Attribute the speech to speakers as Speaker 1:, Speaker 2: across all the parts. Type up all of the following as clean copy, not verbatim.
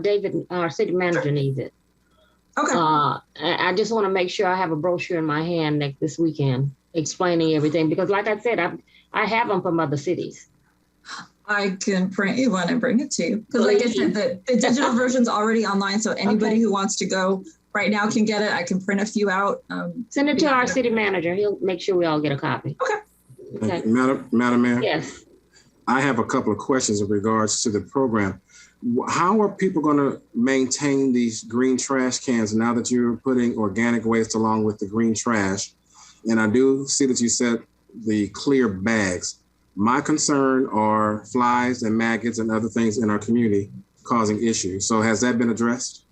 Speaker 1: David, our city manager, needs it.
Speaker 2: Okay.
Speaker 1: I just want to make sure I have a brochure in my hand this weekend explaining everything, because like I said, I have them from other cities.
Speaker 2: I can print you one and bring it to you. Because like I said, the digital version's already online, so anybody who wants to go right now can get it. I can print a few out.
Speaker 1: Send it to our city manager. He'll make sure we all get a copy.
Speaker 2: Okay.
Speaker 3: Madam Mayor?
Speaker 1: Yes.
Speaker 3: I have a couple of questions in regards to the program. How are people going to maintain these green trash cans now that you're putting organic waste along with the green trash? And I do see that you said the clear bags. My concern are flies and maggots and other things in our community causing issues. So has that been addressed?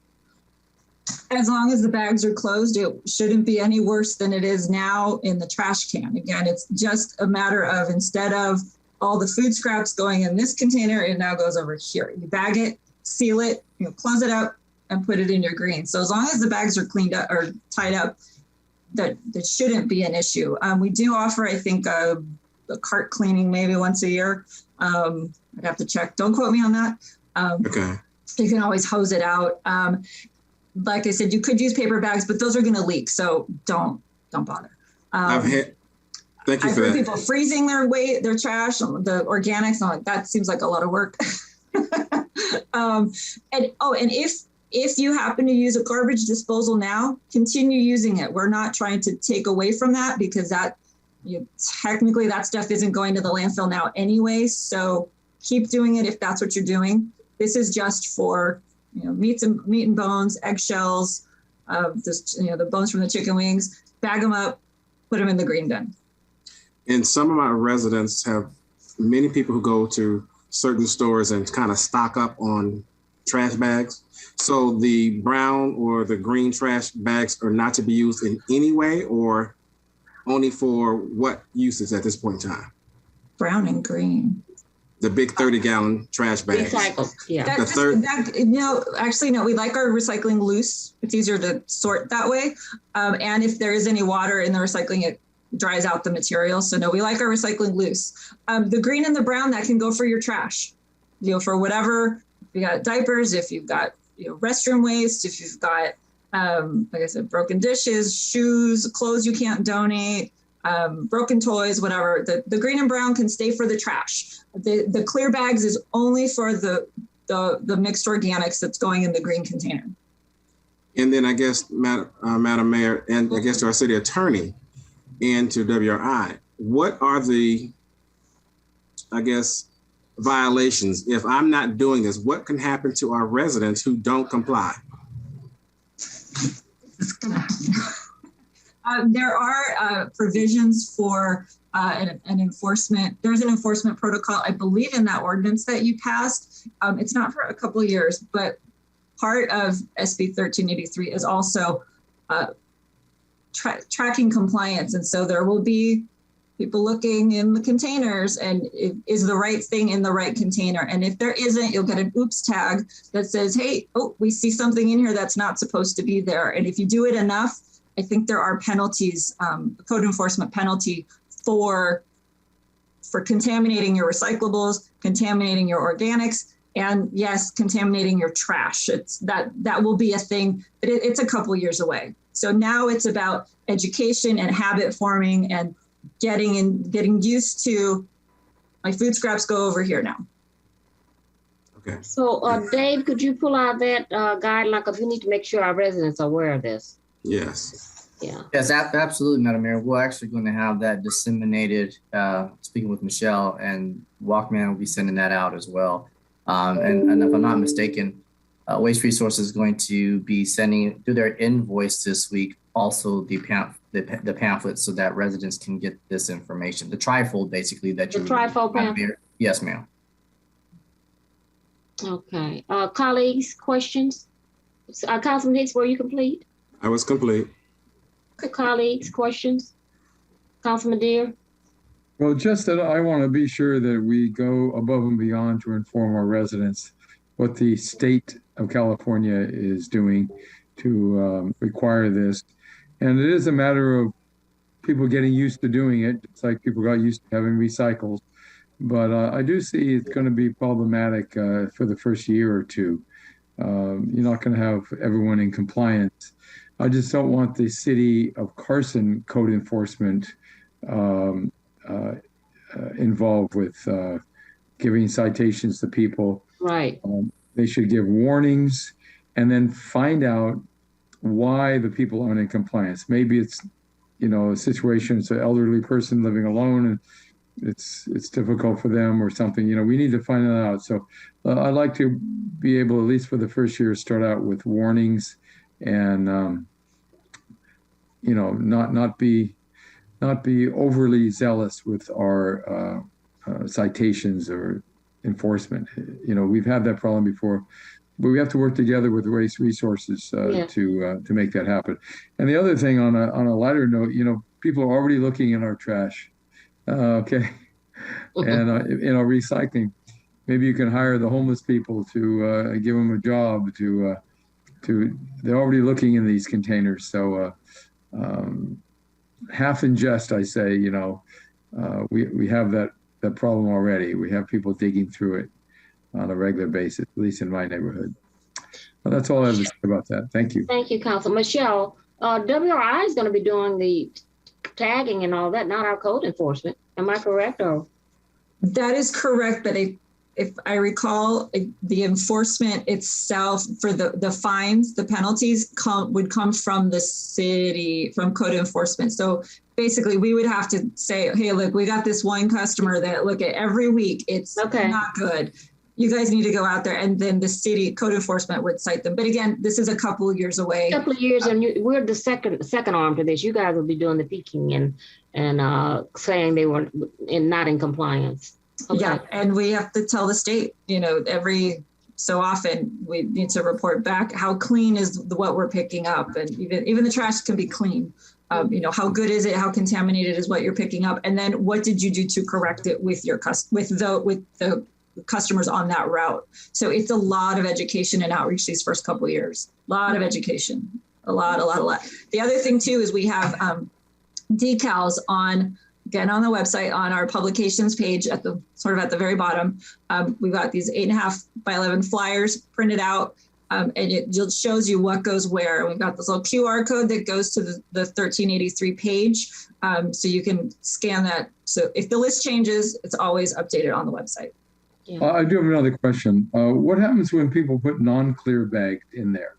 Speaker 2: As long as the bags are closed, it shouldn't be any worse than it is now in the trash can. Again, it's just a matter of, instead of all the food scraps going in this container, it now goes over here. You bag it, seal it, close it up, and put it in your green. So as long as the bags are cleaned up or tied up, that shouldn't be an issue. We do offer, I think, a cart cleaning maybe once a year. I'd have to check. Don't quote me on that.
Speaker 3: Okay.
Speaker 2: You can always hose it out. Like I said, you could use paper bags, but those are going to leak, so don't bother.
Speaker 3: Thank you
Speaker 2: I've
Speaker 3: for
Speaker 2: heard
Speaker 3: that.
Speaker 2: people freezing their trash, the organics. I'm like, that seems like a lot of work. And if you happen to use a garbage disposal now, continue using it. We're not trying to take away from that, because technically that stuff isn't going to the landfill now anyway. So keep doing it if that's what you're doing. This is just for meat and bones, eggshells, the bones from the chicken wings. Bag them up, put them in the green bin.
Speaker 3: And some of my residents have many people who go to certain stores and kind of stock up on trash bags. So the brown or the green trash bags are not to be used in any way, or only for what uses at this point in time?
Speaker 2: Brown and green.
Speaker 3: The big 30-gallon trash bags.
Speaker 1: Recycle, yeah.
Speaker 2: Actually, no, we like our recycling loose. It's easier to sort that way. And if there is any water in the recycling, it dries out the material. So no, we like our recycling loose. The green and the brown, that can go for your trash, for whatever. If you got diapers, if you've got restroom waste, if you've got, like I said, broken dishes, shoes, clothes you can't donate, broken toys, whatever. The green and brown can stay for the trash. The clear bags is only for the mixed organics that's going in the green container.
Speaker 3: And then I guess, Madam Mayor, and I guess to our city attorney and to WRI, what are the, violations? If I'm not doing this, what can happen to our residents who don't comply?
Speaker 2: There are provisions for an enforcement. There's an enforcement protocol, I believe, in that ordinance that you passed. It's not for a couple of years, but part of SB 1383 is also tracking compliance. And so there will be people looking in the containers, and is the right thing in the right container? And if there isn't, you'll get an oops tag that says, hey, we see something in here that's not supposed to be there. And if you do it enough, I think there are penalties, code enforcement penalty for contaminating your recyclables, contaminating your organics, and yes, contaminating your trash. That will be a thing, but it's a couple years away. So now it's about education and habit forming and getting used to, my food scraps go over here now.
Speaker 3: Okay.
Speaker 1: So Dave, could you pull out that guideline, because we need to make sure our residents are aware of this.
Speaker 3: Yes.
Speaker 1: Yeah.
Speaker 4: Yes, absolutely, Madam Mayor. We're actually going to have that disseminated, speaking with Michelle, and Walkman will be sending that out as well. And if I'm not mistaken, Waste Resources is going to be sending through their invoice this week also the pamphlet, so that residents can get this information. The trifold, basically, that you.
Speaker 1: The trifold pamphlet?
Speaker 4: Yes, ma'am.
Speaker 1: Okay. Colleagues, questions? Councilman Hicks, were you complete?
Speaker 3: I was complete.
Speaker 1: Colleagues, questions? Councilman Deere?
Speaker 5: Well, just that I want to be sure that we go above and beyond to inform our residents what the state of California is doing to require this. And it is a matter of people getting used to doing it. It's like people got used to having recycles. But I do see it's going to be problematic for the first year or two. You're not going to have everyone in compliance. I just don't want the city of Carson code enforcement involved with giving citations to people.
Speaker 1: Right.
Speaker 5: They should give warnings and then find out why the people aren't in compliance. Maybe it's, a situation, it's an elderly person living alone and it's difficult for them or something. We need to find that out. So I'd like to be able, at least for the first year, start out with warnings and, not be overly zealous with our citations or enforcement. We've had that problem before, but we have to work together with Waste Resources to make that happen. And the other thing, on a lighter note, people are already looking in our trash. Okay, and recycling. Maybe you can hire the homeless people to give them a job. They're already looking in these containers. So half in jest, I say. We have that problem already. We have people digging through it on a regular basis, at least in my neighborhood. Well, that's all I have to say about that. Thank you.
Speaker 1: Thank you, Council. Michelle, WRI is going to be doing the tagging and all that, not our code enforcement. Am I correct? Or
Speaker 2: that is correct, but if I recall, the enforcement itself for the fines, the penalties would come from the city, from code enforcement. So basically, we would have to say, hey, look, we got this one customer that look at every week. It's not good. You guys need to go out there, and then the city code enforcement would cite them. But again, this is a couple of years away.
Speaker 1: A couple of years, and we're the second arm to this. You guys will be doing the peaking and saying they were not in compliance. Okay.
Speaker 2: Yeah, and we have to tell the state, every so often we need to report back how clean is what we're picking up, and even the trash can be clean. How good is it? How contaminated is what you're picking up? And then what did you do to correct it with the customers on that route? So it's a lot of education and outreach these first couple of years. A lot of education, a lot. The other thing too is we have decals on the website, on our publications page at the very bottom. We've got these 8.5 by 11 flyers printed out, and it shows you what goes where. And we've got this little QR code that goes to the 1383 page, so you can scan that. So if the list changes, it's always updated on the website.
Speaker 1: Yeah.
Speaker 5: I do have another question. What happens when people put non-clear bags in there?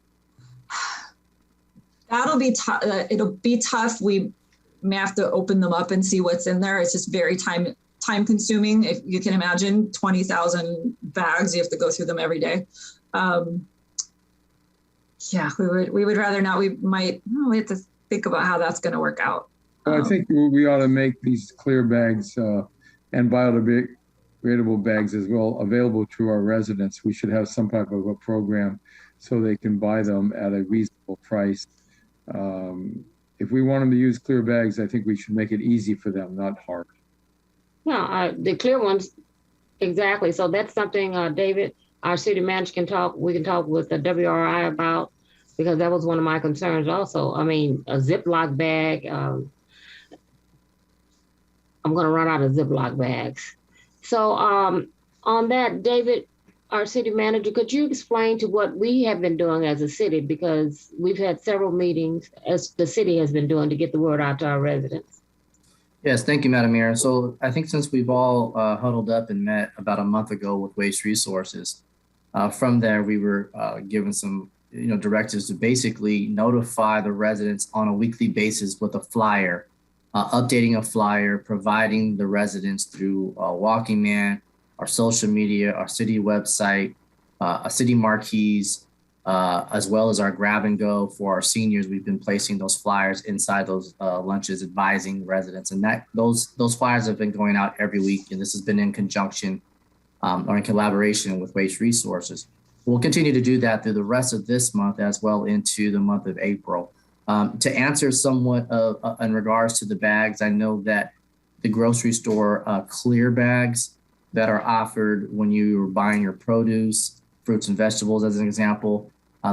Speaker 2: That'll be tough. It'll be tough. We may have to open them up and see what's in there. It's just very time consuming. If you can imagine 20,000 bags, you have to go through them every day. We would rather not. We have to think about how that's going to work out.
Speaker 5: I think we ought to make these clear bags and biodegradable bags as well available to our residents. We should have some type of a program so they can buy them at a reasonable price. If we want them to use clear bags, I think we should make it easy for them, not hard.
Speaker 1: No, the clear ones, exactly. So that's something, David, our city manager we can talk with the WRI about, because that was one of my concerns also. I mean, a Ziploc bag, I'm going to run out of Ziploc bags. So on that, David, our city manager, could you explain to what we have been doing as a city, because we've had several meetings as the city has been doing to get the word out to our residents?
Speaker 4: Yes, thank you, Madam Mayor. So I think since we've all huddled up and met about a month ago with Waste Resources, from there we were given some directives to basically notify the residents on a weekly basis with a flyer, updating a flyer, providing the residents through Walking Man, our social media, our city website, city marquees, as well as our grab and go for our seniors. We've been placing those flyers inside those lunches, advising residents, and those flyers have been going out every week. And this has been in conjunction or in collaboration with Waste Resources. We'll continue to do that through the rest of this month as well into the month of April. To answer somewhat in regards to the bags, I know that the grocery store clear bags that are offered when you're buying your produce, fruits and vegetables, as an example,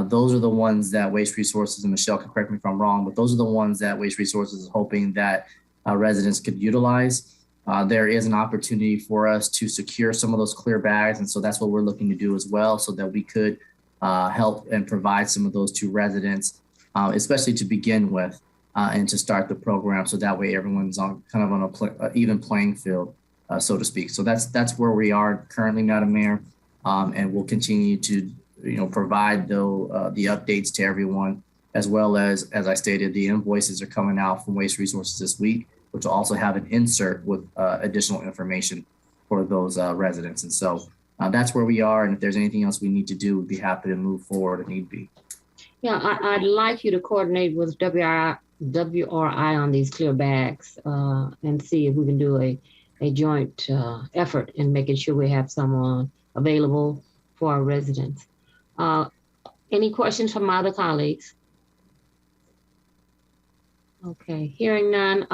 Speaker 4: those are the ones that Waste Resources, and Michelle can correct me if I'm wrong, but those are the ones that Waste Resources is hoping that residents could utilize. There is an opportunity for us to secure some of those clear bags, and so that's what we're looking to do as well, so that we could help and provide some of those to residents, especially to begin with, and to start the program. So that way everyone's on kind of on a even playing field, so to speak. So that's where we are currently, Madam Mayor. And we'll continue to, provide the updates to everyone, as well as I stated, the invoices are coming out from Waste Resources this week, which will also have an insert with additional information for those residents. And so that's where we are. And if there's anything else we need to do, we'd be happy to move forward if need be.
Speaker 1: Yeah, I'd like you to coordinate with WRI on these clear bags and see if we can do a joint effort in making sure we have someone available for our residents. Any questions from my other colleagues? Okay, hearing none.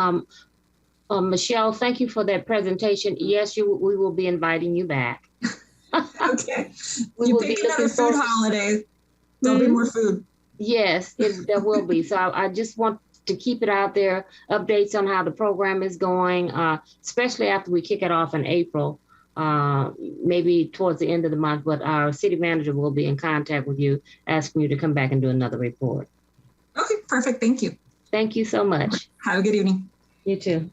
Speaker 1: Michelle, thank you for that presentation. Yes, we will be inviting you back.
Speaker 2: Okay. You pick another food holiday. There'll be more food.
Speaker 1: Yes, there will be. So I just want to keep it out there, updates on how the program is going, especially after we kick it off in April, maybe towards the end of the month, but our city manager will be in contact with you, asking you to come back and do another report.
Speaker 2: Okay, perfect. Thank you.
Speaker 1: Thank you so much.
Speaker 2: Have a good evening.
Speaker 1: You too.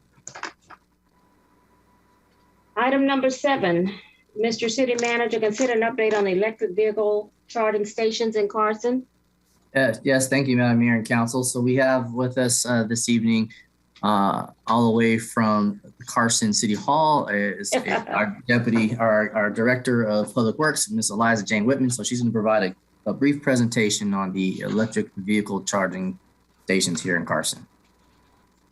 Speaker 1: Item number 7, Mr. City Manager, consider an update on the electric vehicle charging stations in Carson.
Speaker 4: Yes, thank you, Madam Mayor and Council. So we have with us this evening, all the way from Carson City Hall, is our our Director of Public Works, Ms. Eliza Jane Whitman. So she's going to provide a brief presentation on the electric vehicle charging stations here in Carson.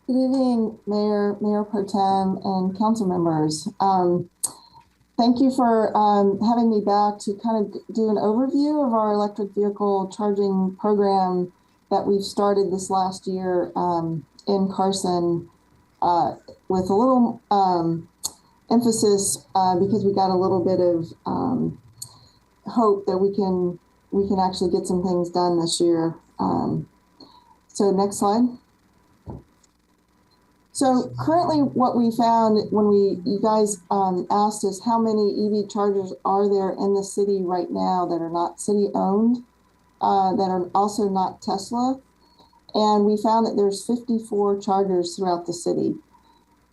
Speaker 6: Good evening, Mayor Pro Tem, and council members. Thank you for having me back to kind of do an overview of our electric vehicle charging program that we've started this last year in Carson with a little emphasis because we got a little bit of hope that we can actually get some things done this year. So next slide. So currently what we found when you guys asked us how many EV chargers are there in the city right now that are not city owned, that are also not Tesla. And we found that there's 54 chargers throughout the city.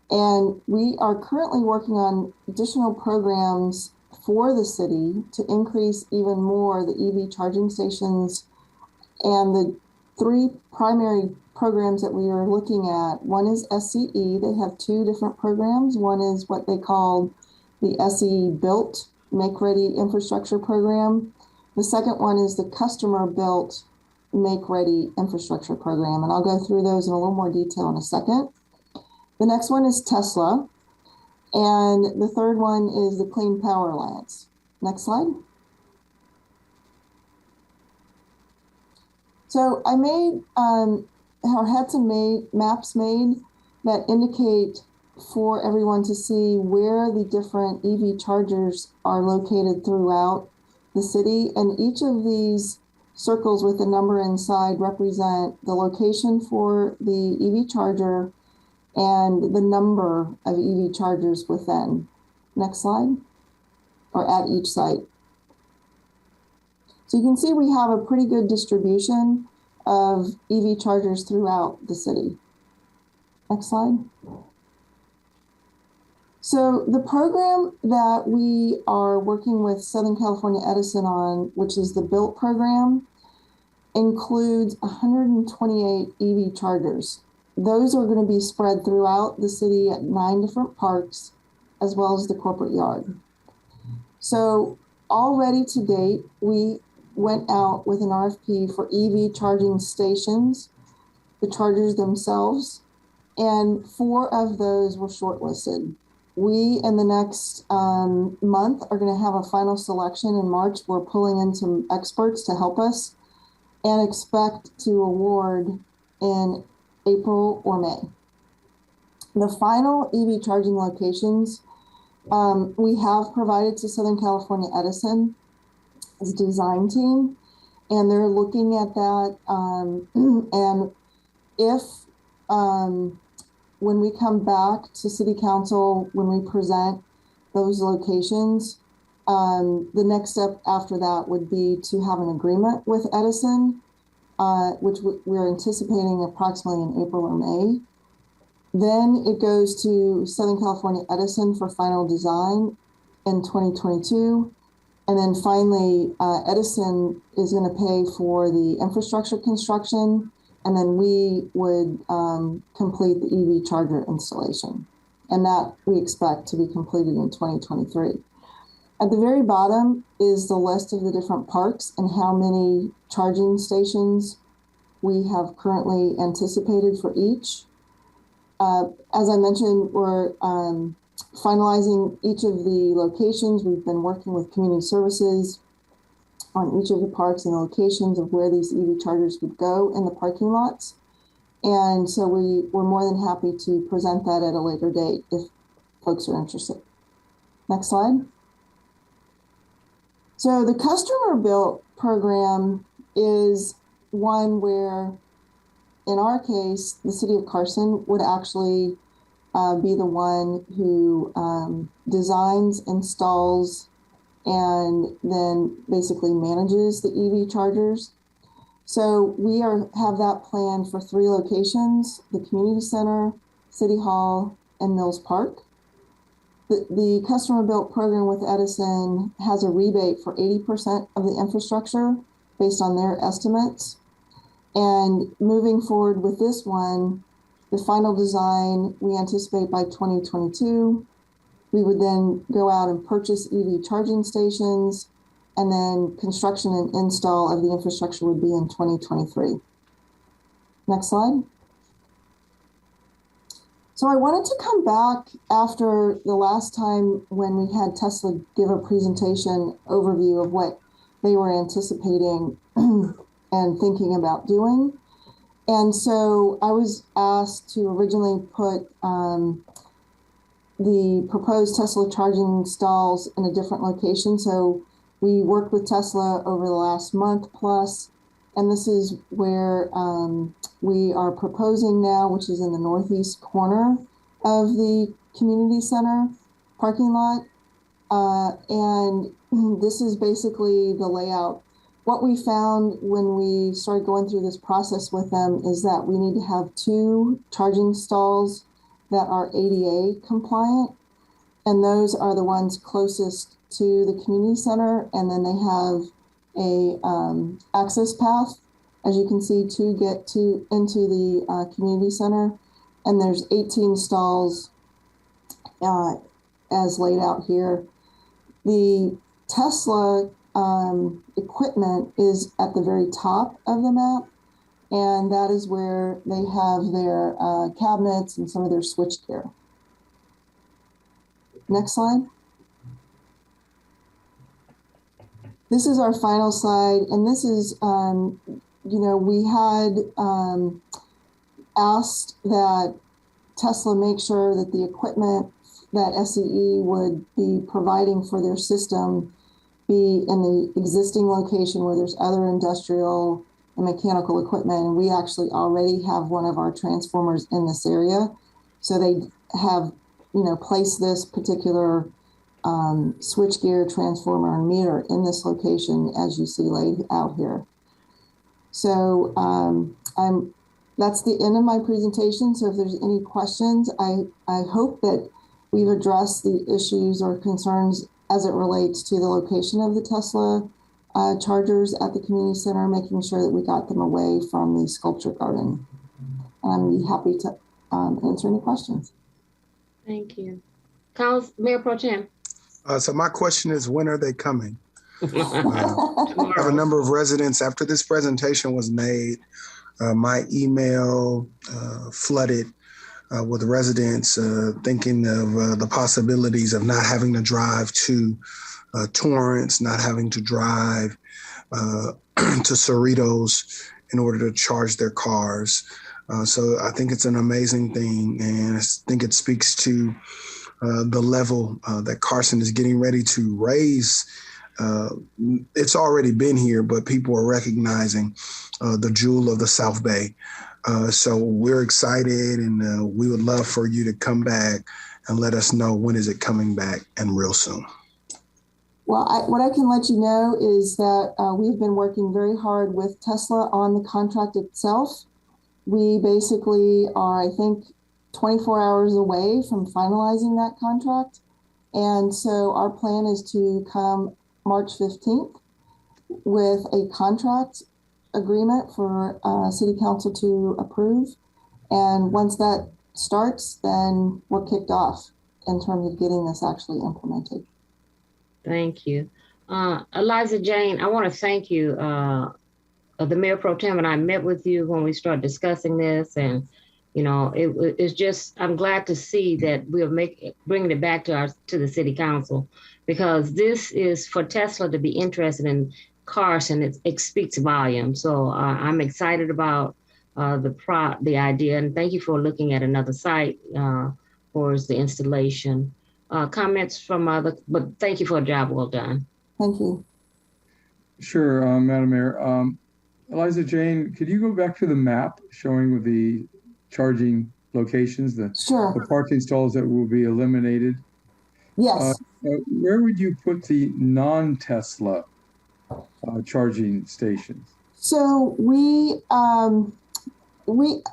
Speaker 6: And we are currently working on additional programs for the city to increase even more the EV charging stations. And the 3 primary programs that we are looking at, one is SCE. They have 2 different programs. One is what they call the SE Built Make Ready Infrastructure Program. The second one is the Customer Built Make Ready Infrastructure Program. And I'll go through those in a little more detail in a second. The next one is Tesla. And the third one is the Clean Power Alliance. Next slide. So I made or had some maps made that indicate for everyone to see where the different EV chargers are located throughout the city. And each of these circles with a number inside represent the location for the EV charger and the number of EV chargers within. Next slide, or at each site. So you can see we have a pretty good distribution of EV chargers throughout the city. Next slide. So the program that we are working with Southern California Edison on, which is the BUILT program, includes 128 EV chargers. Those are going to be spread throughout the city at 9 different parks, as well as the corporate yard. So already to date, we went out with an RFP for EV charging stations, the chargers themselves, and 4 of those were shortlisted. We, in the next month, are going to have a final selection in March. We're pulling in some experts to help us and expect to award in April or May. The final EV charging locations we have provided to Southern California Edison as design team, and they're looking at that. And if when we come back to City Council, when we present those locations, the next step after that would be to have an agreement with Edison, which we're anticipating approximately in April or May. Then it goes to Southern California Edison for final design in 2022. And then finally, Edison is going to pay for the infrastructure construction, and then we would complete the EV charger installation. And that we expect to be completed in 2023. At the very bottom is the list of the different parks and how many charging stations we have currently anticipated for each. As I mentioned, we're finalizing each of the locations. We've been working with community services on each of the parks and the locations of where these EV chargers would go in the parking lots. And so we're more than happy to present that at a later date if folks are interested. Next slide. So the customer built program is one where, in our case, the city of Carson would actually be the one who designs, installs, and then basically manages the EV chargers. So we have that planned for 3 locations: the community center, City Hall, and Mills Park. The customer built program with Edison has a rebate for 80% of the infrastructure based on their estimates. And moving forward with this one, the final design we anticipate by 2022. We would then go out and purchase EV charging stations, and then construction and install of the infrastructure would be in 2023. Next slide. So I wanted to come back after the last time when we had Tesla give a presentation overview of what they were anticipating and thinking about doing. And so I was asked to originally put the proposed Tesla charging stalls in a different location. So we worked with Tesla over the last month plus, and this is where we are proposing now, which is in the northeast corner of the community center parking lot. And this is basically the layout. What we found when we started going through this process with them is that we need to have 2 charging stalls that are ADA compliant, and those are the ones closest to the community center, and then they have a access path, as you can see, to get into the community center. And there's 18 stalls as laid out here. The Tesla equipment is at the very top of the map, and that is where they have their cabinets and some of their switchgear. Next slide. This is our final slide, and this is, we had asked that Tesla make sure that the equipment that SCE would be providing for their system be in the existing location where there's other industrial and mechanical equipment. And we actually already have one of our transformers in this area. So they have, placed this particular switchgear, transformer, and meter in this location, as you see laid out here. So that's the end of my presentation. So if there's any questions, I hope that we've addressed the issues or concerns as it relates to the location of the Tesla chargers at the community center, making sure that we got them away from the sculpture garden. And I'd be happy to answer any questions.
Speaker 1: Thank you. Mayor Pro Tem.
Speaker 7: So my question is, when are they coming? I have a number of residents, after this presentation was made, my email flooded with residents thinking of the possibilities of not having to drive to Torrance, not having to drive to Cerritos in order to charge their cars. So I think it's an amazing thing, and I think it speaks to the level that Carson is getting ready to raise. It's already been here, but people are recognizing the jewel of the South Bay. So we're excited, and we would love for you to come back and let us know when is it coming back, and real soon.
Speaker 6: Well, what I can let you know is that we've been working very hard with Tesla on the contract itself. We basically are, I think, 24 hours away from finalizing that contract. And so our plan is to come March 15th with a contract agreement for City Council to approve. And once that starts, then we're kicked off in terms of getting this actually implemented.
Speaker 1: Thank you. Eliza Jane, I want to thank you. The Mayor Pro Tem and I met with you when we started discussing this, and you know, it's just, I'm glad to see that we're bringing it back to the City Council, because this is for Tesla to be interested in Carson. It speaks volumes. So I'm excited about the idea, and thank you for looking at another site for the installation. Comments from but thank you for a job well done.
Speaker 6: Thank you.
Speaker 5: Sure, Madam Mayor. Eliza Jane, could you go back to the map showing the charging locations,
Speaker 6: Sure.
Speaker 5: the parking stalls that will be eliminated?
Speaker 6: Yes.
Speaker 5: Where would you put the non-Tesla charging stations?
Speaker 6: So we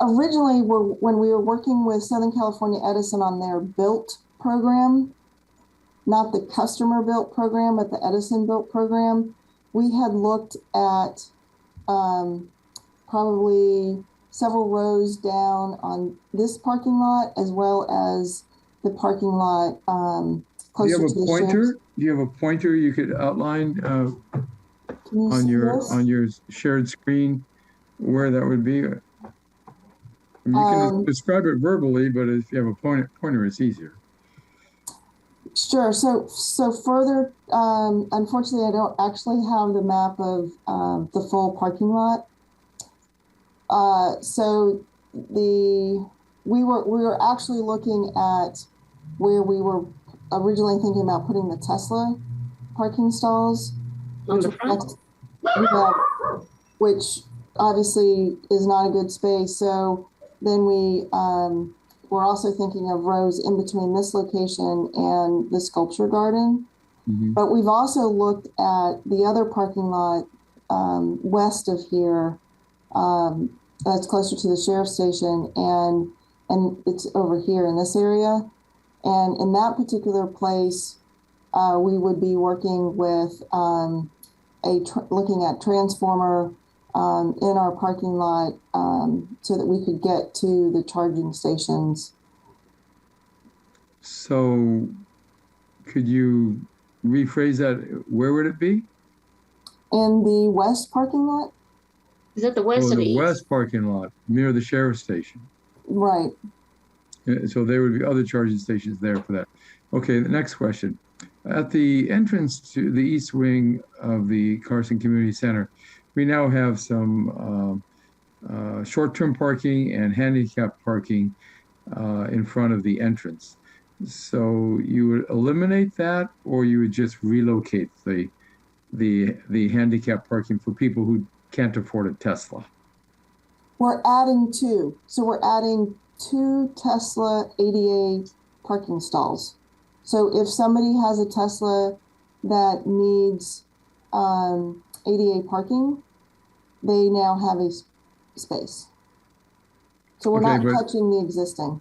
Speaker 6: originally when we were working with Southern California Edison on their built program, not the customer built program, but the Edison built program, we had looked at probably several rows down on this parking lot, as well as the parking lot closer to the
Speaker 5: pointer? Do you have a pointer you could outline on your shared screen where that would be? You can describe it verbally, but if you have a pointer, it's easier.
Speaker 6: Sure. So further, unfortunately, I don't actually have the map of the full parking lot. So we were actually looking at where we were originally thinking about putting the Tesla parking stalls, which obviously is not a good space. So then we we're also thinking of rows in between this location and the sculpture garden. Mm-hmm. But we've also looked at the other parking lot west of here, that's closer to the sheriff's station, and it's over here in this area. And in that particular place, we would be working with looking at transformer in our parking lot so that we could get to the charging stations.
Speaker 5: So could you rephrase that? Where would it be?
Speaker 6: In the west parking lot.
Speaker 1: Is that the west or the east?
Speaker 5: West parking lot near the sheriff's station.
Speaker 6: Right.
Speaker 5: So there would be other charging stations there for that. Okay, the next question. At the entrance to the east wing of the Carson Community Center, we now have some short-term parking and handicap parking in front of the entrance. So you would eliminate that, or you would just relocate the handicap parking for people who can't afford a Tesla?
Speaker 6: We're adding two. So we're adding 2 Tesla ADA parking stalls. So if somebody has a Tesla that needs ADA parking, they now have a space. So we're not touching the existing.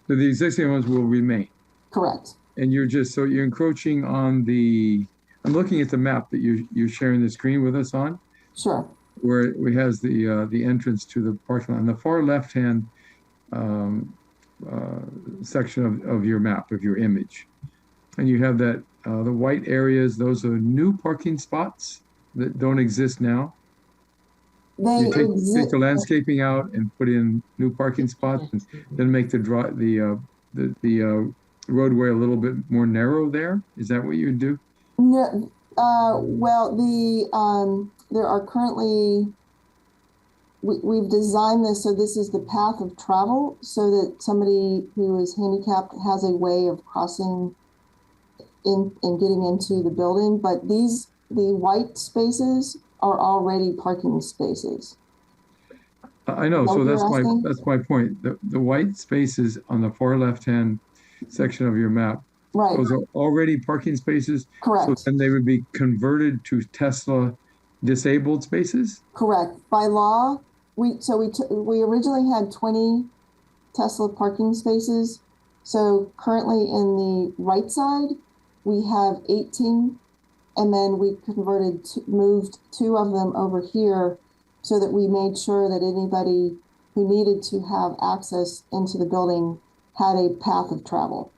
Speaker 5: So the existing ones will remain?
Speaker 6: Correct.
Speaker 5: And you're encroaching on I'm looking at the map that you're sharing the screen with us on.
Speaker 6: Sure.
Speaker 5: Where it has the entrance to the parking lot. On the far left-hand section of your map, of your image. And you have that, the white areas, those are new parking spots that don't exist now. You take the landscaping out and put in new parking spots, and then make the roadway a little bit more narrow there. Is that what you would do?
Speaker 6: No, well, there are currently, we've designed this so this is the path of travel, so that somebody who is handicapped has a way of crossing in and getting into the building. But the white spaces are already parking spaces.
Speaker 5: I know, so that's my point. The white spaces on the far left-hand section of your map
Speaker 6: Right,
Speaker 5: Those are already parking spaces. So
Speaker 6: correct,
Speaker 5: then they would be converted to Tesla disabled spaces?
Speaker 6: correct. By law, we originally had 20 Tesla parking spaces. So currently in the right side, we have 18, and then we moved 2 of them over here so that we made sure that anybody who needed to have access into the building had a path of travel.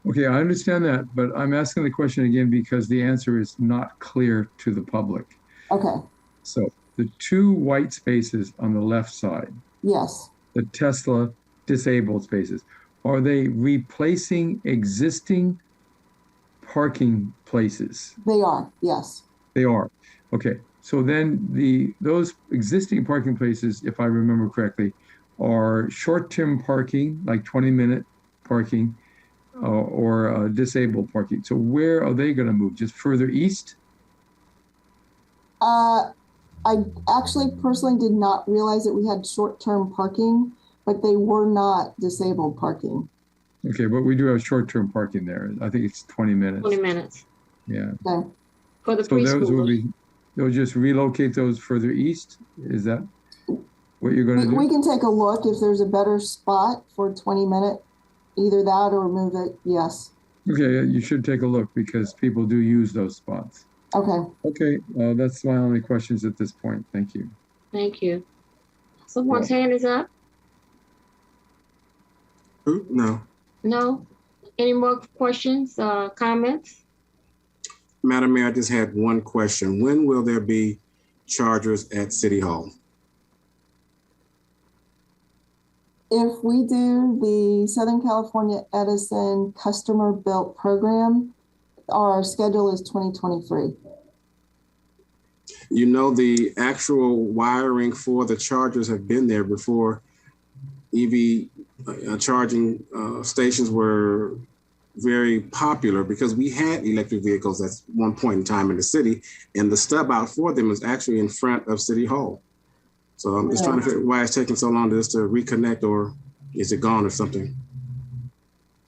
Speaker 5: Okay, I understand that, but I'm asking the question again because the answer is not clear to the public.
Speaker 6: Okay,
Speaker 5: So the 2 white spaces on the left side,
Speaker 6: yes,
Speaker 5: the Tesla disabled spaces, are they replacing existing parking places?
Speaker 6: they are, yes,
Speaker 5: They are. Okay. So then those existing parking places, if I remember correctly, are short-term parking, like 20-minute parking, or disabled parking. So where are they going to move? Just further east?
Speaker 6: I actually personally did not realize that we had short-term parking, but they were not disabled parking.
Speaker 5: Okay, but we do have short-term parking there. I think it's 20 minutes.
Speaker 1: 20 minutes
Speaker 5: Yeah.
Speaker 6: Okay,
Speaker 1: for the
Speaker 5: So those will
Speaker 1: preschoolers.
Speaker 5: they'll just relocate those further east? Is that what you're going to do?
Speaker 6: we can take a look if there's a better spot for 20-minute, either that or move it, yes.
Speaker 5: Okay, you should take a look because people do use those spots.
Speaker 6: Okay,
Speaker 5: Okay, that's my only questions at this point. Thank you.
Speaker 1: Thank you. Someone's hand is up?
Speaker 3: Who? No.
Speaker 1: No? Any more questions, comments?
Speaker 3: Madam Mayor, I just had one question. When will there be chargers at City Hall?
Speaker 6: if we do the Southern California Edison customer built program, our schedule is 2023.
Speaker 3: You know, the actual wiring for the chargers have been there before EV charging stations were very popular because we had electric vehicles at one point in time in the city, and the stub out for them is actually in front of City Hall. So I'm just trying to figure out why it's taking so long just to reconnect, or is it gone or something?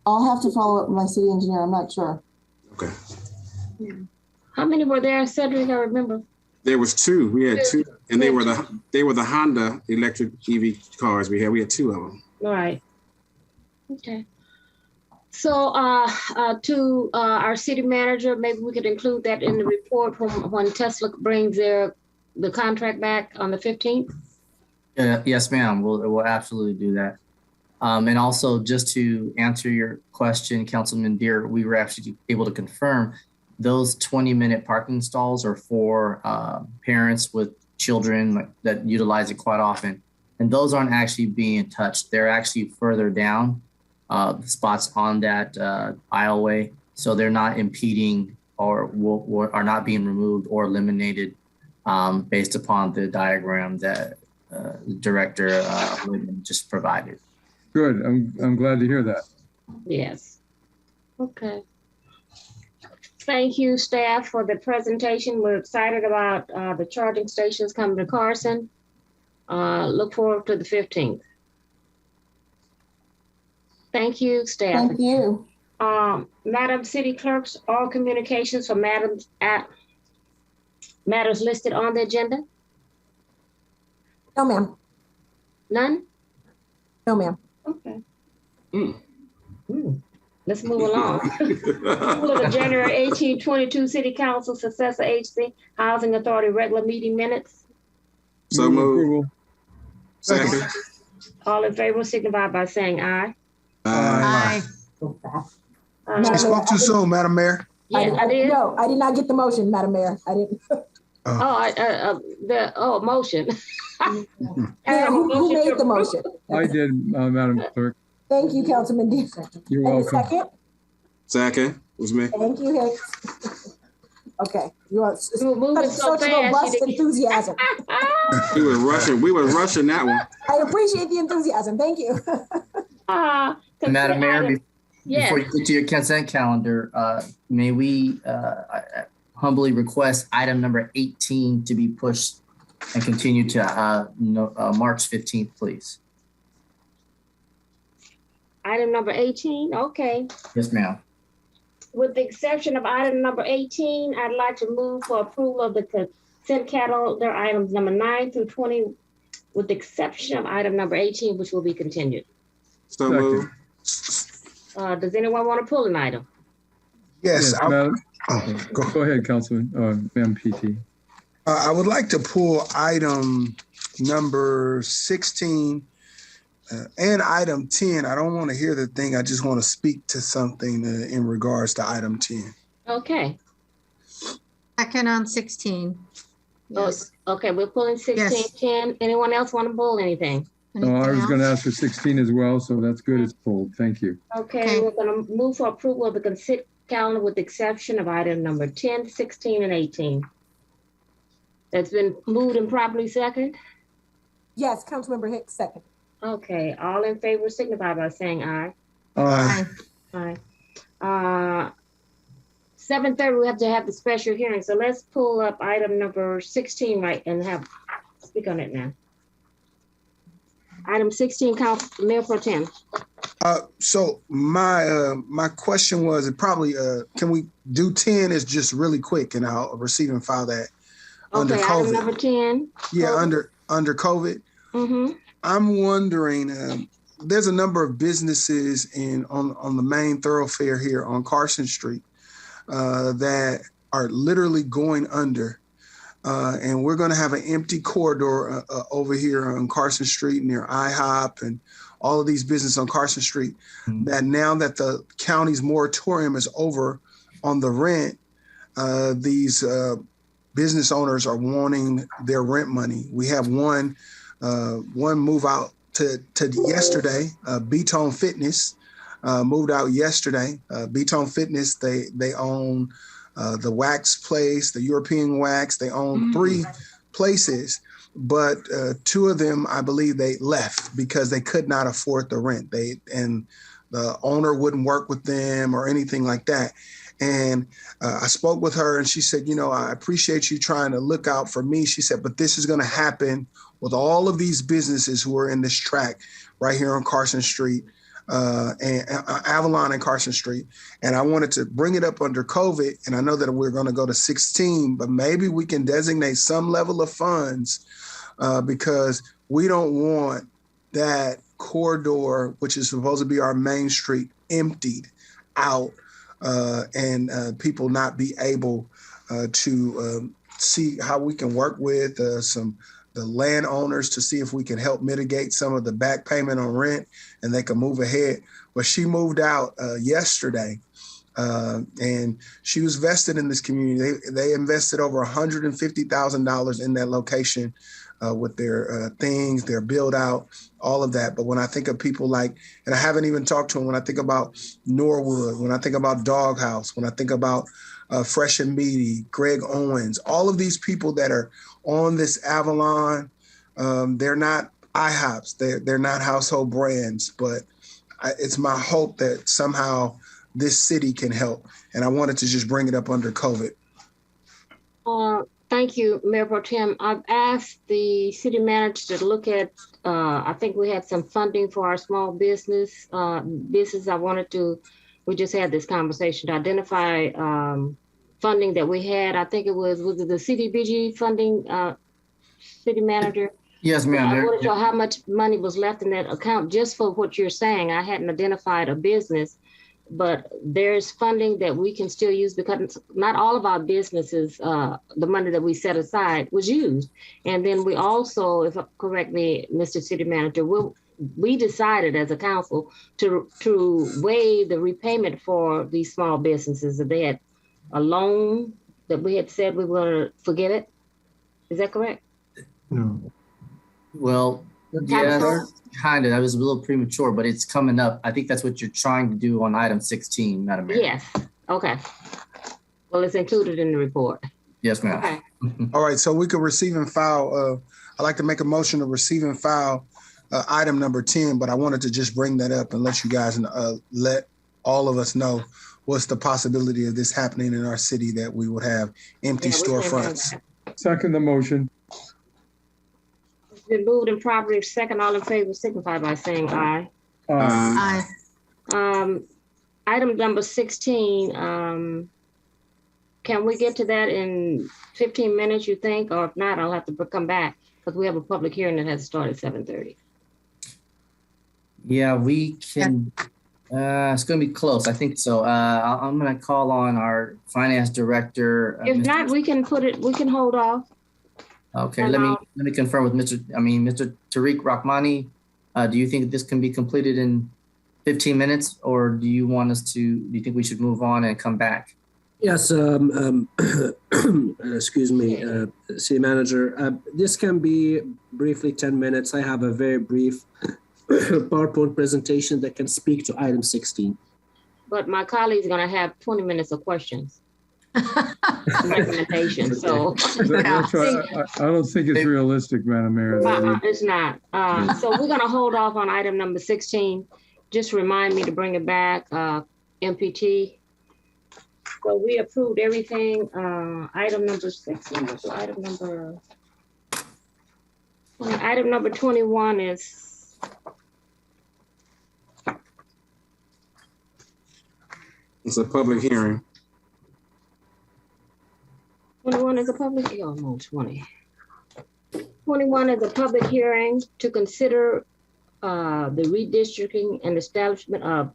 Speaker 6: I'll have to follow up with my city engineer. I'm not sure.
Speaker 3: Okay.
Speaker 1: How many were there, Cedric? I remember.
Speaker 3: There was 2. We had 2, and they were the Honda electric EV cars we had. We had 2 of them.
Speaker 1: All right. Okay. So to our city manager, maybe we could include that in the report when Tesla brings the contract back on the 15th.
Speaker 4: Yes, ma'am. We'll absolutely do that. And also, just to answer your question, Councilman Deere, we were actually able to confirm those 20-minute parking stalls are for parents with children that utilize it quite often. And those aren't actually being touched. They're actually further down spots on that aisleway. So they're not impeding or are not being removed or eliminated based upon the diagram that the director just provided.
Speaker 5: Good. I'm glad to hear that.
Speaker 1: Yes. Okay. Thank you, staff, for the presentation. We're excited about the charging stations coming to Carson. Look forward to the 15th. Thank you, staff.
Speaker 6: Thank you.
Speaker 1: Madam City Clerks, all communications for matters listed on the agenda?
Speaker 8: No, ma'am.
Speaker 1: None?
Speaker 8: No, ma'am.
Speaker 1: Okay. Let's move along. Approval of the January 18, 22 City Council Successor HC Housing Authority regular meeting minutes.
Speaker 3: So moved. Second.
Speaker 1: All in favor signify by saying aye.
Speaker 7: Aye. You spoke too soon, Madam Mayor.
Speaker 1: Yeah, I did.
Speaker 8: No, I did not get the motion, Madam Mayor. I didn't.
Speaker 1: Motion.
Speaker 8: Yeah, who made the motion?
Speaker 5: I did, Madam Clerk.
Speaker 8: Thank you, Councilman Deere.
Speaker 5: You're
Speaker 8: And
Speaker 5: welcome.
Speaker 8: second?
Speaker 3: Second was me.
Speaker 8: Thank you, Hicks. Okay, you are
Speaker 1: You were moving so
Speaker 8: such
Speaker 1: fast.
Speaker 8: robust enthusiasm.
Speaker 3: We were rushing that one.
Speaker 8: I appreciate the enthusiasm. Thank you.
Speaker 4: Madam Mayor,
Speaker 1: Yes.
Speaker 4: before you get to your consent calendar, may we humbly request item number 18 to be pushed and continue to March 15th, please.
Speaker 1: Item number 18, okay.
Speaker 4: Yes, ma'am.
Speaker 1: With the exception of item number 18, I'd like to move for approval of the consent calendar items number 9 through 20, with the exception of item number 18, which will be continued.
Speaker 3: So
Speaker 5: Second.
Speaker 3: moved.
Speaker 1: Does anyone want to pull an item?
Speaker 7: Yes.
Speaker 5: Madam,
Speaker 7: Go.
Speaker 5: go ahead, Councilman, MPT.
Speaker 7: I would like to pull item number 16 and item 10. I don't want to hear the thing. I just want to speak to something in regards to item 10.
Speaker 1: Okay.
Speaker 9: Second on 16. Yes.
Speaker 1: Okay, we're pulling 16,
Speaker 9: Yes.
Speaker 1: 10. Anyone else want to pull anything?
Speaker 5: No, I was
Speaker 9: Anything
Speaker 5: going to
Speaker 9: else?
Speaker 5: ask for 16 as well, so that's good. It's pulled. Thank you.
Speaker 1: Okay,
Speaker 9: Okay.
Speaker 1: we're going to move for approval of the consent calendar with the exception of item number 10, 16, and 18. That's been moved and properly second.
Speaker 8: Yes, Councilmember Hicks, second.
Speaker 1: Okay, all in favor signify by saying aye.
Speaker 5: Aye.
Speaker 9: Aye.
Speaker 1: Aye. 7:30, we have to have the special hearing, so let's pull up item number 16 right and speak on it now. Item 16, Mayor Pro Tem.
Speaker 7: So my question was, it probably can we do 10 is just really quick, and I'll receive and file that under
Speaker 1: Okay, item
Speaker 7: COVID.
Speaker 1: number 10.
Speaker 7: Yeah,
Speaker 1: COVID.
Speaker 7: under COVID.
Speaker 1: Mm-hmm.
Speaker 7: I'm wondering, there's a number of businesses on the main thoroughfare here on Carson Street that are literally going under. And we're going to have an empty corridor over here on Carson Street near IHOP and all of these businesses on Carson Street. That now that the county's moratorium is over on the rent, these business owners are wanting their rent money. We have one move out to yesterday. B-Tone Fitness moved out yesterday. B-Tone Fitness, they own the wax place, the European wax. They own 3 places, but 2 of them, I believe, they left because they could not afford the rent. And the owner wouldn't work with them or anything like that. And I spoke with her and she said, I appreciate you trying to look out for me. She said, but this is going to happen with all of these businesses who are in this tract right here on Carson Street, and Avalon and Carson Street. And I wanted to bring it up under COVID. And I know that we're going to go to 16, but maybe we can designate some level of funds because we don't want that corridor, which is supposed to be our main street, emptied out and people not be able to see how we can work with the landowners to see if we can help mitigate some of the back payment on rent and they can move ahead. But she moved out yesterday and she was vested in this community. They invested over $150,000 in that location with their things, their build out, all of that. But when I think of people like, and I haven't even talked to them, when I think about Norwood, when I think about Doghouse, when I think about Fresh and Meaty, Greg Owens, all of these people that are on this Avalon, they're not IHOPs, they're not household brands, but it's my hope that somehow this city can help. And I wanted to just bring it up under COVID.
Speaker 1: Thank you, Mayor Pro Tem. I've asked the city manager to look at, I think we had some funding for our small business. We just had this conversation to identify funding that we had. I think it was it the CDBG funding, city manager?
Speaker 4: Yes, ma'am.
Speaker 1: I wanted to know how much money was left in that account just for what you're saying. I hadn't identified a business, but there's funding that we can still use because not all of our businesses, the money that we set aside was used. And then we also, if correct me, Mr. City Manager, we decided as a council to waive the repayment for these small businesses. That they had a loan that we had said we were going to forget it. Is that correct?
Speaker 5: No.
Speaker 4: Well, yes, kind of. That was a little premature, but it's coming up. I think that's what you're trying to do on item 16, Madam Mayor.
Speaker 1: Yes. Okay. Well, it's included in the report.
Speaker 4: Yes, ma'am.
Speaker 1: Okay.
Speaker 7: All right, so we could receive and file. I'd like to make a motion to receive and file item number 10, but I wanted to just bring that up and let you guys let all of us know what's the possibility of this happening in our city, that we would have empty storefronts.
Speaker 5: Second the motion.
Speaker 1: It's been moved and properly second. All in favor signify by saying aye.
Speaker 9: Aye.
Speaker 1: item number 16, can we get to that in 15 minutes, you think? Or if not, I'll have to come back because we have a public hearing that has to start at 7:30.
Speaker 4: Yeah, we can. It's going to be close. I think so. I'm going to call on our finance director.
Speaker 1: If not, we can hold off.
Speaker 4: Okay, let me confirm with Mr. Tariq Rahmani. Do you think this can be completed in 15 minutes, or do you think we should move on and come back?
Speaker 10: Yes, excuse me, City Manager. This can be briefly 10 minutes. I have a very brief PowerPoint presentation that can speak to item 16.
Speaker 1: But my colleague's gonna have 20 minutes of questions. Recommendation, so.
Speaker 5: That's right. I don't think it's realistic, Madam Mayor.
Speaker 1: It's not. So we're gonna hold off on item number 16. Just remind me to bring it back, MPT. So we approved everything. Item number 16, item number 21 is.
Speaker 3: It's a public hearing.
Speaker 1: 21 is a public, oh no, 20. 21 is a public hearing to consider the redistricting and establishment of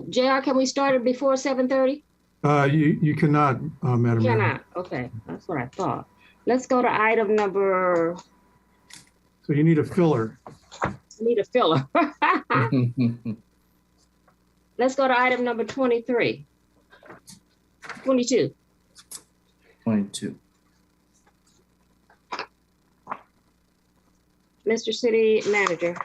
Speaker 1: JR, can we start it before 7:30?
Speaker 11: You cannot, Madam Mayor.
Speaker 1: Cannot, okay, that's what I thought. Let's go to item number.
Speaker 11: So you need a filler.
Speaker 1: Need a filler. Let's go to item number 23. 22.
Speaker 4: 22.
Speaker 1: Mr. City Manager.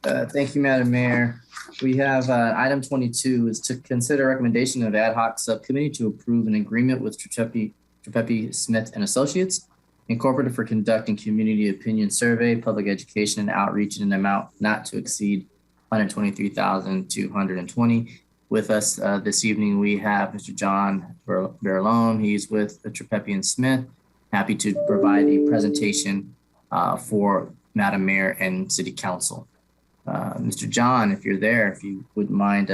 Speaker 4: Thank you, Madam Mayor. We have item 22 is to consider recommendation of ad hoc subcommittee to approve an agreement with Trepepi Smith and Associates Incorporated for conducting community opinion survey, public education, and outreach in an amount not to exceed $123,220. With us this evening, we have Mr. John Baralone. He's with Trepepi and Smith. Happy to provide a presentation for Madam Mayor and City Council. Mr. John, if you're there, if you wouldn't mind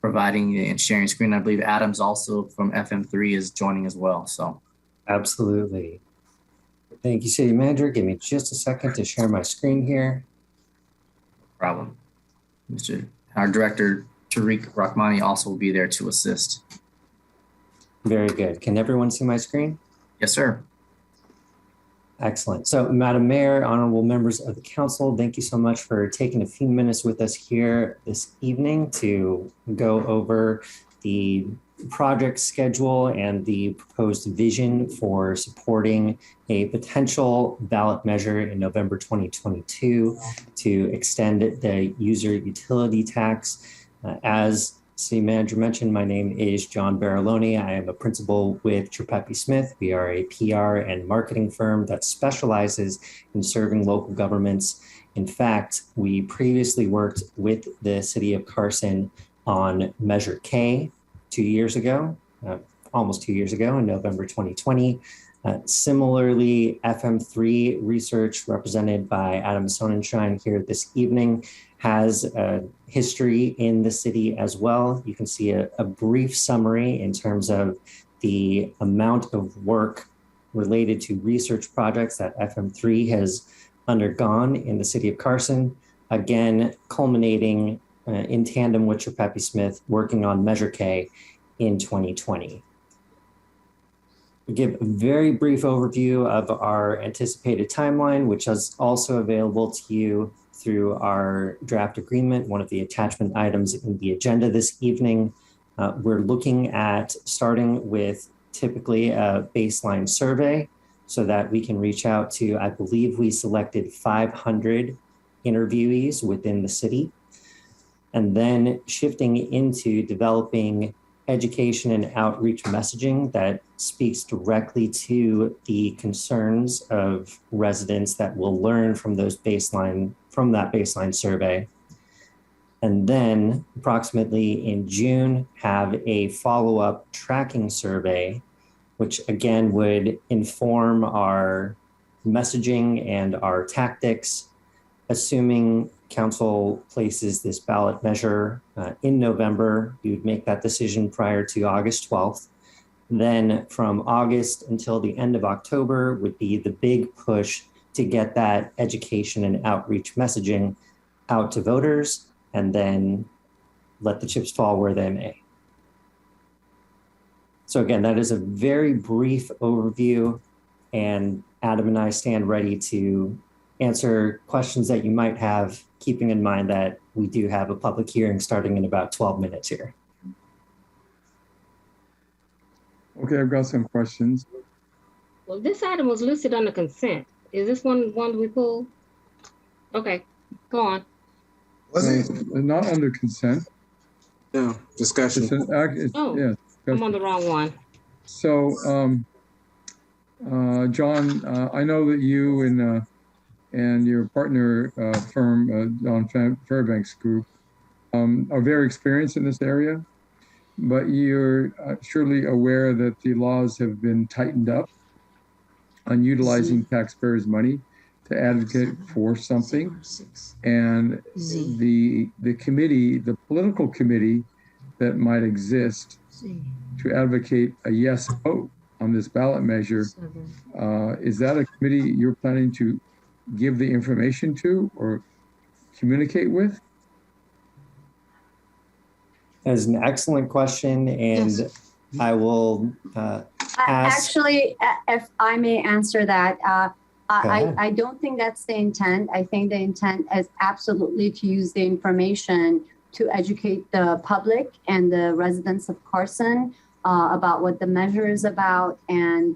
Speaker 4: providing and sharing screen. I believe Adams also from FM3 is joining as well. So,
Speaker 12: absolutely. Thank you, City Manager. Give me just a second to share my screen here.
Speaker 4: No problem. Our Director Tariq Rahmani also will be there to assist.
Speaker 12: Very good. Can everyone see my screen?
Speaker 4: Yes, sir.
Speaker 12: Excellent. So, Madam Mayor, honorable members of the council, thank you so much for taking a few minutes with us here this evening to go over the project schedule and the proposed vision for supporting a potential ballot measure in November 2022 to extend the user utility tax. As City Manager mentioned, my name is John Baralone. I am a principal with Trepepi Smith. We are a PR and marketing firm that specializes in serving local governments. In fact, we previously worked with the city of Carson on Measure K 2 years ago, almost 2 years ago in November 2020. Similarly, FM3 research represented by Adam Sonnenschein here this evening has a history in the city as well. You can see a brief summary in terms of the amount of work related to research projects that FM3 has undergone in the city of Carson, again, culminating in tandem with Trepepi Smith working on Measure K in 2020. We give a very brief overview of our anticipated timeline, which is also available to you through our draft agreement, one of the attachment items in the agenda this evening. We're looking at starting with typically a baseline survey so that we can reach out to, I believe we selected 500 interviewees within the city, and then shifting into developing education and outreach messaging that speaks directly to the concerns of residents that will learn from that baseline survey. And then approximately in June, have a follow-up tracking survey, which again would inform our messaging and our tactics, assuming council places this ballot measure in November, you would make that decision prior to August 12th. Then from August until the end of October would be the big push to get that education and outreach messaging out to voters, and then let the chips fall where they may. So again, that is a very brief overview, and Adam and I stand ready to answer questions that you might have, keeping in mind that we do have a public hearing starting in about 12 minutes here.
Speaker 5: Okay, I've got some questions.
Speaker 1: Well, this item was listed under consent. Is this one we pulled? Okay, go on.
Speaker 7: Was it?
Speaker 5: Not under consent.
Speaker 3: No, discussion.
Speaker 1: Oh, I'm on the wrong one.
Speaker 5: So, John, I know that you and your partner firm, John Fairbanks Group, are very experienced in this area, but you're surely aware that the laws have been tightened up on utilizing taxpayers' money to advocate for something. And the committee, the political committee that might exist to advocate a yes vote on this ballot measure, is that a committee you're planning to give the information to or communicate with?
Speaker 12: That is an excellent question, and yes. I will ask.
Speaker 13: Actually, if I may answer that, I don't think that's the intent. I think the intent is absolutely to use the information to educate the public and the residents of Carson about what the measure is about, and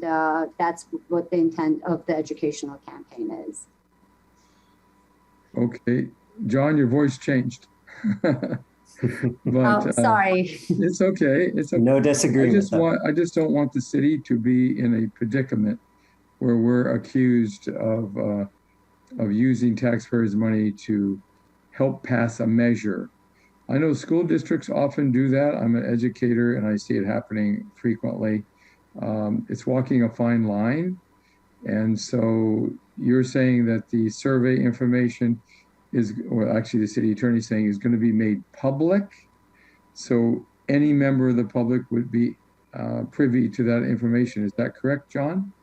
Speaker 13: that's what the intent of the educational campaign is.
Speaker 5: Okay, John, your voice changed. But,
Speaker 13: sorry.
Speaker 5: It's okay. It's okay.
Speaker 12: No disagreement.
Speaker 5: I just don't want the city to be in a predicament where we're accused of using taxpayers' money to help pass a measure. I know school districts often do that. I'm an educator and I see it happening frequently. It's walking a fine line. And so you're saying that the survey information is, or actually the city attorney saying is going to be made public. So any member of the public would be privy to that information. Is that correct, John?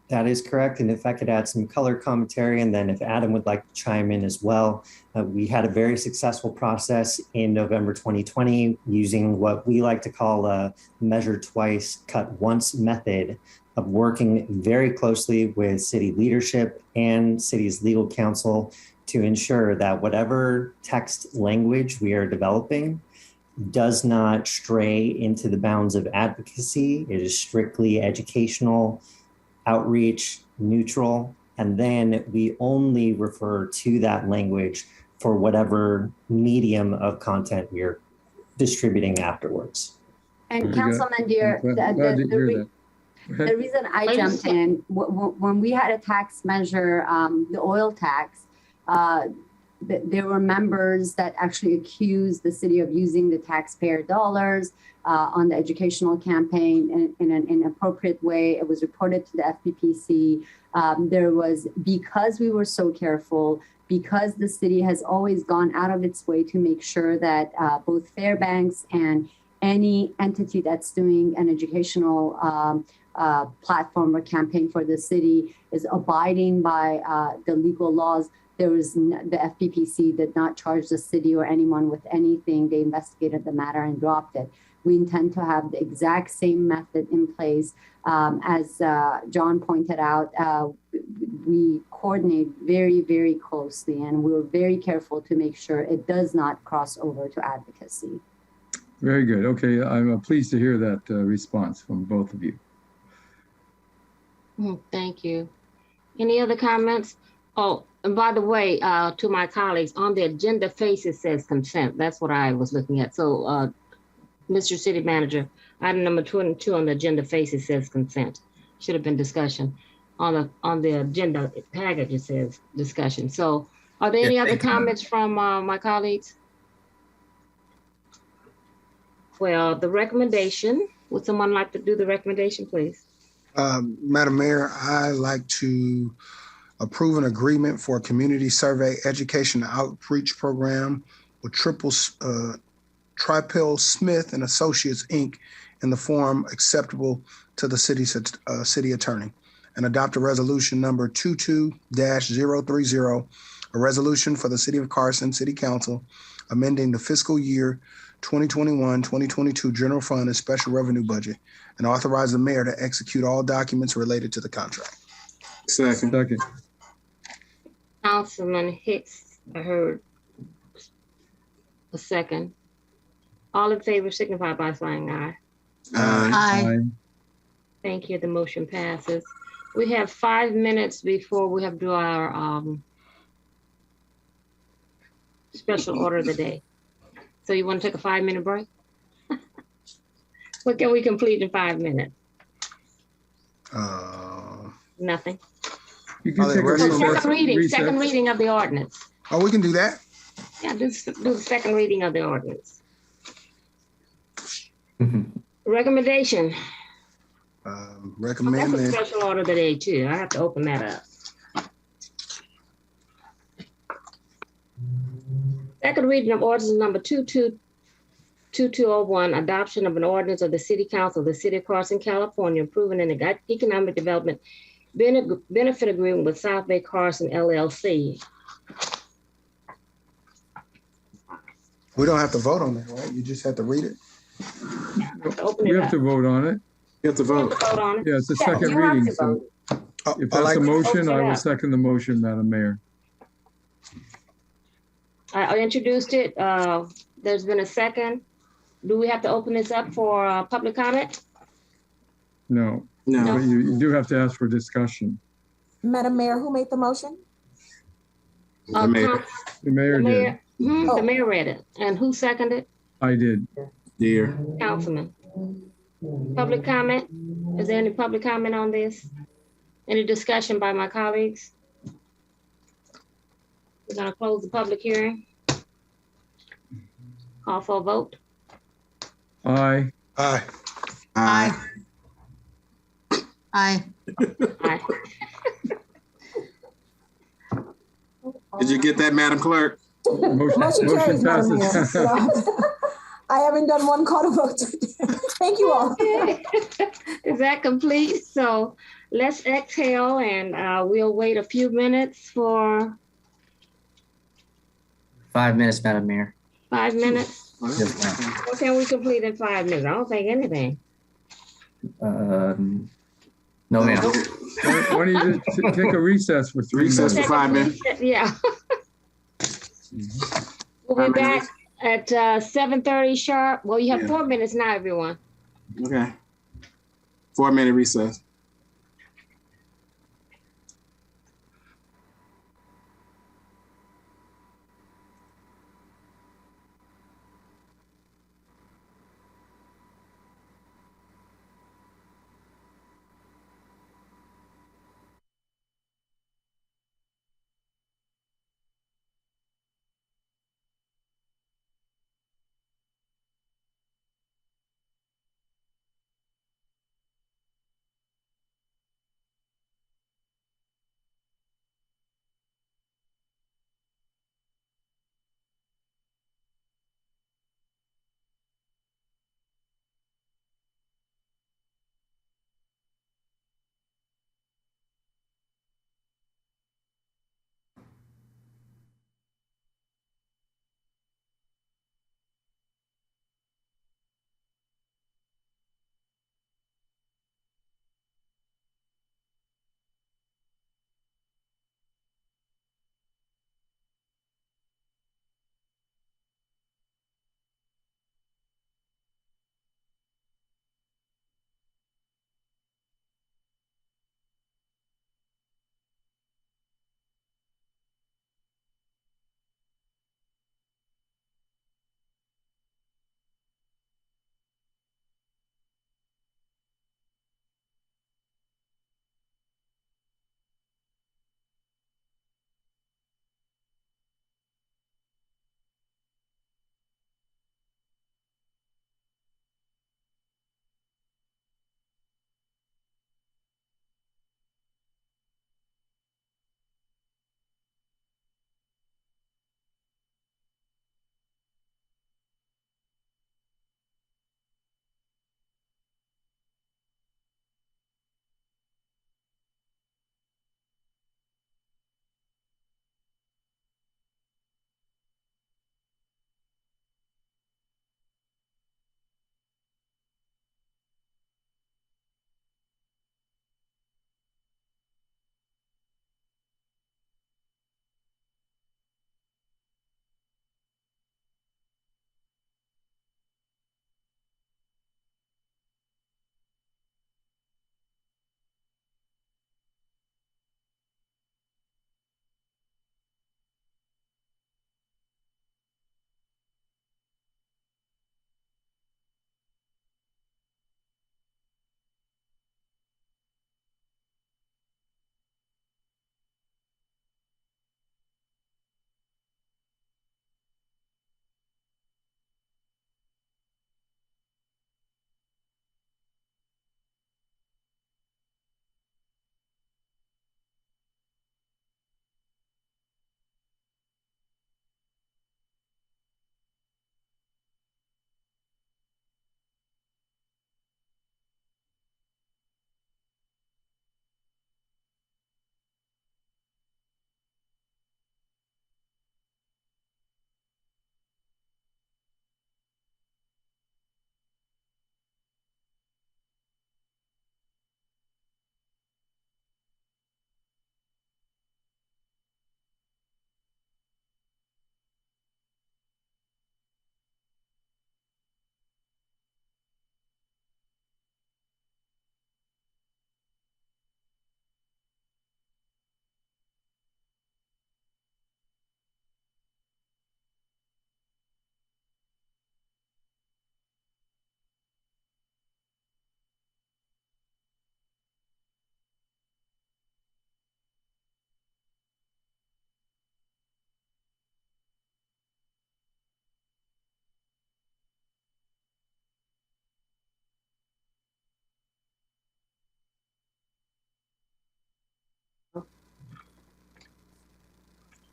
Speaker 12: That is correct. And if I could add some color commentary, and then if Adam would like to chime in as well, we had a very successful process in November 2020 using what we like to call a measure twice, cut once method of working very closely with city leadership and city's legal counsel to ensure that whatever text language we are developing does not stray into the bounds of advocacy. It is strictly educational, outreach, neutral, and then we only refer to that language for whatever medium of content we're distributing afterwards.
Speaker 13: And Councilman Deere, the reason I jumped in, when we had a tax measure, the oil tax, there were members that actually accused the city of using the taxpayer dollars on the educational campaign in an inappropriate way. It was reported to the FPPC. There was, because we were so careful, because the city has always gone out of its way to make sure that both Fairbanks and any entity that's doing an educational platform or campaign for the city is abiding by the legal laws. There was the FPPC did not charge the city or anyone with anything. They investigated the matter and dropped it. We intend to have the exact same method in place. As John pointed out, we coordinate very, very closely, and we're very careful to make sure it does not cross over to advocacy.
Speaker 5: Very good. Okay, I'm pleased to hear that response from both of you.
Speaker 1: Thank you. Any other comments? Oh, and by the way, to my colleagues, on the agenda face, it says consent. That's what I was looking at. So, Mr. City Manager, item number 22 on the agenda face, it says consent. Should have been discussion. On the agenda package, it says discussion. So, are there any other comments from my colleagues? Well, the recommendation, would someone like to do the recommendation, please?
Speaker 7: Madam Mayor, I like to Approve an agreement for a community survey education outreach program with Tripel Smith and Associates, Inc. in the form acceptable to the city attorney. And adopt a resolution number 22-030, a resolution for the City of Carson City Council amending the fiscal year 2021-2022 general fund and special revenue budget, and authorize the mayor to execute all documents related to the contract.
Speaker 3: Second.
Speaker 1: Councilman Hicks, I heard a second. All in favor signify by saying aye.
Speaker 9: Aye.
Speaker 1: Thank you. The motion passes. We have 5 minutes before we have to do our special order of the day. So you want to take a 5-minute break? What can we complete in 5 minutes? Nothing.
Speaker 5: You can take a
Speaker 1: Second reading of the ordinance.
Speaker 7: Oh, we can do that.
Speaker 1: Yeah, do the second reading of the ordinance. Recommendation.
Speaker 7: Recommend
Speaker 1: That's a
Speaker 7: that.
Speaker 1: special order of the day too. I have to open that up. Second reading of ordinance number 2201, adoption of an ordinance of the City Council of the City of Carson, California, approving an economic development benefit agreement with South Bay Carson LLC.
Speaker 7: We don't have to vote on that, right? You just have to read it.
Speaker 5: We have to vote on it.
Speaker 3: You have to vote.
Speaker 5: Yeah, it's a second reading. So if that's a motion, I will second the motion, Madam Mayor.
Speaker 1: I introduced it. There's been a second. Do we have to open this up for public comment?
Speaker 5: No.
Speaker 3: No.
Speaker 5: But you do have to ask for discussion.
Speaker 8: Madam Mayor, who made the motion?
Speaker 3: The mayor.
Speaker 5: The mayor did.
Speaker 1: The mayor read it. And who seconded?
Speaker 5: I did.
Speaker 3: Dear.
Speaker 1: Councilman. Public comment? Is there any public comment on this? Any discussion by my colleagues? We're gonna close the public hearing. Call for a vote.
Speaker 5: Aye.
Speaker 7: Aye.
Speaker 9: Aye. Aye.
Speaker 1: Aye.
Speaker 3: Did you get that, Madam Clerk?
Speaker 8: Motion carries, Madam Mayor.
Speaker 5: passes.
Speaker 8: I haven't done one call to vote today. Thank you all.
Speaker 1: Is that complete? So let's exhale and we'll wait a few minutes for
Speaker 4: 5 minutes, Madam Mayor.
Speaker 1: 5 minutes.
Speaker 4: Yes, ma'am.
Speaker 1: What can we complete in 5 minutes? I don't think anything.
Speaker 4: No, ma'am.
Speaker 5: Why don't you just take a recess for 3
Speaker 3: Recess
Speaker 5: minutes?
Speaker 3: for 5 minutes.
Speaker 1: Yeah. We'll be back at 7:30 sharp. Well, you have 4 minutes now, everyone.
Speaker 3: Okay. 4-minute recess.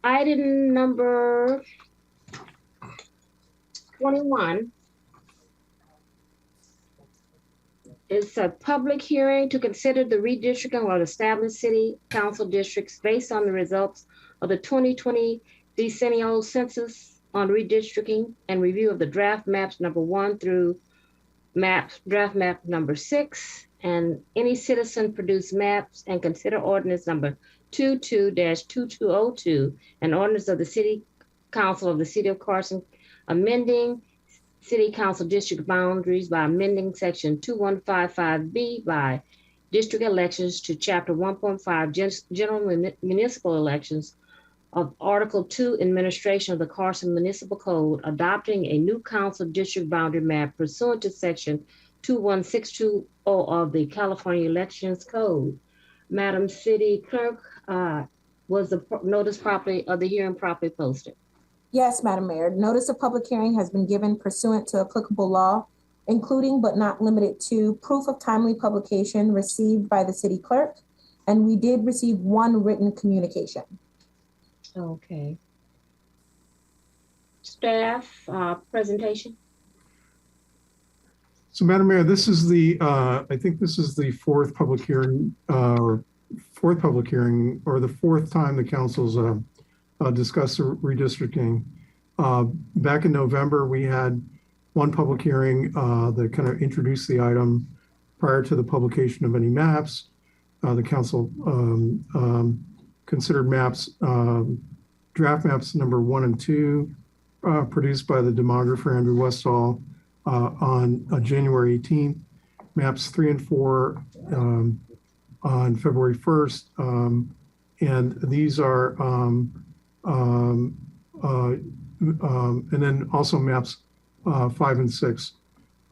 Speaker 1: Item number 21 is a public hearing to consider the redistricting of established city council districts based on the results of the 2020 decennial census on redistricting and review of the draft maps number 1 through draft map number 6, and any citizen produced maps, and consider ordinance number 22-2202, an ordinance of the City Council of the City of Carson, amending City Council district boundaries by amending section 2155B by district elections to chapter 1.5 general municipal elections of Article 2 administration of the Carson Municipal Code, adopting a new council district boundary map pursuant to section 21620 of the California Elections Code. Madam City Clerk, was the notice of the hearing properly posted?
Speaker 8: Yes, Madam Mayor. Notice of public hearing has been given pursuant to applicable law, including but not limited to proof of timely publication received by the city clerk, and we did receive one written communication.
Speaker 1: Okay. Staff presentation.
Speaker 11: So Madam Mayor, this is the, I think this is the fourth public hearing, or the fourth time the council's discussed redistricting. Back in November, we had one public hearing that kind of introduced the item prior to the publication of any maps. The council considered maps, draft maps number 1 and 2, produced by the demographer Andrew Westall on January 18th, maps 3 and 4 on February 1st, and these are, and then also maps 5 and 6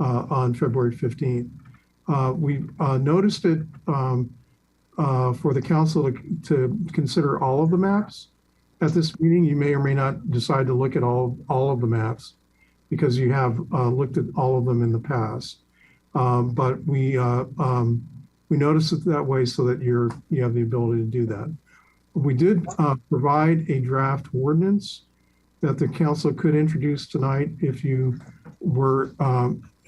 Speaker 11: on February 15th. We noticed it for the council to consider all of the maps at this meeting. You may or may not decide to look at all of the maps because you have looked at all of them in the past. But we noticed it that way so that you have the ability to do that. We did provide a draft ordinance that the council could introduce tonight if you were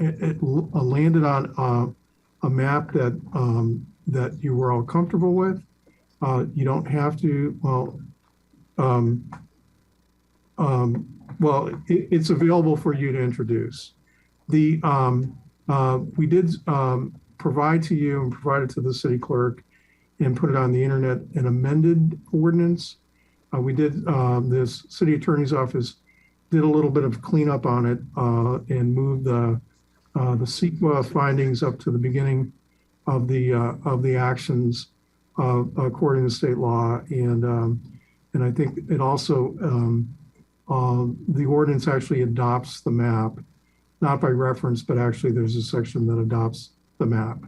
Speaker 11: landed on a map that you were all comfortable with. You don't have to, it's available for you to introduce. We did provide to you and provided to the city clerk and put it on the internet an amended ordinance. We did, this city attorney's office did a little bit of cleanup on it and moved the CEQA findings up to the beginning of the actions according to state law. And I think it also, the ordinance actually adopts the map, not by reference, but actually there's a section that adopts the map.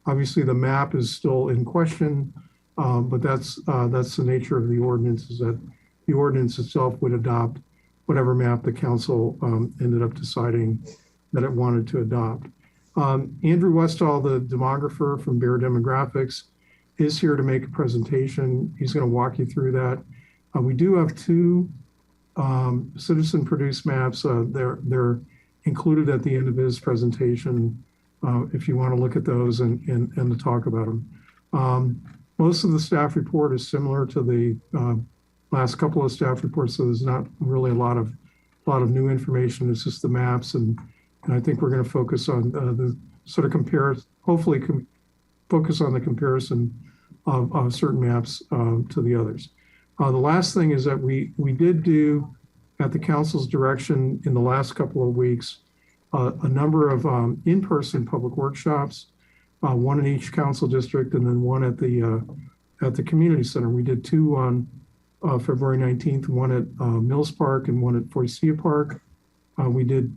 Speaker 11: Obviously the map is still in question, but that's the nature of the ordinance, is that the ordinance itself would adopt whatever map the council ended up deciding that it wanted to adopt. Andrew Westall, the demographer from Bear Demographics, is here to make a presentation. He's going to walk you through that. We do have 2 citizen produced maps. They're included at the end of his presentation if you want to look at those and to talk about them. Most of the staff report is similar to the last couple of staff reports, so there's not really a lot of new information. It's just the maps, and I think we're going to focus on the sort of focus on the comparison of certain maps to the others. The last thing is that we did do, at the council's direction in the last couple of weeks, a number of in-person public workshops, one in each council district, and then one at the community center. We did 2 on February 19th, one at Mills Park and one at Foycia Park. We did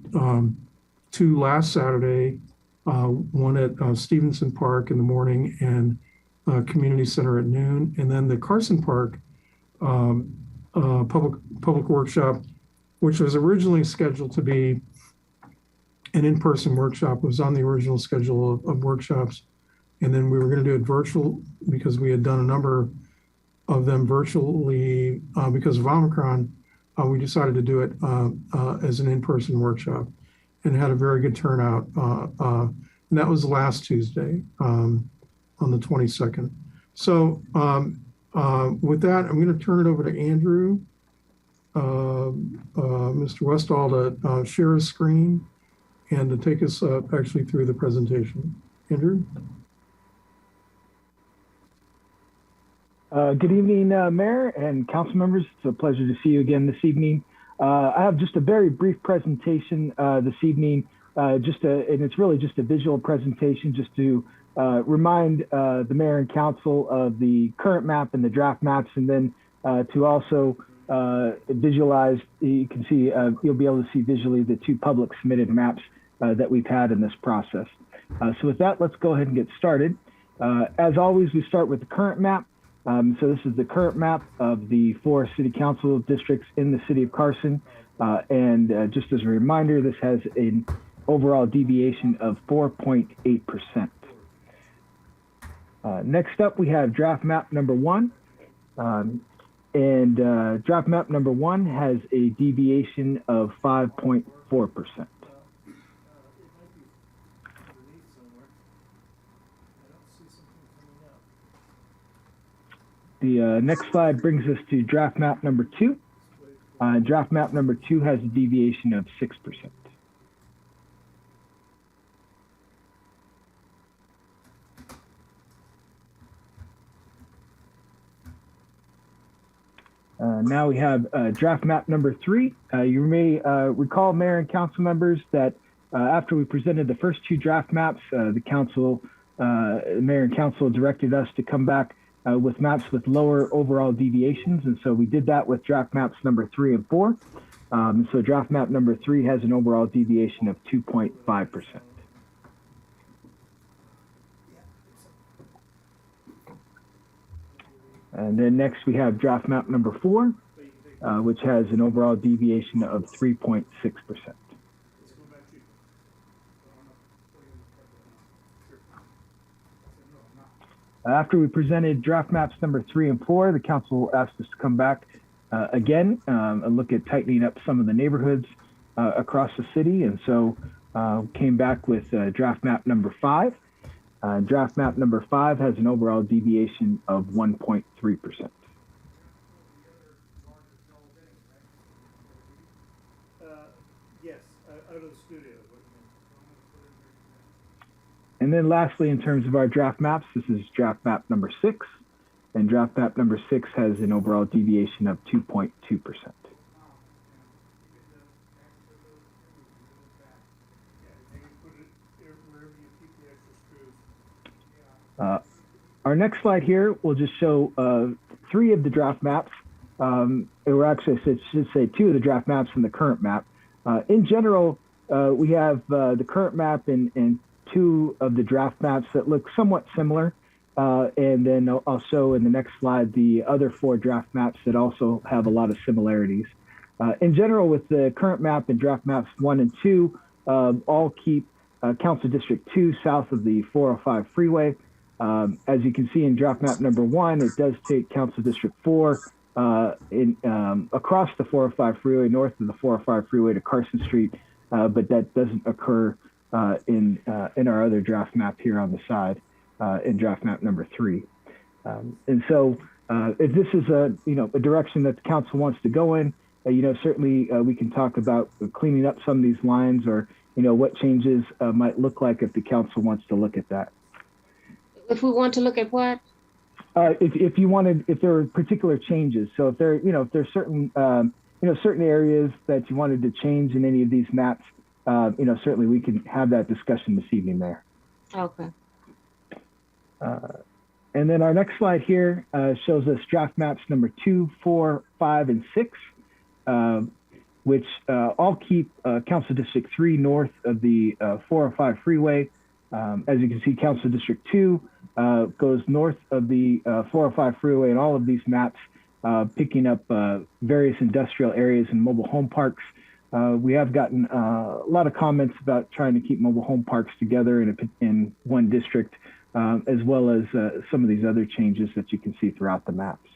Speaker 11: 2 last Saturday, one at Stevenson Park in the morning and community center at noon. And then the Carson Park public workshop, which was originally scheduled to be an in-person workshop, was on the original schedule of workshops. And then we were going to do it virtual because we had done a number of them virtually because of Omicron. We decided to do it as an in-person workshop and had a very good turnout. And that was last Tuesday on the 22nd. So with that, I'm going to turn it over to Andrew, Mr. Westall, to share his screen and to take us actually through the presentation. Andrew?
Speaker 14: Good evening, Mayor and council members. It's a pleasure to see you again this evening. I have just a very brief presentation this evening, and it's really just a visual presentation just to remind the mayor and council of the current map and the draft maps, and then to also visualize, you can see, you'll be able to see visually the two public submitted maps that we've had in this process. So with that, let's go ahead and get started. As always, we start with the current map. So this is the current map of the 4 city council districts in the city of Carson. And just as a reminder, this has an overall deviation of 4.8%. Next up, we have draft map number 1. Draft map number 1 has a deviation of 5.4%. The next slide brings us to draft map number 2. Draft map number 2 has a deviation of 6%. Now we have draft map number 3. You may recall, Mayor and council members, that after we presented the first 2 draft maps, the Mayor and council directed us to come back with maps with lower overall deviations. And so we did that with draft maps number 3 and 4. So draft map number 3 has an overall deviation of 2.5%. And then next we have draft map number 4, which has an overall deviation of 3.6%. After we presented draft maps number 3 and 4, the council asked us to come back again and look at tightening up some of the neighborhoods across the city. And so came back with draft map number 5. Draft map number 5 has an overall deviation of 1.3%.
Speaker 15: Yes, out of the studio.
Speaker 14: And then lastly, in terms of our draft maps, this is draft map number 6. And draft map number 6 has an overall deviation of 2.2%. Our next slide here will just show 3 of the draft maps. Or actually, I should say 2 of the draft maps from the current map. In general, we have the current map and 2 of the draft maps that look somewhat similar. And then I'll show in the next slide the other 4 draft maps that also have a lot of similarities. In general, with the current map and draft maps 1 and 2, all keep Council District 2 south of the 405 freeway. As you can see in draft map number 1, it does take Council District 4 across the 405 freeway, north of the 405 freeway to Carson Street, but that doesn't occur in our other draft map here on the side in draft map number 3. And so if this is a direction that the council wants to go in, certainly we can talk about cleaning up some of these lines or, what changes might look like if the council wants to look at that.
Speaker 1: If we want to look at what?
Speaker 14: If there are particular changes. So if there's certain, certain areas that you wanted to change in any of these maps, certainly we can have that discussion this evening there.
Speaker 1: Okay.
Speaker 14: And then our next slide here shows us draft maps number 2, 4, 5, and 6, which all keep Council District 3 north of the 405 freeway. As you can see, Council District 2 goes north of the 405 freeway, and all of these maps picking up various industrial areas and mobile home parks. We have gotten a lot of comments about trying to keep mobile home parks together in one district, as well as some of these other changes that you can see throughout the maps.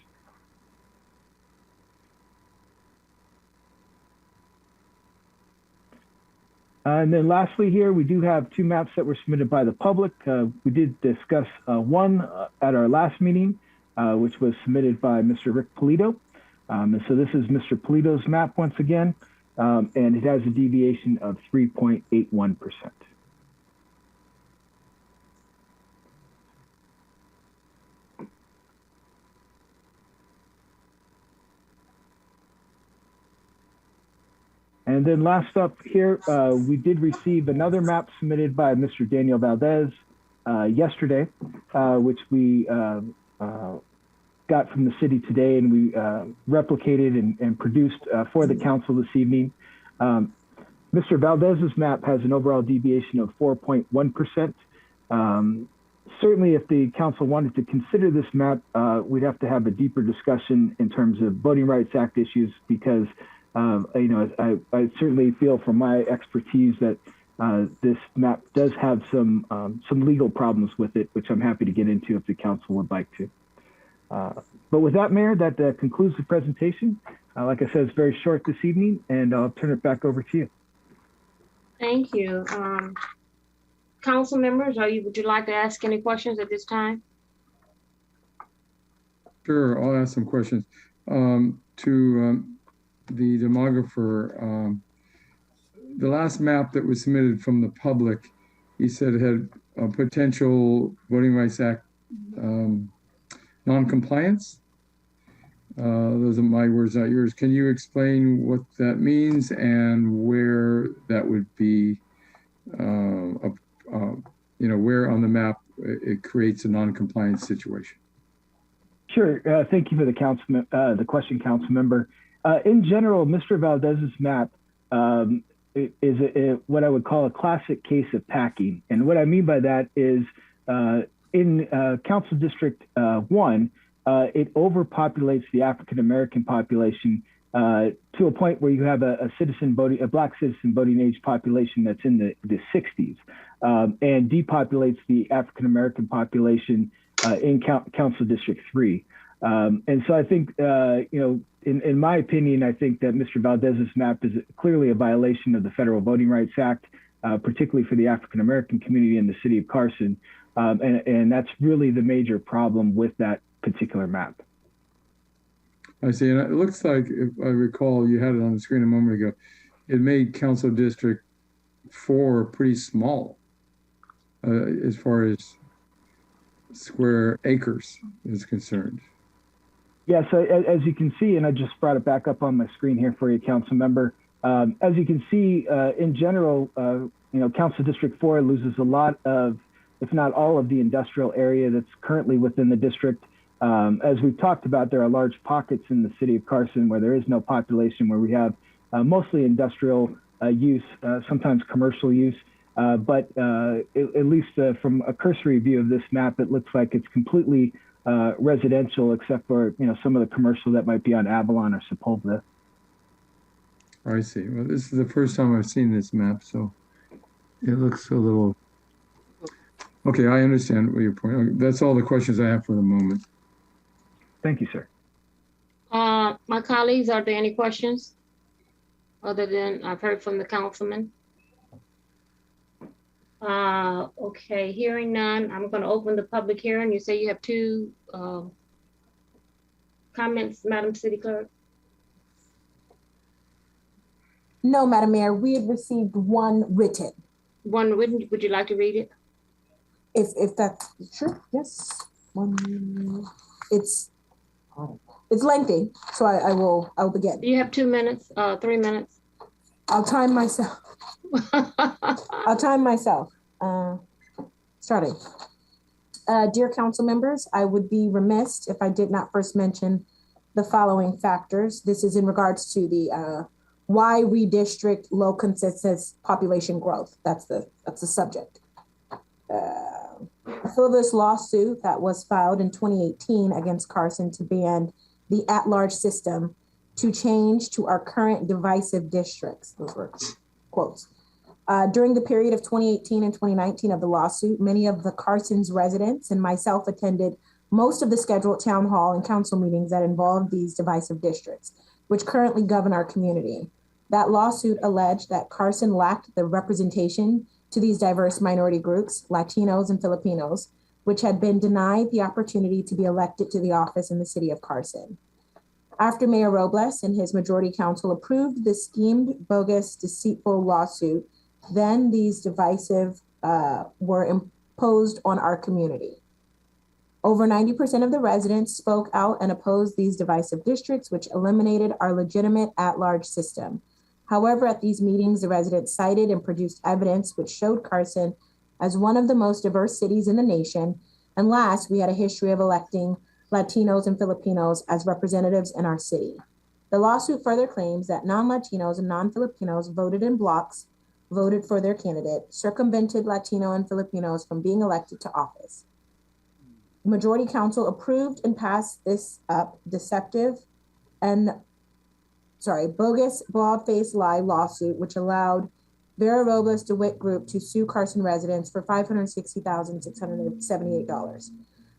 Speaker 14: And then lastly here, we do have two maps that were submitted by the public. We did discuss one at our last meeting, which was submitted by Mr. Rick Polito. And so this is Mr. Polito's map once again, and it has a deviation of 3.81%. And then last up here, we did receive another map submitted by Mr. Daniel Valdez yesterday, which we got from the city today, and we replicated and produced for the council this evening. Mr. Valdez's map has an overall deviation of 4.1%. Certainly, if the council wanted to consider this map, we'd have to have a deeper discussion in terms of Voting Rights Act issues, because I certainly feel from my expertise that this map does have some legal problems with it, which I'm happy to get into if the council would like to. But with that, Mayor, that concludes the presentation. Like I said, it's very short this evening, and I'll turn it back over to you.
Speaker 1: Thank you. Council members, would you like to ask any questions at this time?
Speaker 5: Sure, I'll ask some questions. To the demographer, the last map that was submitted from the public, he said it had a potential Voting Rights Act non-compliance. Those are my words, not yours. Can you explain what that means and where that would be, where on the map it creates a non-compliance situation?
Speaker 14: Sure. Thank you for the question, council member. In general, Mr. Valdez's map is what I would call a classic case of packing. And what I mean by that is in Council District 1, it overpopulates the African-American population to a point where you have a Black citizen voting age population that's in the 60s, and depopulates the African-American population in Council District 3. And so I think, in my opinion, I think that Mr. Valdez's map is clearly a violation of the Federal Voting Rights Act, particularly for the African-American community in the city of Carson. And that's really the major problem with that particular map.
Speaker 5: I see. And it looks like, if I recall, you had it on the screen a moment ago, it made Council District 4 pretty small as far as square acres is concerned.
Speaker 14: Yeah, so as you can see, and I just brought it back up on my screen here for you, council member. As you can see, in general, Council District 4 loses a lot of, if not all of the industrial area that's currently within the district. As we've talked about, there are large pockets in the city of Carson where there is no population, where we have mostly industrial use, sometimes commercial use. But at least from a cursory view of this map, it looks like it's completely residential, except for some of the commercial that might be on Avalon or Sepulveda.
Speaker 5: I see. Well, this is the first time I've seen this map, so it looks a little. Okay, I understand what your point. That's all the questions I have for the moment.
Speaker 14: Thank you, sir.
Speaker 1: My colleagues, are there any questions other than I've heard from the councilman? Okay, hearing none, I'm going to open the public hearing. You say you have two comments, Madam City Clerk?
Speaker 8: No, Madam Mayor, we have received one written.
Speaker 1: One written, would you like to read it?
Speaker 8: If that's sure, yes. It's lengthy, so I'll begin.
Speaker 1: You have 2 minutes, 3 minutes.
Speaker 8: I'll time myself. I'll time myself. Starting. Dear council members, I would be remiss if I did not first mention the following factors. This is in regards to the why redistrict low consensus population growth. That's the subject. For this lawsuit that was filed in 2018 against Carson to ban the at-large system to change to our current divisive districts. Those were quotes. During the period of 2018 and 2019 of the lawsuit, many of the Carson's residents and myself attended most of the scheduled town hall and council meetings that involved these divisive districts, which currently govern our community. That lawsuit alleged that Carson lacked the representation to these diverse minority groups, Latinos and Filipinos, which had been denied the opportunity to be elected to the office in the city of Carson. After Mayor Robles and his majority council approved the schemed, bogus, deceitful lawsuit, then these divisive were imposed on our community. Over 90% of the residents spoke out and opposed these divisive districts, which eliminated our legitimate at-large system. However, at these meetings, the residents cited and produced evidence which showed Carson as one of the most diverse cities in the nation. And last, we had a history of electing Latinos and Filipinos as representatives in our city. The lawsuit further claims that non-Latinos and non-Filipinos voted in blocks, voted for their candidate, circumvented Latino and Filipinos from being elected to office. The majority council approved and passed this deceptive and bogus, bald-faced lie lawsuit, which allowed Vera Robles DeWitt Group to sue Carson residents for $560,678.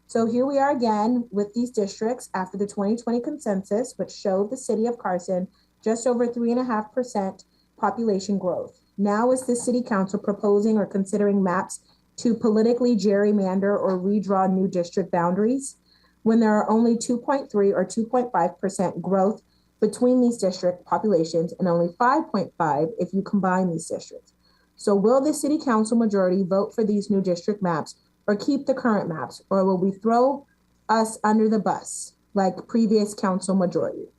Speaker 8: So here we are again with these districts after the 2020 consensus, which showed the city of Carson just over 3.5% population growth. Now is the city council proposing or considering maps to politically gerrymander or redraw new district boundaries when there are only 2.3 or 2.5% growth between these district populations and only 5.5 if you combine these districts. So will the city council majority vote for these new district maps or keep the current maps, or will we throw us under the bus like previous council majority?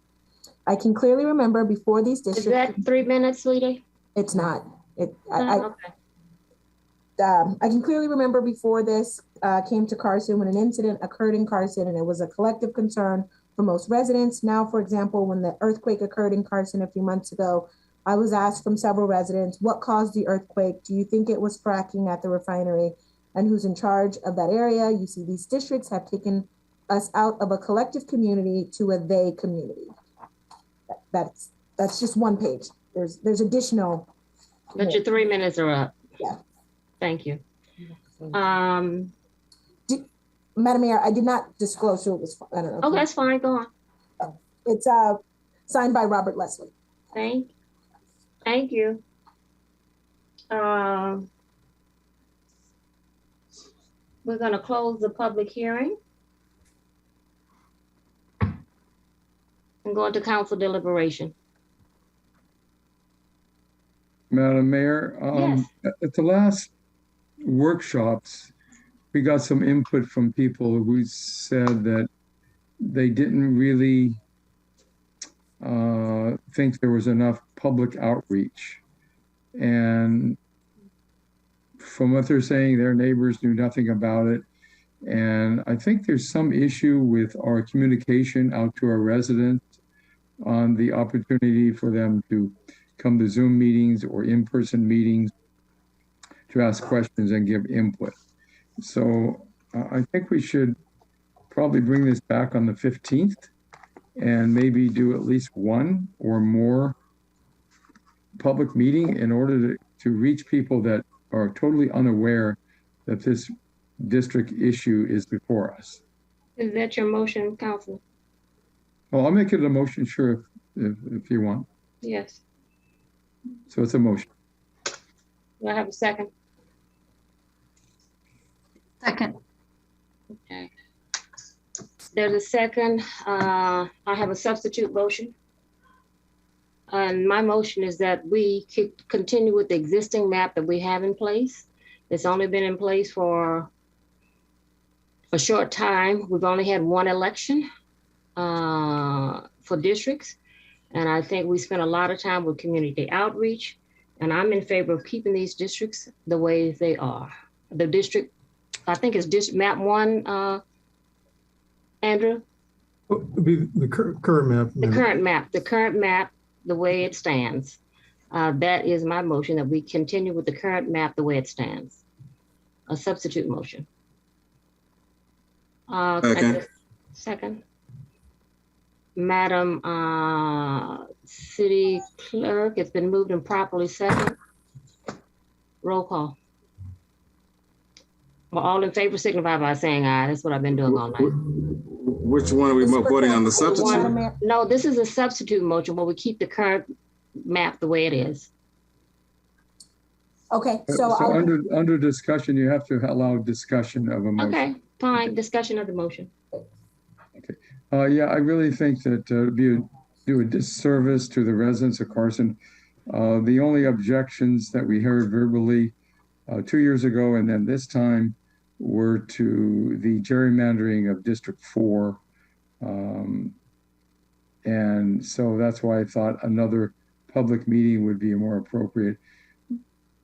Speaker 8: I can clearly remember before these districts—
Speaker 1: Is that 3 minutes, sweetie?
Speaker 8: It's not.
Speaker 1: Okay.
Speaker 8: I can clearly remember before this came to Carson when an incident occurred in Carson and it was a collective concern for most residents. Now, for example, when the earthquake occurred in Carson a few months ago, I was asked from several residents, what caused the earthquake? Do you think it was fracking at the refinery? And who's in charge of that area? You see, these districts have taken us out of a collective community to a they community. That's just one page. There's additional.
Speaker 1: But your 3 minutes are up.
Speaker 8: Yeah.
Speaker 1: Thank you.
Speaker 8: Madam Mayor, I did not disclose who it was. I don't know.
Speaker 1: Oh, that's fine. Go on.
Speaker 8: It's signed by Robert Leslie.
Speaker 1: Thank you. We're going to close the public hearing and go into council deliberation.
Speaker 5: Madam Mayor,
Speaker 1: Yes.
Speaker 5: At the last workshops, we got some input from people who said that they didn't really think there was enough public outreach. And from what they're saying, their neighbors knew nothing about it. And I think there's some issue with our communication out to our residents on the opportunity for them to come to Zoom meetings or in-person meetings to ask questions and give input. So I think we should probably bring this back on the 15th and maybe do at least one or more public meeting in order to reach people that are totally unaware that this district issue is before us.
Speaker 1: Is that your motion, Council?
Speaker 5: Well, I'll make it a motion, sure, if you want.
Speaker 1: Yes.
Speaker 5: So it's a motion.
Speaker 1: Do I have a second?
Speaker 9: Second.
Speaker 1: Okay. There's a second. I have a substitute motion. And my motion is that we continue with the existing map that we have in place. It's only been in place for a short time. We've only had one election for districts. And I think we spent a lot of time with community outreach. And I'm in favor of keeping these districts the way they are. The district, I think it's district map 1, Andrew?
Speaker 11: The current map.
Speaker 1: The current map, the way it stands. That is my motion, that we continue with the current map the way it stands. A substitute motion. Second. Madam City Clerk, it's been moved and properly second. Roll call. Well, all in favor signify by saying aye. That's what I've been doing all night.
Speaker 3: Which one are we voting on, the substitute?
Speaker 1: No, this is a substitute motion where we keep the current map the way it is.
Speaker 8: Okay,
Speaker 5: So under discussion, you have to allow discussion of a motion.
Speaker 1: Okay, fine. Discussion of the motion.
Speaker 5: Okay. Yeah, I really think that do a disservice to the residents of Carson. The only objections that we heard verbally 2 years ago and then this time were to the gerrymandering of District 4. And so that's why I thought another public meeting would be more appropriate.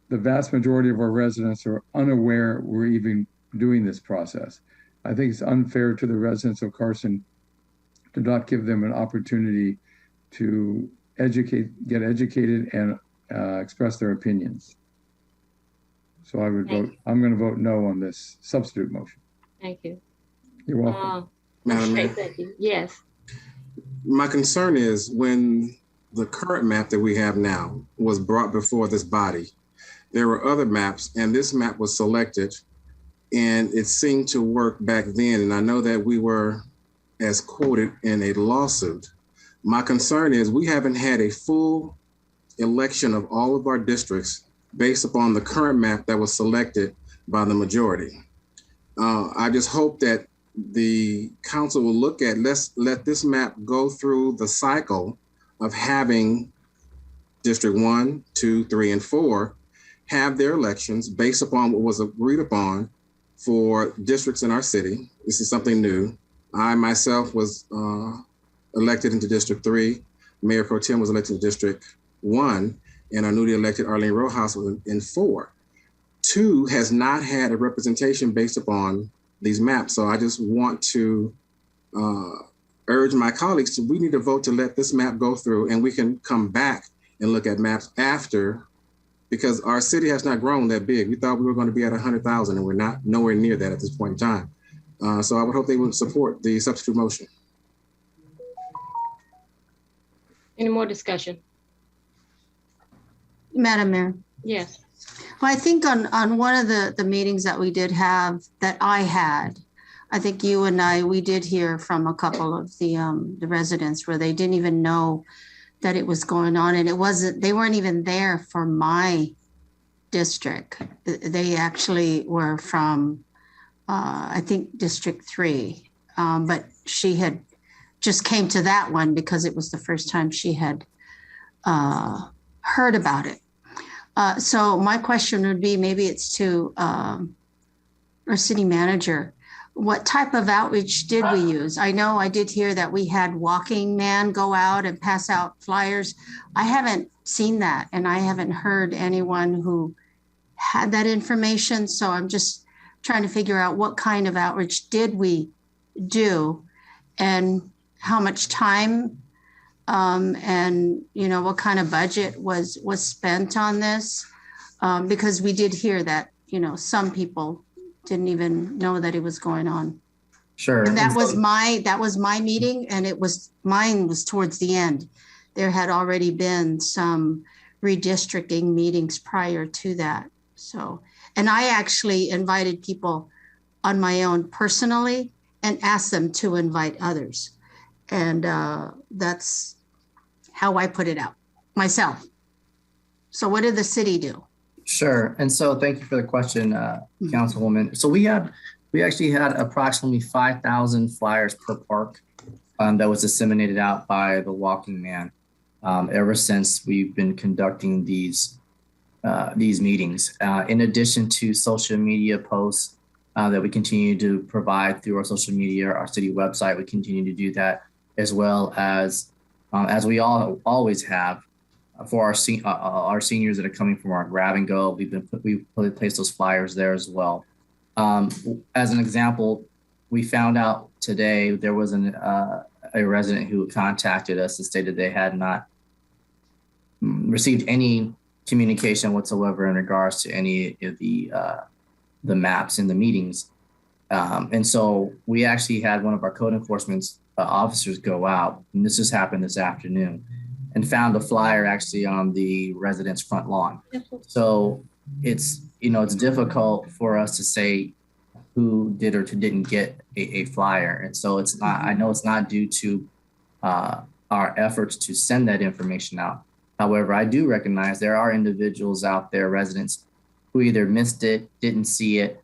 Speaker 5: The vast majority of our residents are unaware we're even doing this process. I think it's unfair to the residents of Carson to not give them an opportunity to get educated and express their opinions. So I'm going to vote no on this substitute motion.
Speaker 1: Thank you.
Speaker 5: You're welcome.
Speaker 3: Madam Mayor.
Speaker 1: Thank you. Yes.
Speaker 3: My concern is when the current map that we have now was brought before this body, there were other maps and this map was selected and it seemed to work back then. And I know that we were as quoted in a lawsuit. My concern is we haven't had a full election of all of our districts based upon the current map that was selected by the majority. I just hope that the council will look at, let's let this map go through the cycle of having District 1, 2, 3, and 4 have their elections based upon what was agreed upon for districts in our city. This is something new. I myself was elected into District 3. Mayor Pro Tem was elected to District 1, and our newly elected Arlene Rojas was in 4. 2 has not had a representation based upon these maps. So I just want to urge my colleagues to, we need to vote to let this map go through and we can come back and look at maps after, because our city has not grown that big. We thought we were going to be at 100,000 and we're not nowhere near that at this point in time. So I would hope they would support the substitute motion.
Speaker 1: Any more discussion?
Speaker 9: Madam Mayor.
Speaker 1: Yes.
Speaker 9: Well, I think on one of the meetings that we did have, that I had, I think you and we did hear from a couple of the residents where they didn't even know that it was going on. And they weren't even there for my district. They actually were from, I think, District 3. But she had just came to that one because it was the first time she had heard about it. So my question would be, maybe it's to our city manager. What type of outreach did we use? I know I did hear that we had Walking Man go out and pass out flyers. I haven't seen that, and I haven't heard anyone who had that information. So I'm just trying to figure out what kind of outreach did we do and how much time and what kind of budget was spent on this, because we did hear that some people didn't even know that it was going on.
Speaker 4: Sure.
Speaker 9: And that was my meeting, and mine was towards the end. There had already been some redistricting meetings prior to that. So, and I actually invited people on my own personally and asked them to invite others. And that's how I put it out myself. So what did the city do?
Speaker 4: Sure. And so thank you for the question, Councilwoman. So we actually had approximately 5,000 flyers per park that was disseminated out by the Walking Man ever since we've been conducting these meetings. In addition to social media posts that we continue to provide through our social media, our city website, we continue to do that, as well as we always have, for our seniors that are coming from our grab and go. We've placed those flyers there as well. As an example, we found out today there was a resident who contacted us and stated they had not received any communication whatsoever in regards to any of the maps in the meetings. And so we actually had one of our code enforcement officers go out, and this just happened this afternoon, and found a flyer actually on the resident's front lawn. So it's difficult for us to say who did or who didn't get a flyer. And so I know it's not due to our efforts to send that information out, However, I do recognize there are individuals out there, residents, who either missed it, didn't see it.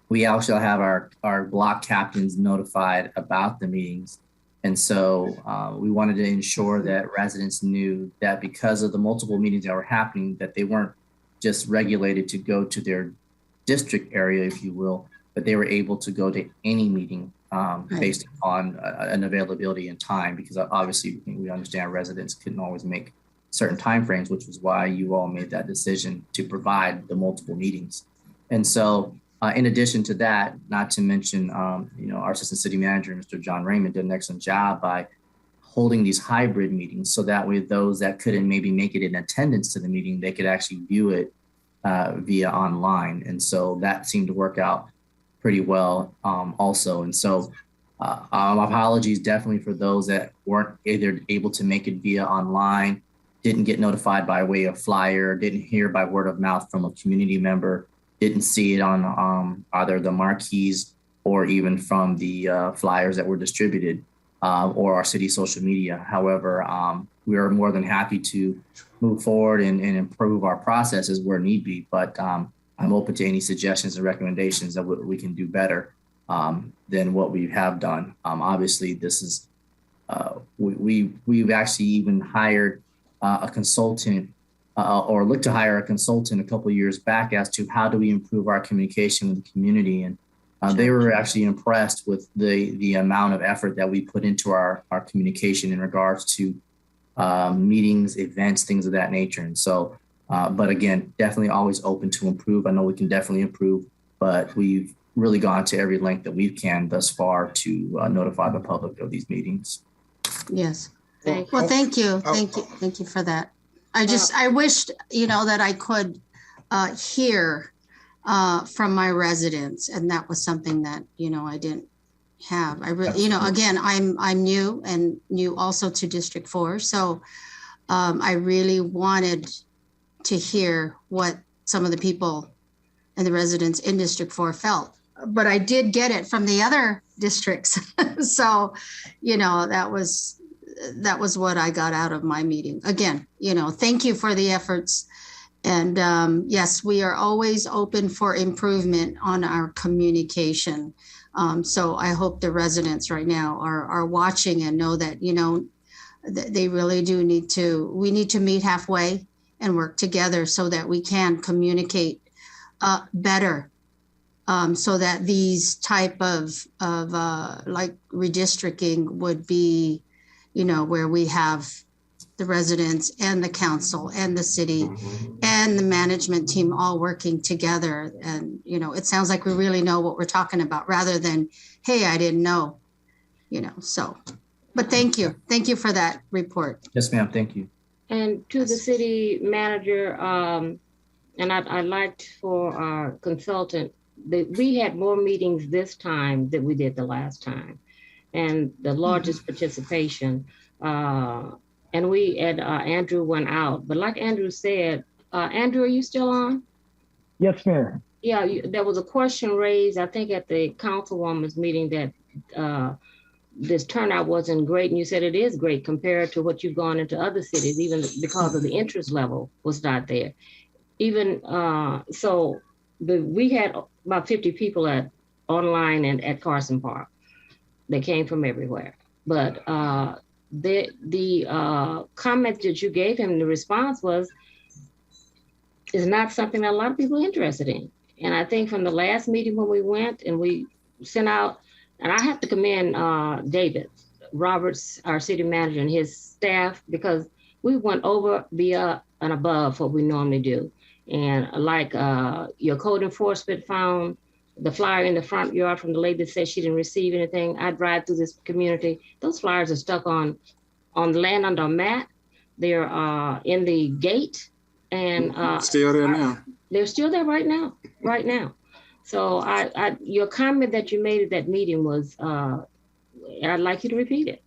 Speaker 4: We also have our block captains notified about the meetings. And so we wanted to ensure that residents knew that because of the multiple meetings that were happening, that they weren't just regulated to go to their district area, if you will, but they were able to go to any meeting based on an availability and time, because obviously we understand residents couldn't always make certain timeframes, which was why you all made that decision to provide the multiple meetings. And so in addition to that, not to mention, our assistant city manager, Mr. John Raymond, did an excellent job by holding these hybrid meetings. So that way, those that couldn't maybe make it in attendance to the meeting, they could actually view it via online. And so that seemed to work out pretty well also. And so apologies definitely for those that weren't either able to make it via online, didn't get notified by way of flyer, didn't hear by word of mouth from a community member, didn't see it on either the marquees or even from the flyers that were distributed or our city social media. However, we are more than happy to move forward and improve our processes where need be. But I'm open to any suggestions and recommendations that we can do better than what we have done. Obviously, this is we've actually even hired a consultant or looked to hire a consultant a couple of years back as to how do we improve our communication with the community. And they were actually impressed with the amount of effort that we put into our communication in regards to meetings, events, things of that nature. And so, but again, definitely always open to improve. I know we can definitely improve, but we've really gone to every length that we can thus far to notify the public of these meetings.
Speaker 9: Yes. Well, thank you. Thank you for that. I wished, that I could hear from my residents, and that was something that, I didn't have. I really, again, I'm new and new also to District 4. So I really wanted to hear what some of the people and the residents in District 4 felt, but I did get it from the other districts. So, that was what I got out of my meeting. Again, thank you for the efforts. And yes, we are always open for improvement on our communication. So I hope the residents right now are watching and know that, they really do we need to meet halfway and work together so that we can communicate better. So that these type of like redistricting would be, where we have the residents and the council and the city and the management team all working together. And, it sounds like we really know what we're talking about rather than, hey, I didn't know, so, but thank you. Thank you for that report.
Speaker 4: Yes, ma'am. Thank you.
Speaker 1: And to the city manager, and I'd like for our consultant, we had more meetings this time than we did the last time, and the largest participation. And we had Andrew went out, but like Andrew said, Andrew, are you still on?
Speaker 14: Yes, Mayor.
Speaker 1: Yeah, there was a question raised, I think, at the councilwoman's meeting that this turnout wasn't great, and you said it is great compared to what you've gone into other cities, even because of the interest level was not there. Even so, we had about 50 people online and at Carson Park. They came from everywhere, but the comment that you gave him, the response was, is not something that a lot of people are interested in. And I think from the last meeting when we went and we sent out, and I have to commend David Roberts, our city manager, and his staff, because we went over, beyond and above what we normally do. And like your code enforcement found the flyer in the front yard from the lady that said she didn't receive anything. I drive through this community. Those flyers are stuck on the land under a mat. They're in the gate, and
Speaker 3: still there now.
Speaker 1: They're still there right now. So your comment that you made at that meeting was, I'd like you to repeat it.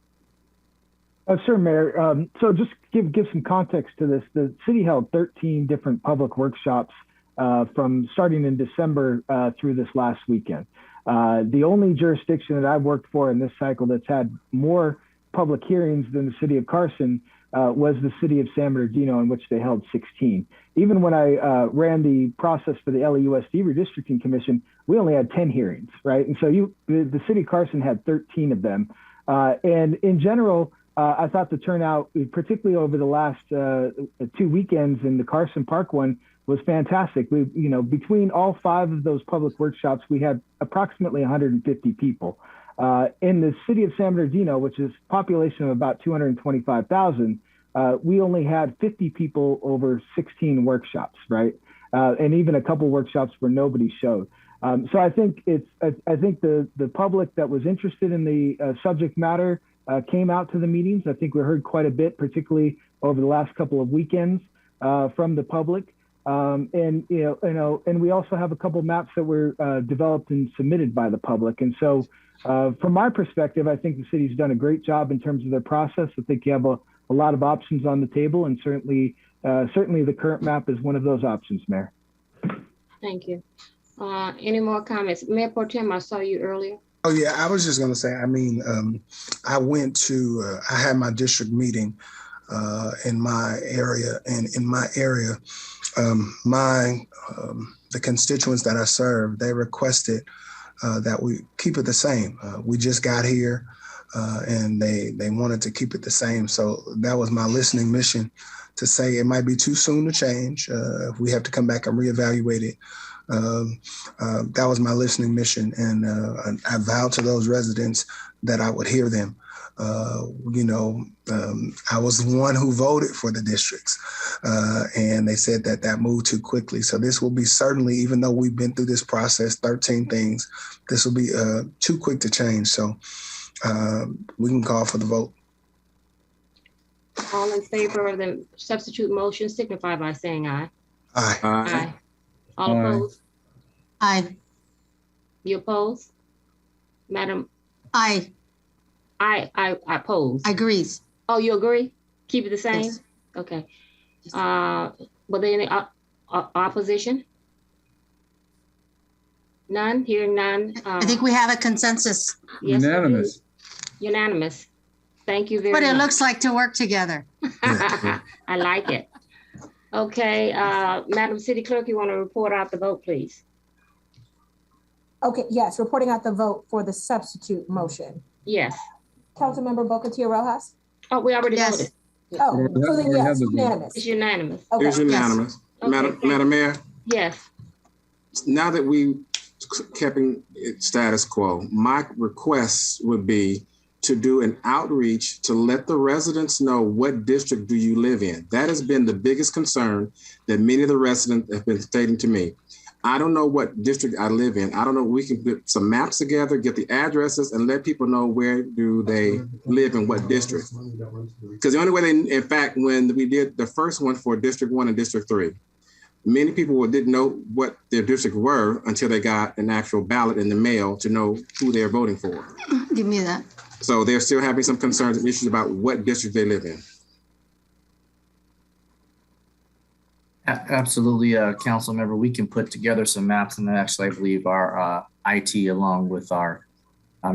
Speaker 14: Sure, Mayor. So just give some context to this. The city held 13 different public workshops from starting in December through this last weekend. The only jurisdiction that I've worked for in this cycle that's had more public hearings than the city of Carson was the city of San Bernardino, in which they held 16. Even when I ran the process for the LAUSD Redistricting Commission, we only had 10 hearings, right? And so the city of Carson had 13 of them. And in general, I thought the turnout, particularly over the last 2 weekends, in the Carson Park one, was fantastic. We, between all 5 of those public workshops, we had approximately 150 people. In the city of San Bernardino, which is a population of about 225,000, we only had 50 people over 16 workshops, right? And even a couple workshops where nobody showed. So I think I think the public that was interested in the subject matter came out to the meetings. I think we heard quite a bit, particularly over the last couple of weekends from the public. And we also have a couple maps that were developed and submitted by the public. And so from my perspective, I think the city's done a great job in terms of their process. I think you have a lot of options on the table, and certainly the current map is one of those options, Mayor.
Speaker 1: Thank you. Any more comments? Mayor Pro Tem, I saw you earlier.
Speaker 7: Oh yeah, I was just going to say, I had my district meeting in my area, and in my area, the constituents that I serve, they requested that we keep it the same. We just got here, and they wanted to keep it the same. So that was my listening mission, to say it might be too soon to change. If we have to come back and reevaluate it. That was my listening mission, and I vowed to those residents that I would hear them. I was the one who voted for the districts, and they said that moved too quickly. So this will be certainly, even though we've been through this process, 13 things, this will be too quick to change. So we can call for the vote.
Speaker 1: All in favor of the substitute motion signify by saying aye.
Speaker 7: Aye.
Speaker 1: Aye. All
Speaker 5: Aye.
Speaker 1: opposed?
Speaker 9: Aye.
Speaker 1: You oppose? Madam?
Speaker 9: Aye.
Speaker 1: I oppose.
Speaker 9: I agree.
Speaker 1: Oh, you agree? Keep it the same?
Speaker 9: Yes.
Speaker 1: Okay. Were there any opposition? None? Hearing none?
Speaker 9: I think we have a consensus.
Speaker 1: Yes, we do.
Speaker 5: Unanimous.
Speaker 1: Unanimous. Thank you very much.
Speaker 9: What it looks like to work together.
Speaker 1: I like it. Okay, Madam City Clerk, you want to report out the vote, please?
Speaker 8: Okay, yes, reporting out the vote for the substitute motion.
Speaker 1: Yes.
Speaker 8: Councilmember Bocatia Rojas?
Speaker 1: Oh, we already
Speaker 9: Yes.
Speaker 1: voted.
Speaker 8: Oh, so then
Speaker 5: We have
Speaker 8: yes,
Speaker 5: the vote.
Speaker 8: unanimous.
Speaker 1: It's unanimous.
Speaker 8: Okay.
Speaker 3: It's unanimous.
Speaker 1: Okay.
Speaker 3: Madam Mayor,
Speaker 1: Yes.
Speaker 3: now that we keeping it status quo, my request would be to do an outreach to let the residents know what district do you live in. That has been the biggest concern that many of the residents have been stating to me. I don't know what district I live in. I don't know. We can put some maps together, get the addresses, and let people know where do they live in what district. Because the only way in fact, when we did the first one for District 1 and District 3, many people didn't know what their district were until they got an actual ballot in the mail to know who they're voting for.
Speaker 9: Give me that.
Speaker 3: So they're still having some concerns and issues about what district they live in.
Speaker 4: Absolutely, council member. We can put together some maps, and actually, I believe our IT, along with our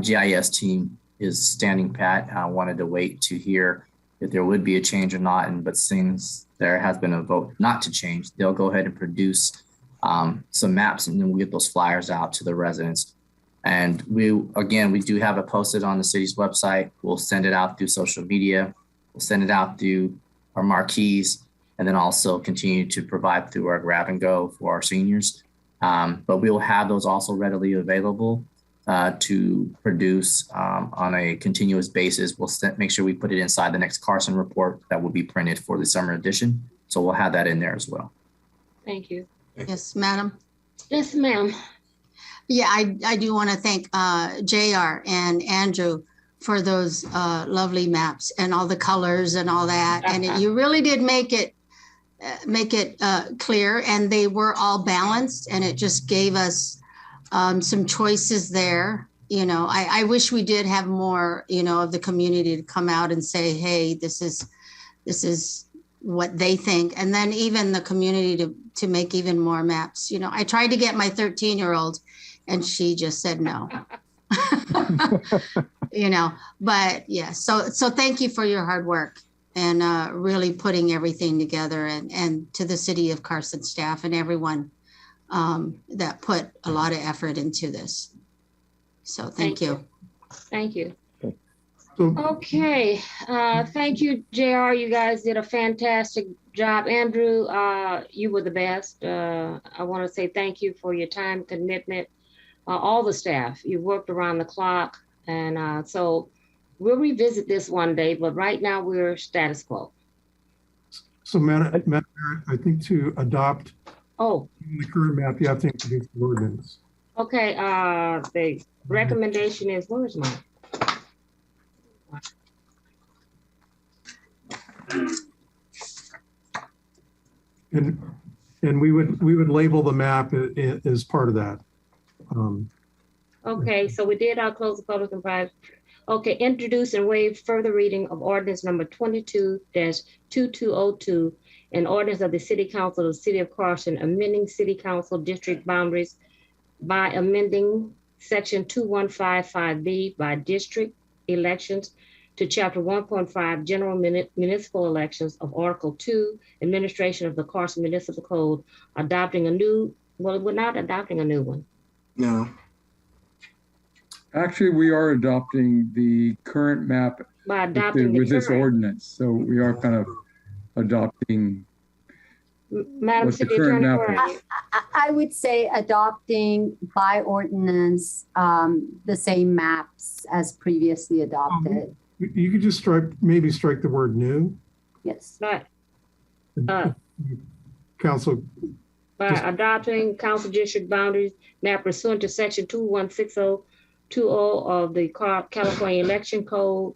Speaker 4: GIS team, is standing pat. I wanted to wait to hear if there would be a change or not, but since there has been a vote not to change, they'll go ahead and produce some maps, and then we'll get those flyers out to the residents. And we do have it posted on the city's website. We'll send it out through social media. We'll send it out through our marquees, and then also continue to provide through our grab and go for our seniors. But we will have those also readily available to produce on a continuous basis. We'll make sure we put it inside the next Carson report that will be printed for the summer edition. So we'll have that in there as well.
Speaker 1: Thank you.
Speaker 9: Yes, madam.
Speaker 1: Yes, ma'am.
Speaker 9: Yeah, I do want to thank JR and Andrew for those lovely maps and all the colors and all that. And you really did make it clear, and they were all balanced, and it just gave us some choices there. You know, I wish we did have more, of the community to come out and say, hey, this is what they think. And then even the community to make even more maps. I tried to get my 13-year-old, and she just said no. You know, but yeah, so thank you for your hard work and really putting everything together, and to the city of Carson staff and everyone that put a lot of effort into this. So thank you.
Speaker 1: Thank you.
Speaker 11: So,
Speaker 1: Okay, thank you, JR. You guys did a fantastic job. Andrew, you were the best. I want to say thank you for your time, commitment, all the staff. You worked around the clock, and so we'll revisit this one day, but right now we're status quo.
Speaker 11: so Madam Mayor, I think to adopt
Speaker 1: Oh,
Speaker 11: the current map, you have to introduce the ordinance.
Speaker 1: okay, the recommendation is, where's mine?
Speaker 11: And we would label the map as part of that.
Speaker 1: Okay, so we did our close the public and private. Okay, introduce and waive further reading of ordinance number 22-2202, an ordinance of the City Council of the City of Carson, amending City Council district boundaries by amending section 2155B by district elections to chapter 1.5 general municipal elections of Article 2, administration of the Carson Municipal Code, adopting a new, well, we're not adopting a new one.
Speaker 3: No.
Speaker 5: Actually, we are adopting the current map
Speaker 1: By adopting
Speaker 5: with
Speaker 1: the
Speaker 5: this
Speaker 1: current.
Speaker 5: ordinance. So we are kind of adopting
Speaker 1: Madam
Speaker 5: what the
Speaker 1: City
Speaker 5: current
Speaker 1: Attorney,
Speaker 5: map
Speaker 1: where are
Speaker 5: is.
Speaker 1: you?
Speaker 13: I would say adopting by ordinance the same maps as previously adopted.
Speaker 11: You could just maybe strike the word new.
Speaker 13: Yes.
Speaker 1: But,
Speaker 11: Council,
Speaker 1: by adopting council district boundaries map pursuant to section 216020 of the California Election Code.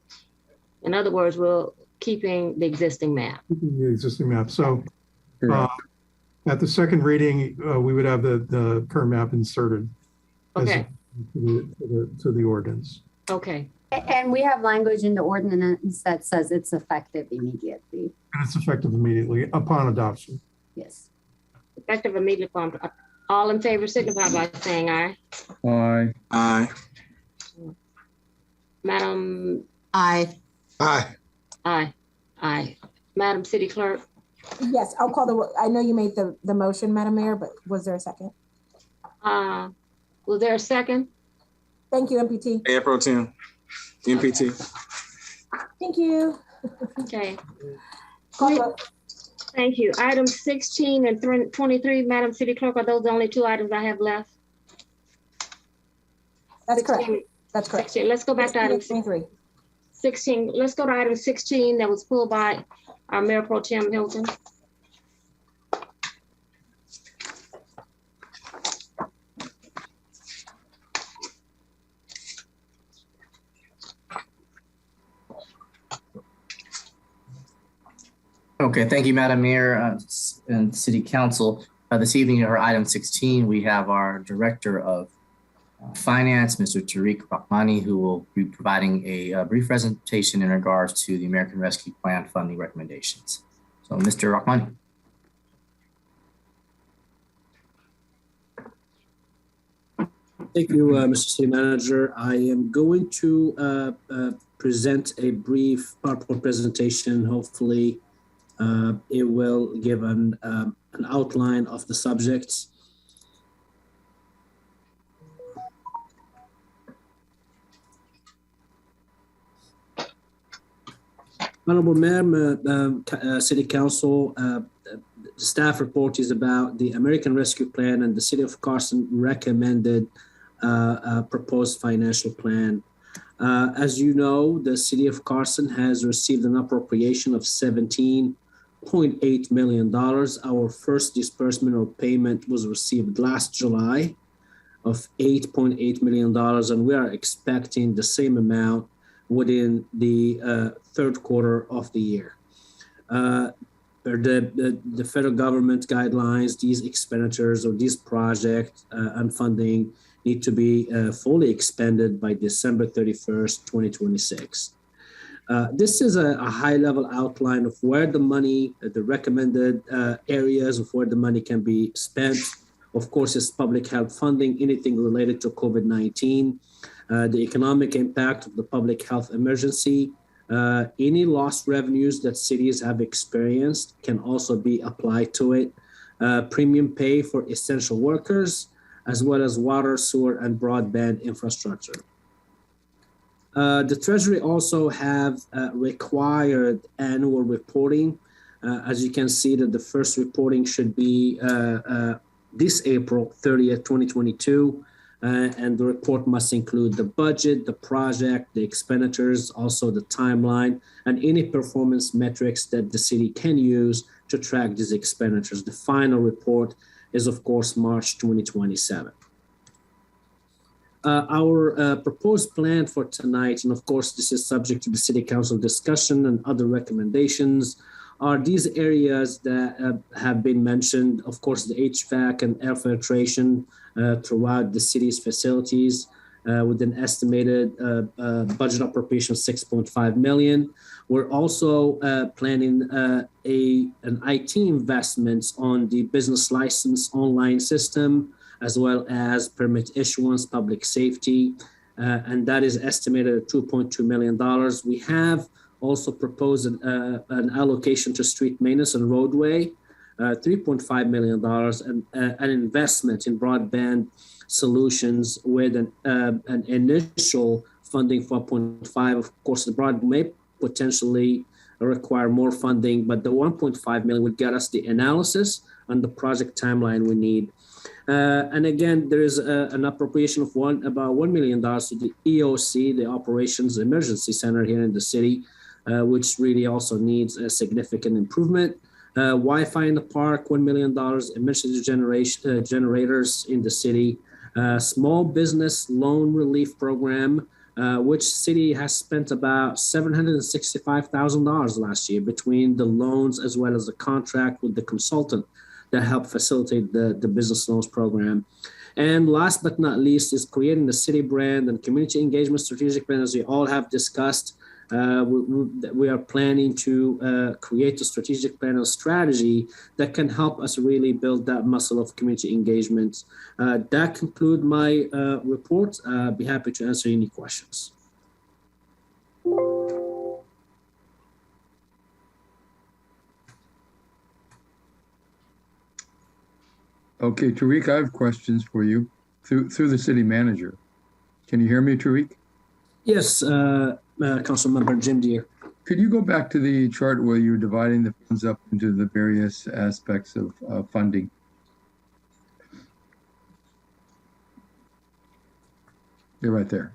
Speaker 1: In other words, we're keeping the existing map.
Speaker 11: the existing map. So
Speaker 5: Correct.
Speaker 11: at the second reading, we would have the current map inserted
Speaker 1: Okay,
Speaker 11: to the ordinance.
Speaker 1: okay,
Speaker 13: And we have language in the ordinance that says it's effective immediately.
Speaker 11: And it's effective immediately upon adoption.
Speaker 13: Yes.
Speaker 1: effective immediately upon. All in favor signify by saying aye.
Speaker 5: Aye.
Speaker 3: Aye.
Speaker 1: Madam,
Speaker 9: Aye.
Speaker 7: Aye.
Speaker 1: aye, aye. Madam City Clerk,
Speaker 8: Yes, I'll call I know you made the motion, Madam Mayor, but was there a second?
Speaker 1: was there a second?
Speaker 8: Thank you, MPT.
Speaker 3: Mayor Pro Tem, MPT.
Speaker 8: Thank you.
Speaker 1: Okay,
Speaker 8: Call the-
Speaker 1: thank you. Items 16 and 23, Madam City Clerk, are those the only two items I have left?
Speaker 8: That's correct.
Speaker 1: 16,
Speaker 8: That's correct.
Speaker 1: 16. Let's go back to item
Speaker 8: 23.
Speaker 1: 16. Let's go to item 16 that was pulled by our Mayor Pro Tem Hilton.
Speaker 4: Okay, thank you, Madam Mayor and City Council. This evening, for item 16, we have our Director of Finance, Mr. Tariq Rahmani, who will be providing a brief presentation in regards to the American Rescue Plan funding recommendations. So, Mr. Rahmani.
Speaker 10: Thank you, Mr. City Manager. I am going to present a brief PowerPoint presentation. Hopefully, it will give an outline of the subjects. Honorable Mayor, City Council, staff report is about the American Rescue Plan and the City of Carson recommended proposed financial plan. As you know, the City of Carson has received an appropriation of $17.8 million. Our first disbursement or payment was received last July of $8.8 million, and we are expecting the same amount within the third quarter of the year. The federal government guidelines, these expenditures or these projects and funding need to be fully expended by December 31st, 2026. This is a high-level outline of where the money, the recommended areas of where the money can be spent. Of course, it's public health funding, anything related to COVID-19. the economic impact of the public health emergency. Any lost revenues that cities have experienced can also be applied to it. Premium pay for essential workers, as well as water, sewer, and broadband infrastructure. The Treasury also have required annual reporting. As you can see, that the first reporting should be this April 30th, 2022. And the report must include the budget, the project, the expenditures, also the timeline, and any performance metrics that the city can use to track these expenditures. The final report is, of course, March 2027. Our proposed plan for tonight, and of course, this is subject to the City Council discussion and other recommendations, are these areas that have been mentioned. Of course, the HVAC and air filtration throughout the city's facilities with an estimated budget appropriation of $6.5 million. We're also planning an IT investments on the business license online system, as well as permit issuance, public safety, and that is estimated at $2.2 million. We have also proposed an allocation to street maintenance and roadway, $3.5 million, and an investment in broadband solutions with an initial funding for 1.5. Of course, the broadband may potentially require more funding, but the 1.5 million would get us the analysis and the project timeline we need. And again, there is an appropriation of about $1 million to the EOC, the Operations Emergency Center here in the city, which really also needs a significant improvement. Wi-Fi in the park, $1 million, emergency generators in the city, small business loan relief program, which city has spent about $765,000 last year between the loans as well as the contract with the consultant that helped facilitate the business loans program. And last but not least is creating the city brand and community engagement strategic plan, as we all have discussed. We are planning to create a strategic plan and strategy that can help us really build that muscle of community engagement. That concludes my report. I'd be happy to answer any questions.
Speaker 5: Okay, Tariq, I have questions for you through the city manager. Can you hear me, Tariq?
Speaker 10: Yes, Councilmember Jim Deere.
Speaker 5: Could you go back to the chart where you're dividing the funds up into the various aspects of funding? You're right there.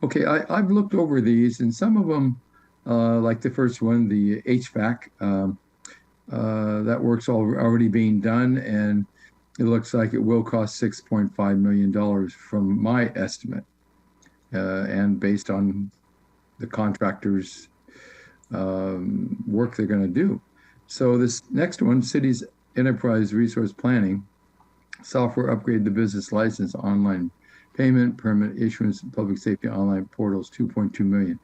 Speaker 5: Okay, I've looked over these, and some of them, like the first one, the HVAC, that work's already being done, and it looks like it will cost $6.5 million from my estimate. And based on the contractor's work they're going to do. So this next one, City's Enterprise Resource Planning, software upgrade the business license, online payment, permit issuance, public safety online portals, $2.2 million.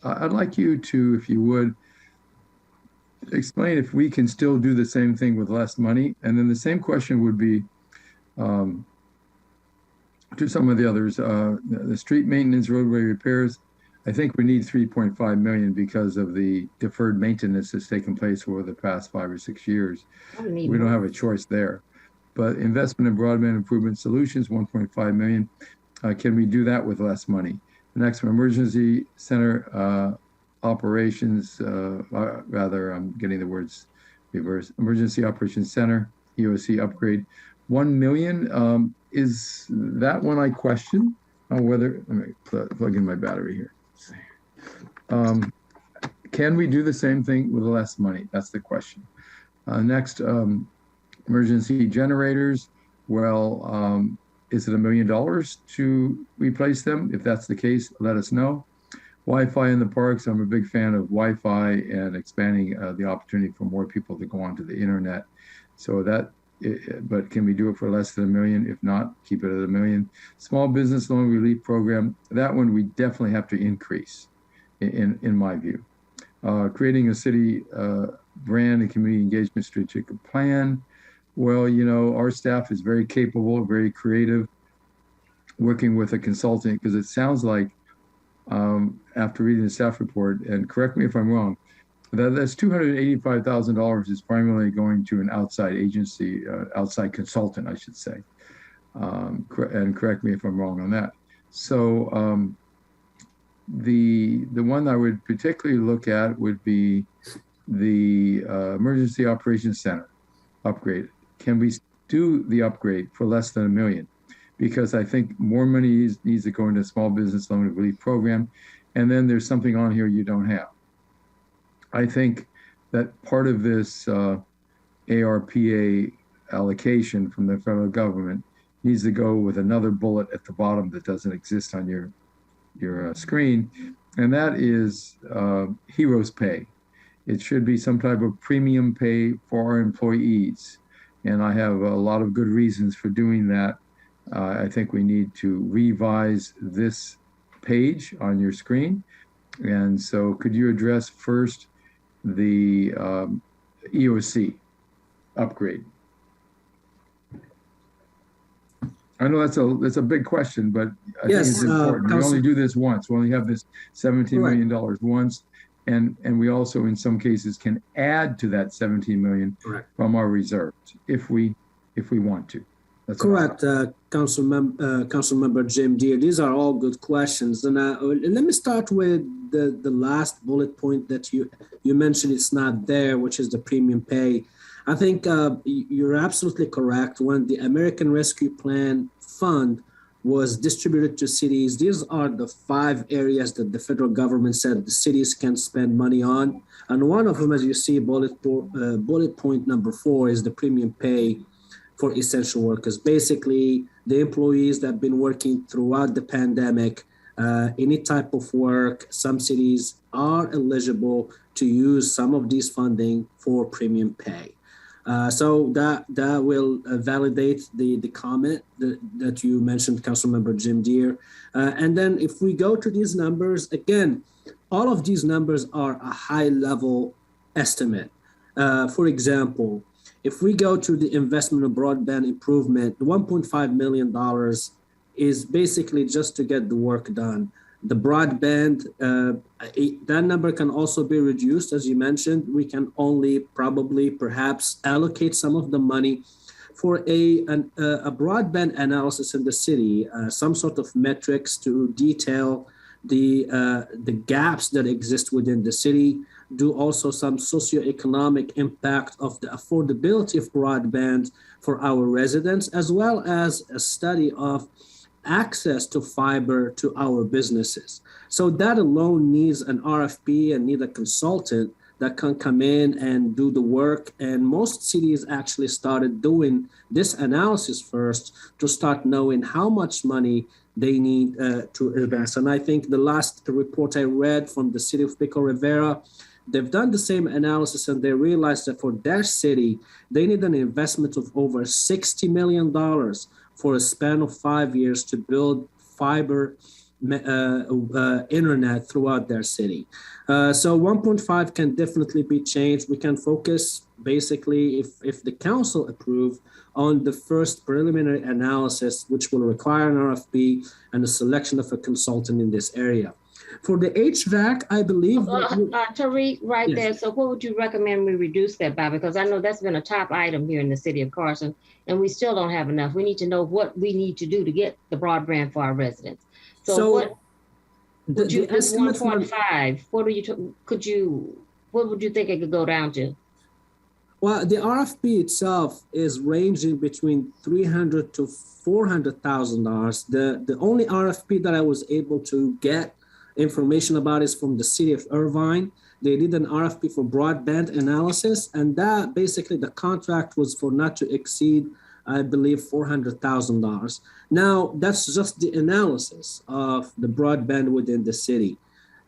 Speaker 5: I'd like you to, if you would, explain if we can still do the same thing with less money. And then the same question would be, to some of the others, the street maintenance, roadway repairs. I think we need 3.5 million because of the deferred maintenance that's taken place over the past 5 or 6 years. We don't have a choice there. But investment in broadband improvement solutions, 1.5 million. Can we do that with less money? The next one, emergency center operations, rather, I'm getting the words reversed. Emergency operations center, EOC upgrade, 1 million. Is that one I question on whether, let me plug in my battery here. Can we do the same thing with less money? That's the question. Next, emergency generators. Well, is it $1 million to replace them? If that's the case, let us know. Wi-Fi in the parks. I'm a big fan of Wi-Fi and expanding the opportunity for more people to go onto the internet. So that, but can we do it for less than $1 million? If not, keep it at $1 million. Small business loan relief program. That one we definitely have to increase, in my view. Creating a city brand and community engagement strategic plan. Well, you know, our staff is very capable, very creative. working with a consultant, because it sounds like after reading the staff report, and correct me if I'm wrong, that's $285,000 is primarily going to an outside agency, outside consultant, I should say. And correct me if I'm wrong on that. So the one I would particularly look at would be the Emergency Operations Center upgrade. Can we do the upgrade for less than $1 million? Because I think more money needs to go into Small Business Loan Relief Program. And then there's something on here you don't have. I think that part of this ARPA allocation from the federal government needs to go with another bullet at the bottom that doesn't exist on your screen, and that is heroes pay. It should be some type of premium pay for our employees, and I have a lot of good reasons for doing that. I think we need to revise this page on your screen, and so could you address first the EOC upgrade? I know that's a big question, but I think it's important. We only do this once. We only have this $17 million once, and we also in some cases can add to that $17 million from our reserves if we want to. That's
Speaker 10: correct, Council Member Jim Deere. These are all good questions, and let me start with the last bullet point that you mentioned. It's not there, which is the premium pay. I think you're absolutely correct. When the American Rescue Plan Fund was distributed to cities, these are the 5 areas that the federal government said the cities can spend money on. And one of them, as you see, bullet point number 4 is the premium pay for essential workers. Basically, the employees that have been working throughout the pandemic, any type of work, some cities are eligible to use some of these funding for premium pay. So that will validate the comment that you mentioned, Councilmember Jim Deere. And then if we go to these numbers, again, all of these numbers are a high level estimate. For example, if we go to the investment in broadband improvement, the $1.5 million is basically just to get the work done. The broadband, that number can also be reduced. As you mentioned, we can only probably perhaps allocate some of the money for a broadband analysis in the city, some sort of metrics to detail the gaps that exist within the city, do also some socioeconomic impact of the affordability of broadband for our residents, as well as a study of access to fiber to our businesses. So that alone needs an RFP and need a consultant that can come in and do the work. And most cities actually started doing this analysis first to start knowing how much money they need to invest. And I think the last report I read from the city of Pico Rivera, they've done the same analysis and they realized that for their city, they need an investment of over $60 million for a span of 5 years to build fiber internet throughout their city. So 1.5 can definitely be changed. We can focus basically, if the council approve, on the first preliminary analysis, which will require an RFP and the selection of a consultant in this area. For the HVAC, I believe—
Speaker 1: Tariq, right, yes, there. So what would you recommend we reduce that by? Because I know that's been a top item here in the city of Carson, and we still don't have enough. We need to know what we need to do to get the broadband for our residents. So what would you, 1.5, what are you, what would you think it could go down to?
Speaker 10: Well, the RFP itself is ranging between $300,000 to $400,000. The only RFP that I was able to get information about is from the city of Irvine. They did an RFP for broadband analysis, and that basically the contract was for not to exceed, I believe, $400,000. Now, that's just the analysis of the broadband within the city.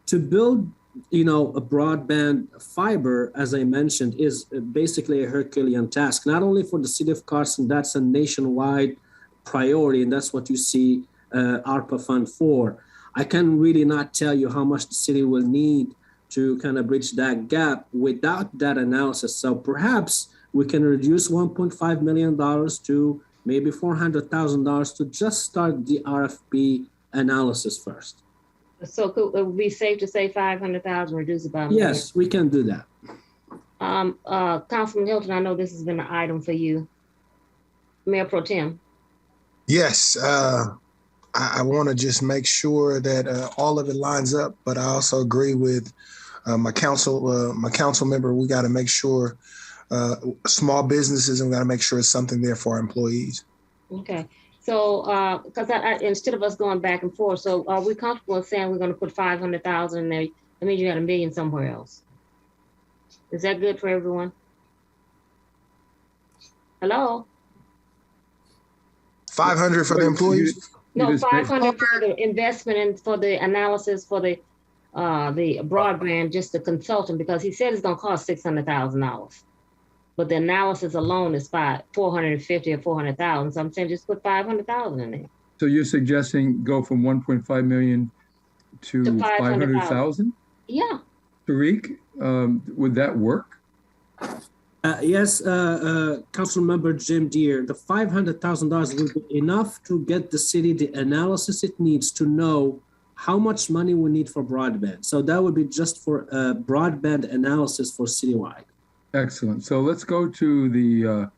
Speaker 10: To build, a broadband fiber, as I mentioned, is basically a Herculean task, not only for the city of Carson, that's a nationwide priority, and that's what you see ARPA fund for. I can really not tell you how much the city will need to kind of bridge that gap without that analysis. So perhaps we can reduce $1.5 million to maybe $400,000 to just start the RFP analysis first.
Speaker 1: So it would be safe to say 500,000, reduce it by a million?
Speaker 10: Yes, we can do that.
Speaker 1: Councilman Hilton, I know this has been an item for you. Mayor Pro Tem.
Speaker 7: Yes, I want to just make sure that all of it lines up, but I also agree with my council member. We got to make sure small businesses, and we got to make sure it's something there for our employees.
Speaker 1: Okay, so because instead of us going back and forth, so are we comfortable with saying we're going to put 500,000 in there? That means you got $1 million somewhere else. Is that good for everyone? Hello?
Speaker 7: 500 for the employees?
Speaker 1: No, 500 for the investment and for the analysis for the broadband, just the consultant, because he said it's going to cost $600,000. But the analysis alone is 450 or 400,000. So I'm saying just put 500,000 in there.
Speaker 5: So you're suggesting go from 1.5 million to 500,000?
Speaker 1: Yeah.
Speaker 5: Tariq, would that work?
Speaker 10: Yes, Council Member Jim Deere, the $500,000 will be enough to get the city the analysis it needs to know how much money we need for broadband. So that would be just for broadband analysis for citywide.
Speaker 5: Excellent. So let's go to the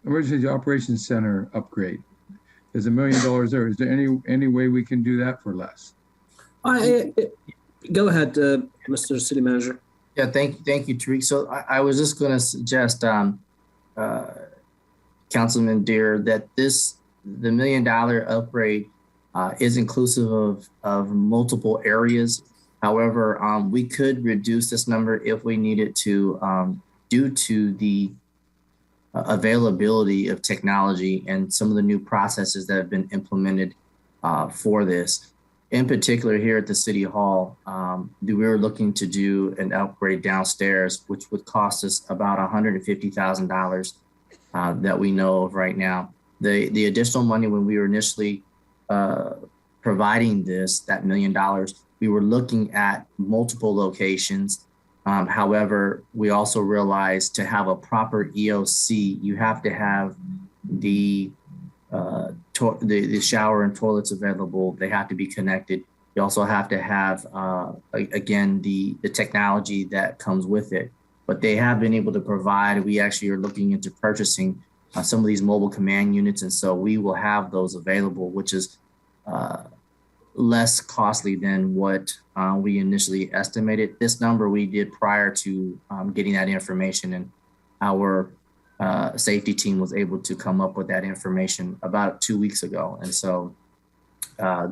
Speaker 5: Emergency Operations Center upgrade. There's $1 million there. Is there any way we can do that for less?
Speaker 10: Go ahead, Mr. City Manager.
Speaker 4: Yeah, thank you, Tariq. So I was just going to suggest, Councilman Deere, that the $1 million upgrade is inclusive of multiple areas. However, we could reduce this number if we needed to, due to the availability of technology and some of the new processes that have been implemented for this. In particular, here at the City Hall, we were looking to do an upgrade downstairs, which would cost us about $150,000 that we know of right now. The additional money, when we were initially providing that $1 million, we were looking at multiple locations. However, we also realized to have a proper EOC, you have to have the shower and toilets available. They have to be connected. You also have to have, again, the technology that comes with it. But they have been able to provide. We actually are looking into purchasing some of these mobile command units. And so we will have those available, which is less costly than what we initially estimated. This number we did prior to getting that information, and our safety team was able to come up with that information about 2 weeks ago. And so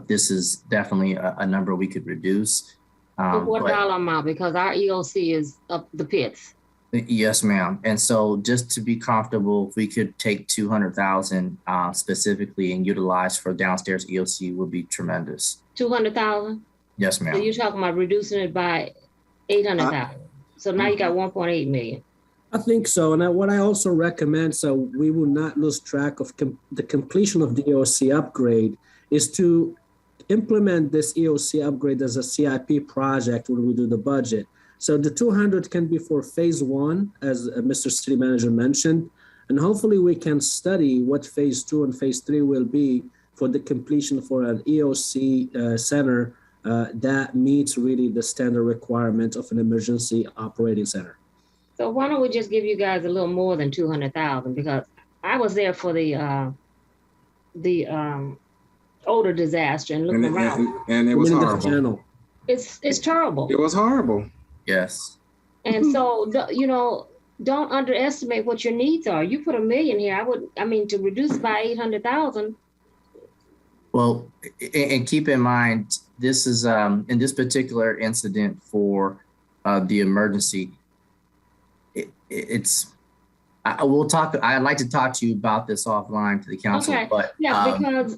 Speaker 4: this is definitely a number we could reduce.
Speaker 1: What dollar amount? Because our EOC is up the pits.
Speaker 4: Yes, ma'am. And so just to be comfortable, if we could take 200,000 specifically and utilize for downstairs EOC would be tremendous.
Speaker 1: 200,000?
Speaker 4: Yes, ma'am.
Speaker 1: So you're talking about reducing it by 800,000. So now you got 1.8 million.
Speaker 10: I think so. And what I also recommend, so we will not lose track of the completion of the EOC upgrade, is to implement this EOC upgrade as a CIP project when we do the budget. So the 200 can be for phase 1, as Mr. City Manager mentioned, and hopefully we can study what phase 2 and phase 3 will be for the completion for an EOC center that meets really the standard requirement of an emergency operating center.
Speaker 1: So why don't we just give you guys a little more than 200,000? Because I was there for the odor disaster and looking around.
Speaker 3: And it was horrible.
Speaker 1: It's terrible.
Speaker 3: It was horrible.
Speaker 4: Yes.
Speaker 1: And so, you know, don't underestimate what your needs are. You put $1 million here. To reduce by 800,000.
Speaker 4: Well, and keep in mind, this is in this particular incident for the emergency. I'd like to talk to you about this offline to the council.
Speaker 1: Okay.
Speaker 4: But
Speaker 1: because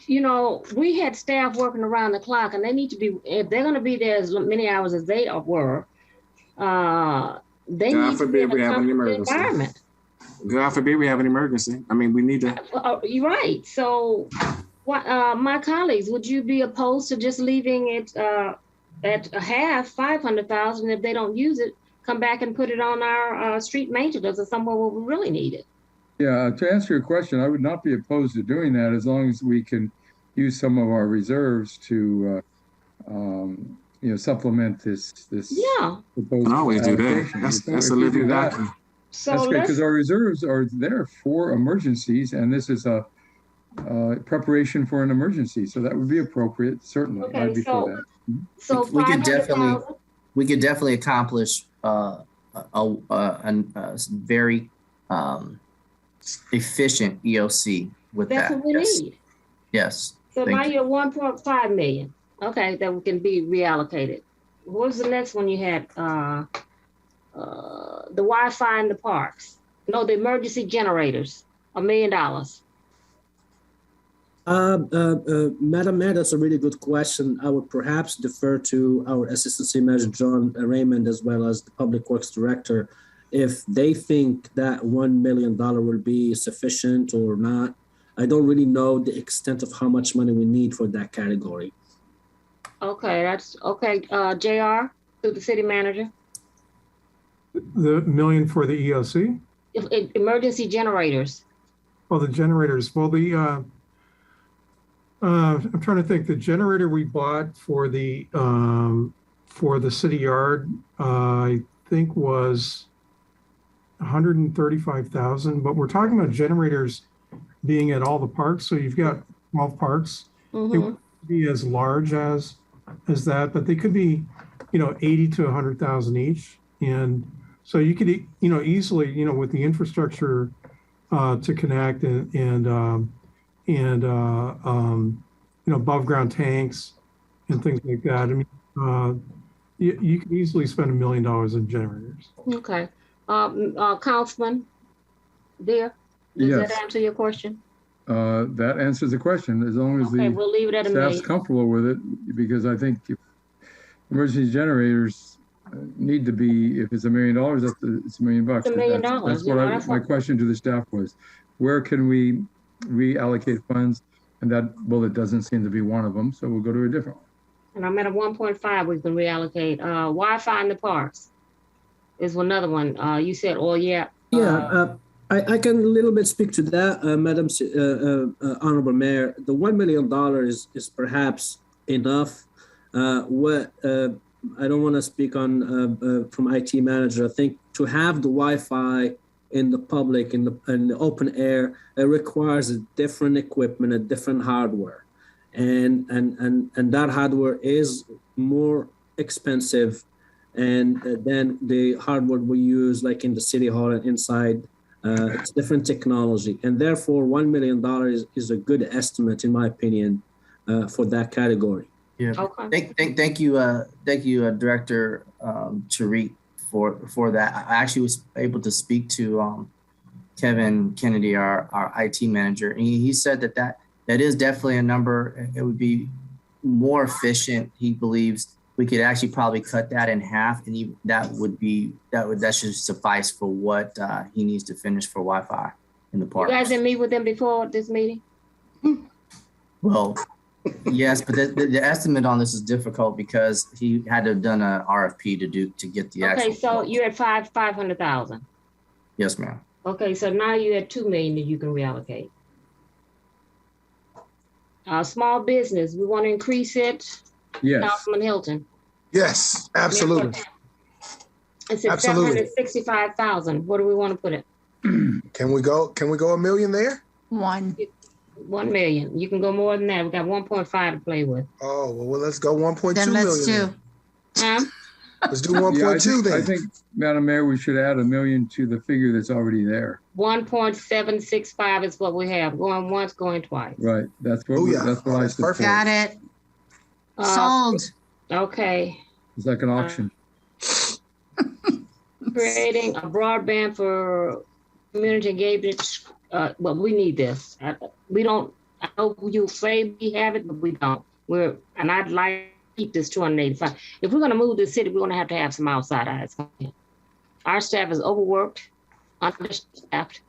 Speaker 1: you know, we had staff working around the clock, and they need to be, if they're going to be there as many hours as they were, they need to be in a comfortable environment.
Speaker 3: God forbid we have an emergency. I mean, we need to.
Speaker 1: You're right. So, my colleagues, would you be opposed to just leaving it at half, 500,000, if they don't use it, come back and put it on our street maintenance or somewhere where we really need it?
Speaker 5: Yeah, to answer your question, I would not be opposed to doing that as long as we can use some of our reserves to, supplement this.
Speaker 1: Yeah.
Speaker 3: Can always do that. That's a living document.
Speaker 1: So
Speaker 5: that's great because
Speaker 1: let's,
Speaker 5: our reserves are there for emergencies, and this is a preparation for an emergency. So that would be appropriate. Certainly,
Speaker 1: Okay,
Speaker 5: I'd be for that.
Speaker 1: so
Speaker 4: we could
Speaker 1: 500,000.
Speaker 4: definitely accomplish a very efficient EOC with
Speaker 1: That's
Speaker 4: that.
Speaker 1: what we
Speaker 4: Yes.
Speaker 1: need.
Speaker 4: Yes.
Speaker 1: So
Speaker 4: Thank
Speaker 1: now
Speaker 4: you.
Speaker 1: you're 1.5 million. Okay, that can be reallocated. What was the next one you had? The Wi-Fi in the parks. No, the emergency generators, $1 million.
Speaker 10: Madam Mayor, that's a really good question. I would perhaps defer to our Assistant City Manager, John Raymond, as well as the Public Works Director, if they think that $1 million will be sufficient or not. I don't really know the extent of how much money we need for that category.
Speaker 1: Okay, that's okay. JR, through the city manager.
Speaker 11: The million for the EOC?
Speaker 1: Emergency generators.
Speaker 11: Well, the generators, well, I'm trying to think, the generator we bought for the city yard, I think was 135,000, but we're talking about generators being at all the parks. So you've got 12 parks.
Speaker 1: Mm-hmm.
Speaker 11: It wouldn't be as large as that, but they could be, 80 to 100,000 each. And so you could, easily, with the infrastructure to connect and above ground tanks and things like that. I mean, you could easily spend $1 million in generators.
Speaker 1: Okay. Councilman, does
Speaker 5: Yes.
Speaker 1: that answer your question?
Speaker 5: That answers the question, as long as
Speaker 1: Okay, we'll leave it at $1
Speaker 5: staff's
Speaker 1: million.
Speaker 5: comfortable with it, because I think if emergency generators need to be, if it's $1 million, it's $1 million bucks.
Speaker 1: It's $1 million.
Speaker 5: That's what my question to the staff was. Where can we reallocate funds? And that bullet doesn't seem to be one of them, so we'll go to a different one.
Speaker 1: And I'm at a 1.5, we can reallocate. Wi-Fi in the parks is another one. You said,
Speaker 10: I can a little bit speak to that, Madam Honorable Mayor. The $1 million is perhaps enough. I don't want to speak on from IT manager. I think to have the Wi-Fi in the public, in the open air, it requires a different equipment, a different hardware, and that hardware is more expensive, and than the hardware we use like in the city hall and inside. It's different technology, and therefore $1 million is a good estimate, in my opinion, for that category.
Speaker 4: Yeah. Okay. Thank you, Director Tariq, for that. I actually was able to speak to Kevin Kennedy, our IT manager, and he said that is definitely a number. It would be more efficient. He believes we could actually probably cut that in half, and that should suffice for what he needs to finish for Wi-Fi in the park.
Speaker 1: You guys didn't meet with them before this meeting?
Speaker 4: Well, yes, but the estimate on this is difficult because he had to have done an RFP to get the actual.
Speaker 1: Okay, so you're at 500,000.
Speaker 4: Yes, ma'am.
Speaker 1: Okay, so now you're at 2 million that you can reallocate. Small business, we want to increase it.
Speaker 5: Yes.
Speaker 1: Councilman Hilton.
Speaker 7: Yes, absolutely.
Speaker 1: It's at 765,000. What do we want to put it?
Speaker 7: Can we go $1 million there?
Speaker 1: 1 million. You can go more than that. We got 1.5 to play with.
Speaker 7: Oh, well, let's go 1.2
Speaker 9: Then let's
Speaker 7: million.
Speaker 9: do.
Speaker 7: Let's do 1.2 then.
Speaker 5: I think, Madam Mayor, we should add $1 million to the figure that's already there.
Speaker 1: 1.765 is what we have. Going once, going twice.
Speaker 5: Right. That's what I support.
Speaker 9: Got it. Sold.
Speaker 1: Okay.
Speaker 5: It's like an auction.
Speaker 1: Creating a broadband for community engagement. Well, we need this. I know you say we have it, but we don't. And I'd like to keep this 285. If we're going to move the city, we're going to have some outside eyes. Our staff is overworked, understaffed.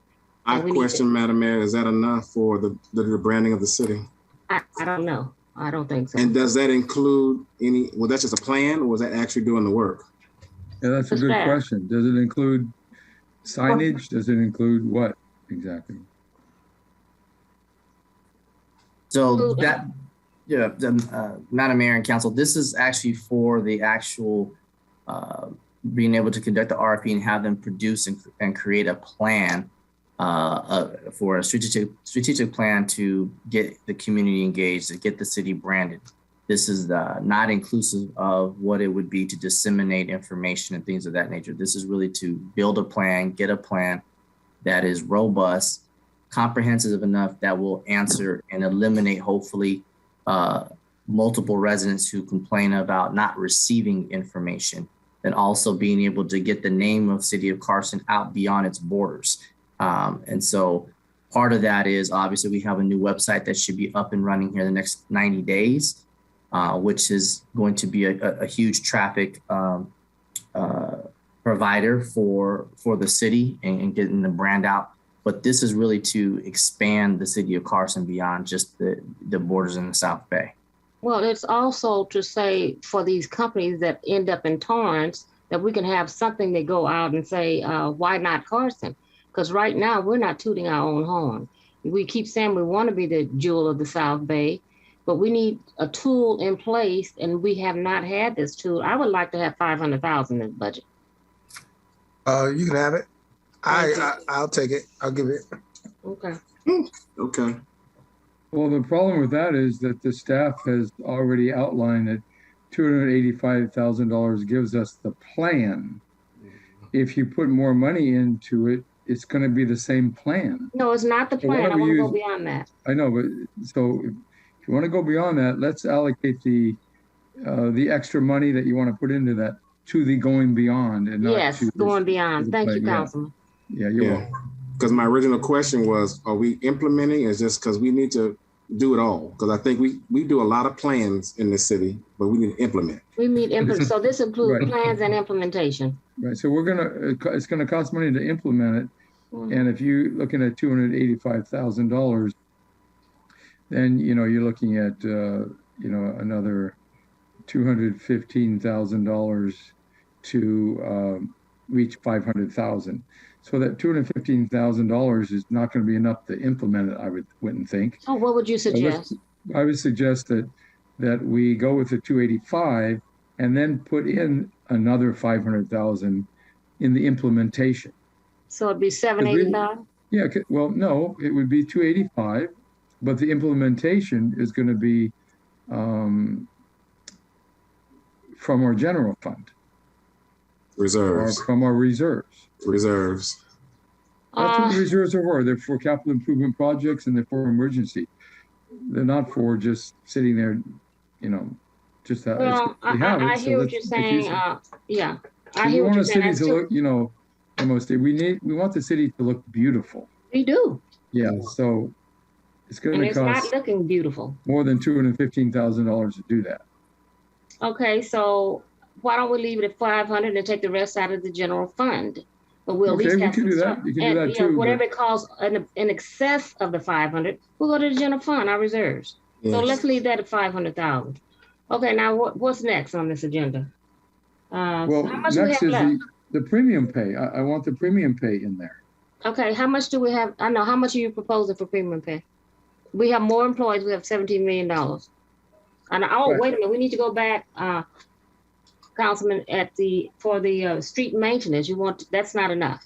Speaker 3: I question, Madam Mayor, is that enough for the branding of the city?
Speaker 1: I don't know. I don't think so.
Speaker 3: And does that include that's just a plan, or was that actually doing the work?
Speaker 5: Yeah, that's a good question. Does it include signage? Does it include what? exactly.
Speaker 4: So that, yeah, Madam Mayor and Council, this is actually for the actual being able to conduct the RFP and have them produce and create a plan for a strategic plan to get the community engaged, to get the city branded. This is not inclusive of what it would be to disseminate information and things of that nature. This is really to build a plan, get a plan that is robust, comprehensive enough that will answer and eliminate, hopefully, multiple residents who complain about not receiving information, and also being able to get the name of City of Carson out beyond its borders. And so part of that is obviously we have a new website that should be up and running here in the next 90 days, which is going to be a huge traffic provider for the city and getting the brand out. But this is really to expand the City of Carson beyond just the borders in the South Bay.
Speaker 1: Well, it's also to say for these companies that end up in Torrance that we can have something that go out and say, why not Carson? Because right now we're not tooting our own horn. We keep saying we want to be the jewel of the South Bay, but we need a tool in place, and we have not had this tool. I would like to have $500,000 in the budget.
Speaker 7: You can have it. I'll take it. I'll give it.
Speaker 1: Okay.
Speaker 3: Okay.
Speaker 5: Well, the problem with that is that the staff has already outlined that $285,000 gives us the plan. If you put more money into it, it's going to be the same plan.
Speaker 1: No, it's not the plan. I want to go beyond that.
Speaker 5: I know, but so if you want to go beyond that, let's allocate the extra money that you want to put into that to the going beyond, and not
Speaker 1: yes,
Speaker 5: to
Speaker 1: going beyond. Thank you, Councilman.
Speaker 5: Yeah, you're welcome.
Speaker 3: Because my original question was, are we implementing? Is just because we need to do it all? Because I think we do a lot of plans in this city, but we need to implement.
Speaker 1: We need implement. So this includes
Speaker 5: Right.
Speaker 1: plans and implementation.
Speaker 5: Right. So it's gonna cost money to implement it, and if you're looking at $285,000, then you're looking at another $215,000 to reach 500,000. So that $215,000 is not going to be enough to implement it, I wouldn't think.
Speaker 1: Oh, what would you suggest?
Speaker 5: I would suggest that we go with the 285 and then put in another 500,000 in the implementation.
Speaker 1: So it'd be 785?
Speaker 5: Yeah, well, no, it would be 285, but the implementation is going to be from our general fund.
Speaker 3: Reserves.
Speaker 5: Or from our reserves.
Speaker 3: Reserves.
Speaker 5: That's what the reserves are for. They're for capital improvement projects and they're for emergency. They're not for just sitting there, just that.
Speaker 1: Well, I hear what you're saying. Yeah, I hear what you're saying.
Speaker 5: We want a city to look, we want the city to look beautiful.
Speaker 1: We do.
Speaker 5: Yeah, so it's going to cost.
Speaker 1: And it's not looking beautiful.
Speaker 5: More than $215,000 to do that.
Speaker 1: Okay, so why don't we leave it at 500 and take the rest out of the general fund? But we'll at least have
Speaker 5: do that. You can do that too.
Speaker 1: Whatever it costs in excess of the 500, we'll go to the general fund, our reserves. Yes. So let's leave that at 500,000. Okay, now what's next on this agenda?
Speaker 5: Well, how much next is the premium pay. I want the premium pay in there.
Speaker 1: Okay, how much do we have? I know, how much are you proposing for premium pay? We have more employees. We have $17 million. And wait a minute, we need to go back. Councilman, for the street maintenance, that's not enough.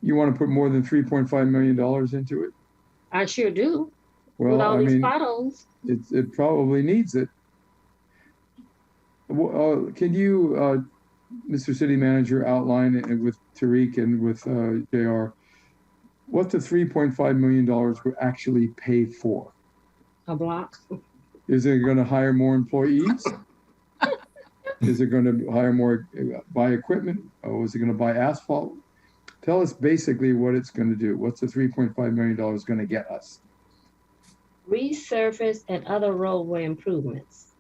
Speaker 5: You want to put more than $3.5 million into it?
Speaker 1: I sure do.
Speaker 5: Well,
Speaker 1: with all these potholes.
Speaker 5: It probably needs it. Can you, Mr. City Manager, outline with Tariq and with JR, what the $3.5 million will actually pay for?
Speaker 1: A block.
Speaker 5: Is it going to hire more employees? Is it going to hire more, buy equipment? Or is it going to buy asphalt? Tell us basically what it's going to do. What's the $3.5 million going to get us?
Speaker 1: Resurface and other roadway improvements.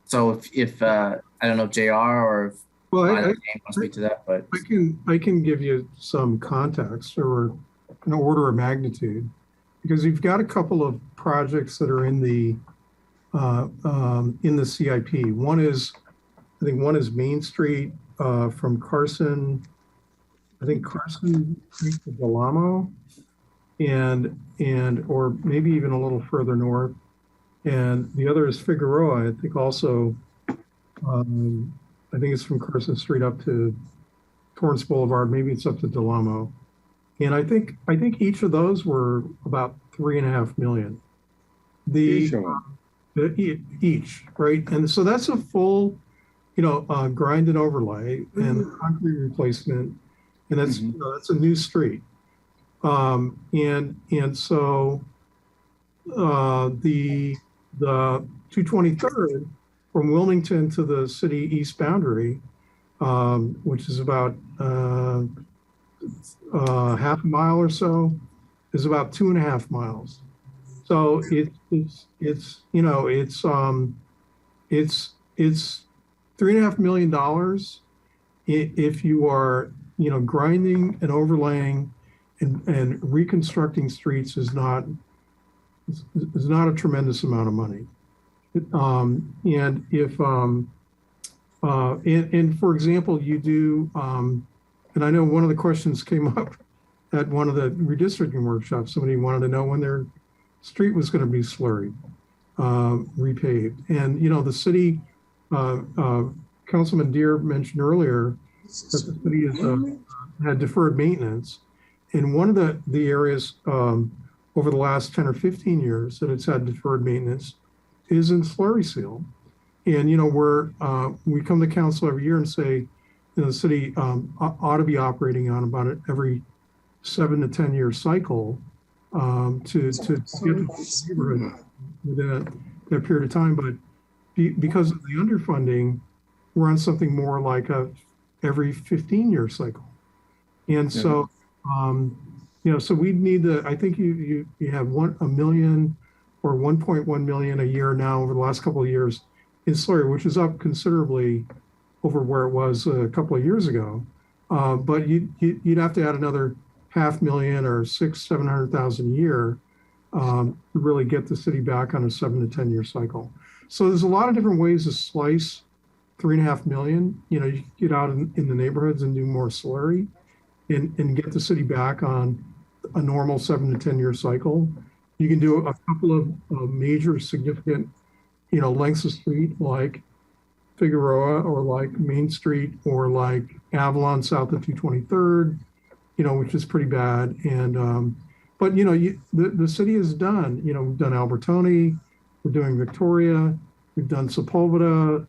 Speaker 4: So if I don't know if JR or if I want to speak to that, but
Speaker 11: I can give you some context or an order of magnitude, because you've got a couple of projects that are in the CIP. One is Main Street from Carson I think Carson Street to Delamo, and or maybe even a little further north. And the other is Figueroa. I think also, I think it's from Carson Street up to Torrance Boulevard. Maybe it's up to Delamo. And I think each of those were about 3.5 million. Each, right? And so that's a full, grind and overlay and concrete replacement, and that's that's a new street. And so the 223rd from Wilmington to the city east boundary, which is about half a mile or so, is about 2.5 miles. So it's $3.5 million if you are grinding and overlaying and reconstructing streets is not a tremendous amount of money. And if and for example, you do and I know one of the questions came up at one of the redistricting workshops. Somebody wanted to know when their street was going to be slurried, repaved. And, the city, Councilman Deere mentioned earlier that the city has, had deferred maintenance. And one of the areas over the last 10 or 15 years that it's had deferred maintenance is in slurry seal. And, we come to council every year and say, the city ought to be operating on about it every 7 to 10 year cycle to get to the neighborhood within that period of time. But because of the underfunding, we're on something more like a every 15 year cycle. And so, so we need I think you have $1 million or 1.1 million a year now over the last couple of years in slurry, which is up considerably over where it was a couple of years ago. But you'd have to add another 500,000 or 600,000-700,000 a year to really get the city back on a 7 to 10 year cycle. So there's a lot of different ways to slice 3.5 million. You can get out in the neighborhoods and do more slurry and get the city back on a normal 7 to 10 year cycle. You can do a couple of major significant, lengths of street like Figueroa or like Main Street or like Avalon south of 223rd, which is pretty bad. And, but, the city has done, we've done Albertoni, we're doing Victoria, we've done Sepulveda,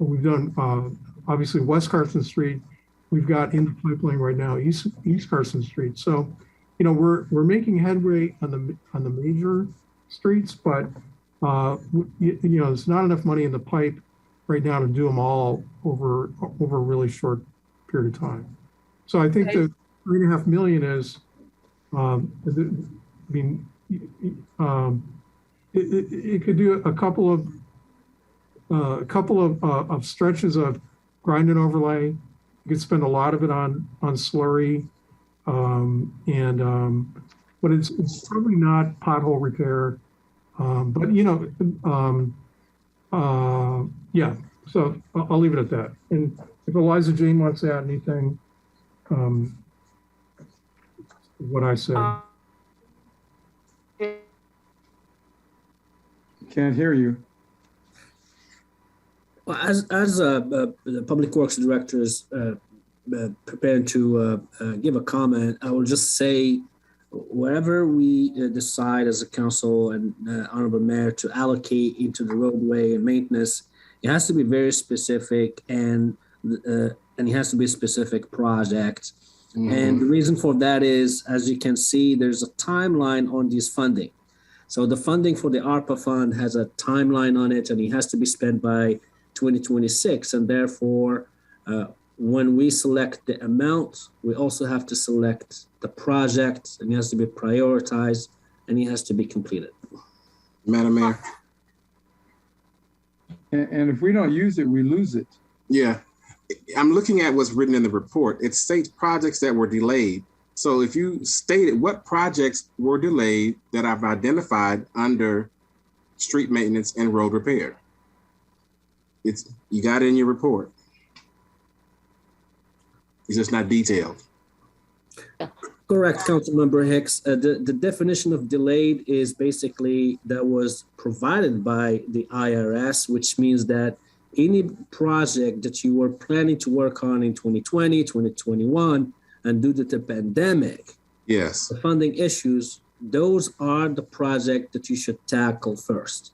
Speaker 11: we've done, obviously West Carson Street, we've got in the pipeline right now, East Carson Street. So, we're making headway on the major streets, but there's not enough money in the pipe right now to do them all over a really short period of time. So I think the 3.5 million is, it could do a couple of stretches of grind and overlay. You could spend a lot of it on slurry, but it's probably not pothole repair. But yeah. So I'll leave it at that. And if Eliza Jane wants to add anything, what I said.
Speaker 5: Can't hear you.
Speaker 10: Well, as the Public Works Director is preparing to give a comment, I will just say, wherever we decide as a council and Honorable Mayor to allocate into the roadway and maintenance, it has to be very specific and it has to be a specific project. Mm-hmm. And the reason for that is, as you can see, there's a timeline on this funding. So the funding for the ARPA fund has a timeline on it, and it has to be spent by 2026. And therefore, when we select the amount, we also have to select the project, and it has to be prioritized, and it has to be completed.
Speaker 3: Madam Mayor.
Speaker 5: And if we don't use it, we lose it.
Speaker 3: Yeah. I'm looking at what's written in the report. It states projects that were delayed. So if you stated what projects were delayed that I've identified under street maintenance and road repair, you got it in your report. It's just not detailed.
Speaker 10: Correct, Councilmember Hicks. The definition of delayed is basically that was provided by the IRS, which means that any project that you were planning to work on in 2020, 2021, and due to the pandemic,
Speaker 3: yes,
Speaker 10: the funding issues, those are the project that you should tackle first.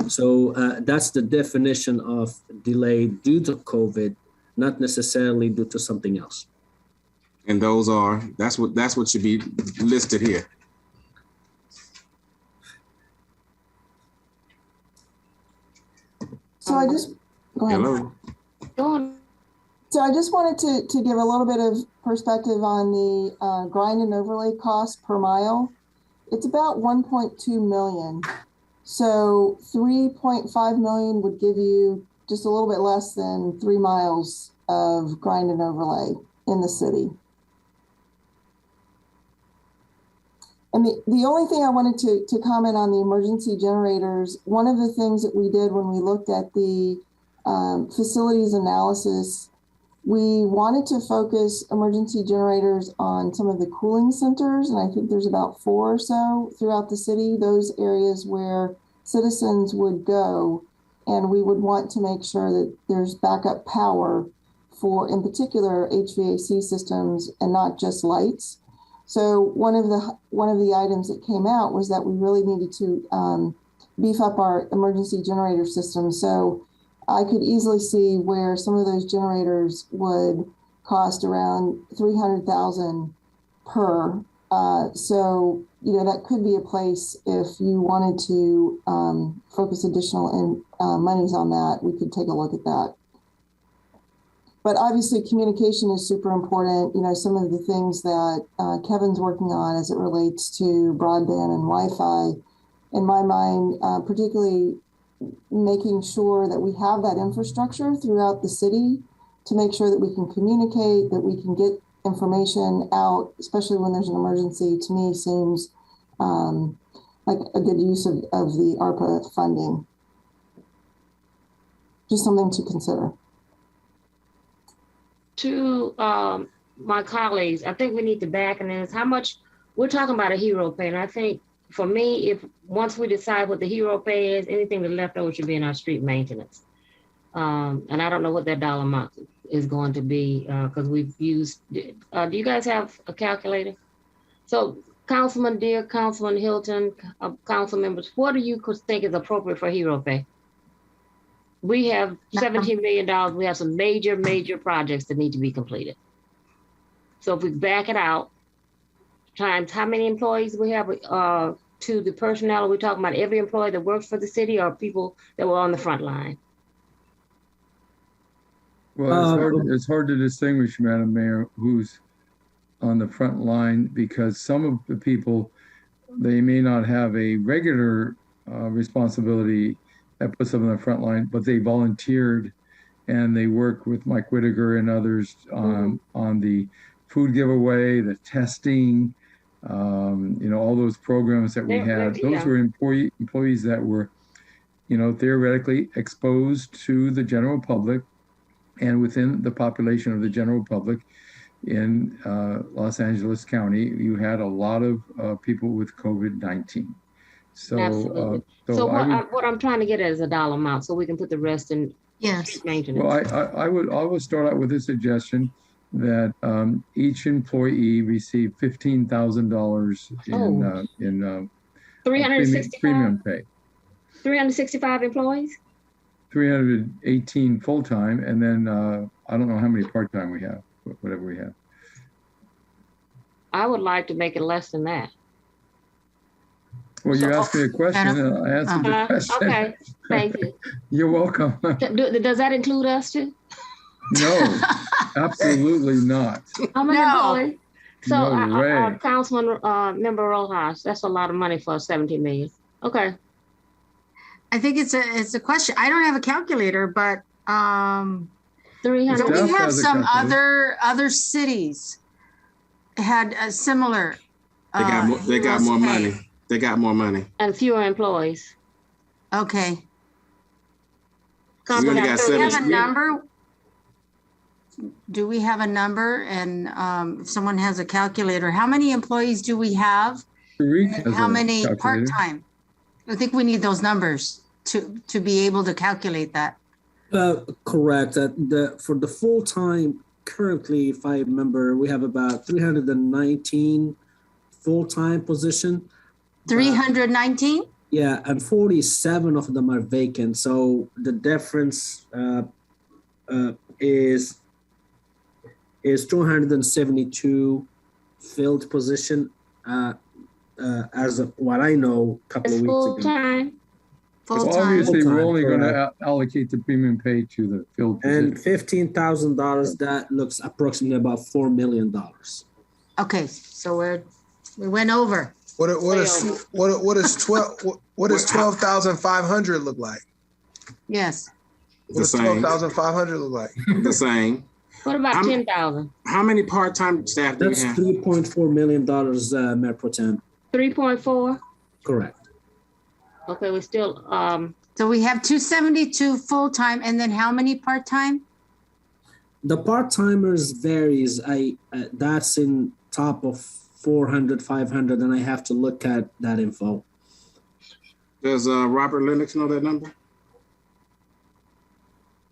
Speaker 10: So that's the definition of delayed due to COVID, not necessarily due to something else.
Speaker 3: And that's what should be listed here.
Speaker 6: So I just go ahead.
Speaker 3: Hello.
Speaker 1: Go on.
Speaker 6: So I just wanted to give a little bit of perspective on the grind and overlay cost per mile. It's about 1.2 million. So 3.5 million would give you just a little bit less than 3 miles of grind and overlay in the city. And the only thing I wanted to comment on the emergency generators, one of the things that we did when we looked at the facilities analysis, we wanted to focus emergency generators on some of the cooling centers. And I think there's about 4 or so throughout the city, those areas where citizens would go. And we would want to make sure that there's backup power for, in particular, HVAC systems and not just lights. So one of the items that came out was that we really needed to beef up our emergency generator system. So I could easily see where some of those generators would cost around $300,000 per. So that could be a place if you wanted to focus additional monies on that. We could take a look at that. But obviously, communication is super important. Some of the things that Kevin's working on as it relates to broadband and Wi-Fi, in my mind, particularly making sure that we have that infrastructure throughout the city to make sure that we can communicate, that we can get information out, especially when there's an emergency, to me seems like a good use of the ARPA funding. Just something to consider.
Speaker 1: To my colleagues, I think we need to back in this. How much we're talking about a hero pay, and I think for me, if once we decide what the hero pay is, anything that's left over should be in our street maintenance. And I don't know what that dollar amount is going to be because we've used. Do you guys have a calculator? So, Councilman Deere, Councilman Hilton, council members, what do you think is appropriate for hero pay? We have $17 million. We have some major projects that need to be completed. So if we back it out, times how many employees we have to the personnel, are we talking about every employee that works for the city or people that were on the front line?
Speaker 5: Well, it's hard to distinguish, Madam Mayor, who's on the front line because some of the people, they may not have a regular responsibility that puts them on the front line, but they volunteered and they work with Mike Whittaker and others on the food giveaway, the testing, all those programs that we had. Those were employees that were, theoretically exposed to the general public and within the population of the general public in Los Angeles County. You had a lot of people with COVID-19. So,
Speaker 1: what I'm trying to get at is a dollar amount, so we can put the rest in maintenance.
Speaker 5: Well, I would start out with a suggestion that each employee receive $15,000 in
Speaker 1: 365
Speaker 5: premium pay.
Speaker 1: 365 employees.
Speaker 5: 318 full time, and then I don't know how many part time we have, whatever we have.
Speaker 1: I would like to make it less than that.
Speaker 5: Well, you asked me a question, and I answered the question.
Speaker 1: Okay, thank you.
Speaker 5: You're welcome.
Speaker 1: Does that include us too?
Speaker 5: No, absolutely not.
Speaker 1: How many employees? So,
Speaker 5: No way.
Speaker 1: Councilman Member Rojas, that's a lot of money for 17 million. Okay.
Speaker 9: I think it's a question. I don't have a calculator, but
Speaker 1: 300.
Speaker 9: we have some other cities had a similar.
Speaker 3: They got more money. They got more money.
Speaker 1: And fewer employees.
Speaker 9: Okay.
Speaker 3: We only got
Speaker 9: do we have a number? do we have a number? And if someone has a calculator, how many employees do we have? And how many part-time? I think we need those numbers to be able to calculate that.
Speaker 10: Correct. For the full-time, currently, if I remember, we have about 319 full-time position.
Speaker 9: 319?
Speaker 10: Yeah, and 47 of them are vacant. So the difference is 272 filled position as of what I know a couple of weeks ago.
Speaker 1: Full-time.
Speaker 5: So obviously, we're only going to allocate the premium pay to the filled position.
Speaker 10: And $15,000, that looks approximately about $4 million.
Speaker 9: Okay, so we went over.
Speaker 7: What is 12,500 look like?
Speaker 9: Yes.
Speaker 7: What does 12,500 look like?
Speaker 3: The same.
Speaker 1: What about 10,000?
Speaker 3: How many part-time staff do
Speaker 10: That's
Speaker 3: you have?
Speaker 10: $3.4 million, Mayor Pro Tem.
Speaker 1: 3.4?
Speaker 10: Correct.
Speaker 1: Okay, we're still,
Speaker 9: So we have 272 full-time, and then how many part-time?
Speaker 10: The part-timers varies. That's in top of 400, 500, and I have to look at that info.
Speaker 3: Does Robert Lennox know that number?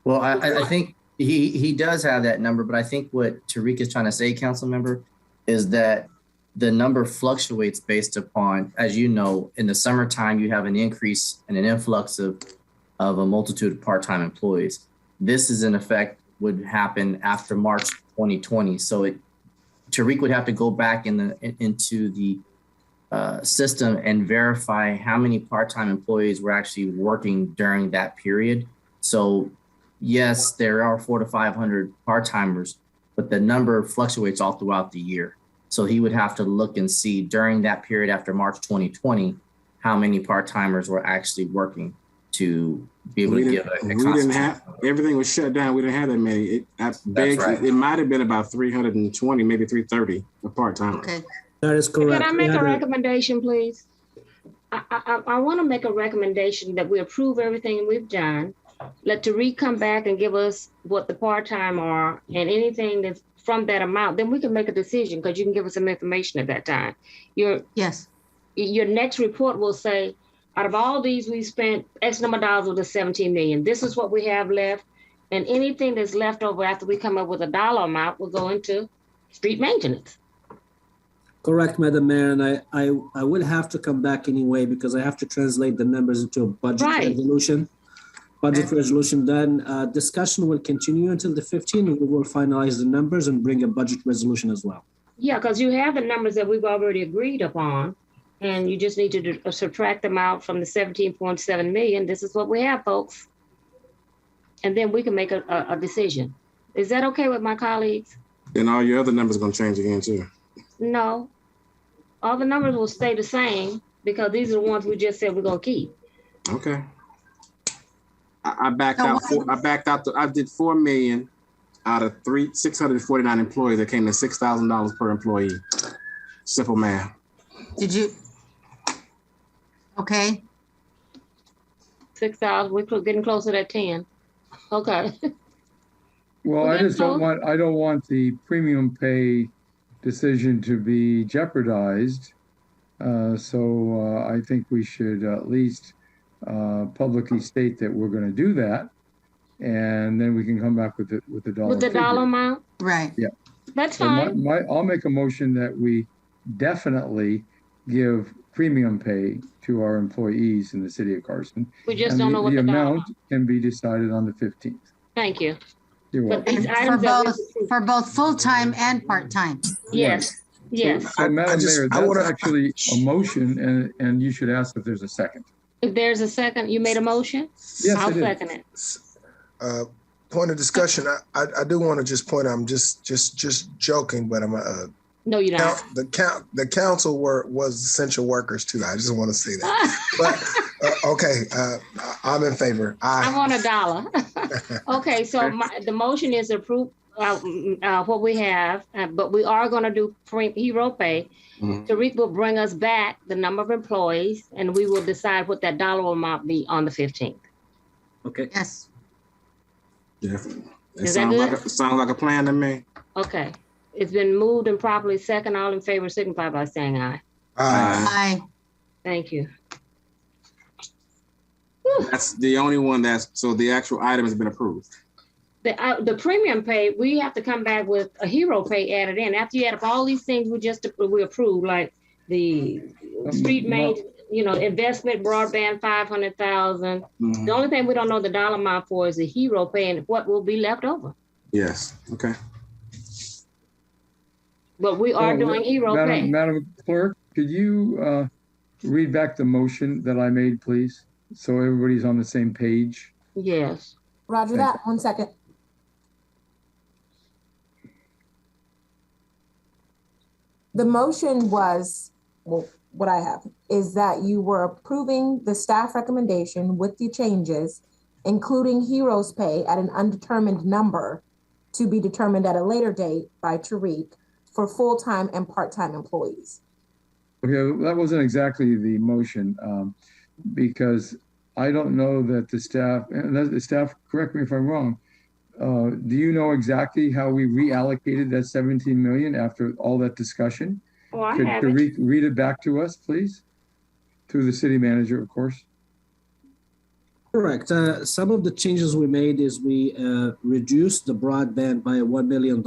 Speaker 4: Well, I think he does have that number, but I think what Tariq is trying to say, council member, is that the number fluctuates based upon, as you know, in the summertime, you have an increase and an influx of a multitude of part-time employees. This is in effect would happen after March 2020. So Tariq would have to go back into the system and verify how many part-time employees were actually working during that period. So yes, there are 400 to 500 part-timers, but the number fluctuates all throughout the year. So he would have to look and see during that period after March 2020, how many part-timers were actually working to be able to give a
Speaker 3: we didn't have, everything was shut down. We didn't have that many. It might have been about 320, maybe 330 a part-time.
Speaker 9: Okay.
Speaker 10: That is correct.
Speaker 1: Can I make a recommendation, please? I want to make a recommendation that we approve everything we've done. Let Tariq come back and give us what the part-time are and anything that's from that amount, then we can make a decision because you can give us some information at that time. Your next report will say, out of all these, we spent X number of dollars with the 17 million. This is what we have left. And anything that's left over after we come up with a dollar amount will go into street maintenance.
Speaker 10: Correct, Madam Mayor, and I will have to come back anyway because I have to translate the numbers into a budget resolution. Resolution, then discussion will continue until the 15th, and we will finalize the numbers and bring a budget resolution as well.
Speaker 1: Yeah, because you have the numbers that we've already agreed upon, and you just need to subtract them out from the 17.7 million. This is what we have, folks. And then we can make a decision. Is that okay with my colleagues?
Speaker 3: Then all your other numbers are going to change again, too.
Speaker 1: No. All the numbers will stay the same because these are the ones we just said we're going to keep.
Speaker 3: Okay. I backed out. I did 4 million out of 649 employees. That came to $6,000 per employee. Simple math.
Speaker 9: Did you? Okay.
Speaker 1: 6,000. We're getting closer to 10. Okay.
Speaker 5: Well, I don't want the premium pay decision to be jeopardized. So I think we should at least publicly state that we're going to do that, and then we can come back with the dollar.
Speaker 1: With the dollar amount,
Speaker 9: right?
Speaker 5: Yeah,
Speaker 1: that's fine.
Speaker 5: I'll make a motion that we definitely give premium pay to our employees in the city of Carson.
Speaker 1: We just don't know what the
Speaker 5: amount can be decided on the 15th.
Speaker 1: Thank you.
Speaker 5: You're welcome.
Speaker 9: For both full-time and part-time.
Speaker 1: Yes. Yes.
Speaker 5: So, Madam Mayor, that's actually a motion, and you should ask if there's a second.
Speaker 1: If there's a second, you made a motion?
Speaker 5: Yes,
Speaker 1: I'll second it.
Speaker 7: Point of discussion. I do want to just point out, I'm just joking, but I'm
Speaker 1: no, you don't.
Speaker 7: The council was essential workers too. I just want to say that. But okay, I'm in favor.
Speaker 1: I want $1. Okay, so the motion is approved what we have, but we are going to do hero pay. Tariq will bring us back the number of employees, and we will decide what that dollar amount be on the 15th.
Speaker 10: Okay.
Speaker 9: Yes.
Speaker 3: Definitely.
Speaker 1: Is that good?
Speaker 3: Sounds like a plan to me.
Speaker 1: Okay. It's been moved and properly second. All in favor signify by saying aye.
Speaker 9: Aye.
Speaker 1: Thank you.
Speaker 3: That's the only one so the actual item has been approved.
Speaker 1: The premium pay, we have to come back with a hero pay added in. After you add up all these things we approved, like the street investment, broadband, 500,000.
Speaker 3: Mm-hmm.
Speaker 1: The only thing we don't know the dollar amount for is the hero pay and what will be left over.
Speaker 3: Yes. Okay.
Speaker 1: But we are doing hero pay.
Speaker 5: Madam Clerk, could you read back the motion that I made, please? So everybody's on the same page.
Speaker 1: Yes.
Speaker 8: Roger that. 1 second. The motion was, well, what I have is that you were approving the staff recommendation with the changes, including heroes pay at an undetermined number to be determined at a later date by Tariq for full-time and part-time employees.
Speaker 5: Okay, that wasn't exactly the motion because I don't know that the staff, correct me if I'm wrong, do you know exactly how we reallocated that 17 million after all that discussion?
Speaker 1: Oh, I
Speaker 5: Could
Speaker 1: have
Speaker 5: Tariq read it back to us, please? Through the city manager, of course.
Speaker 10: Correct. Some of the changes we made is we reduced the broadband by $1 million.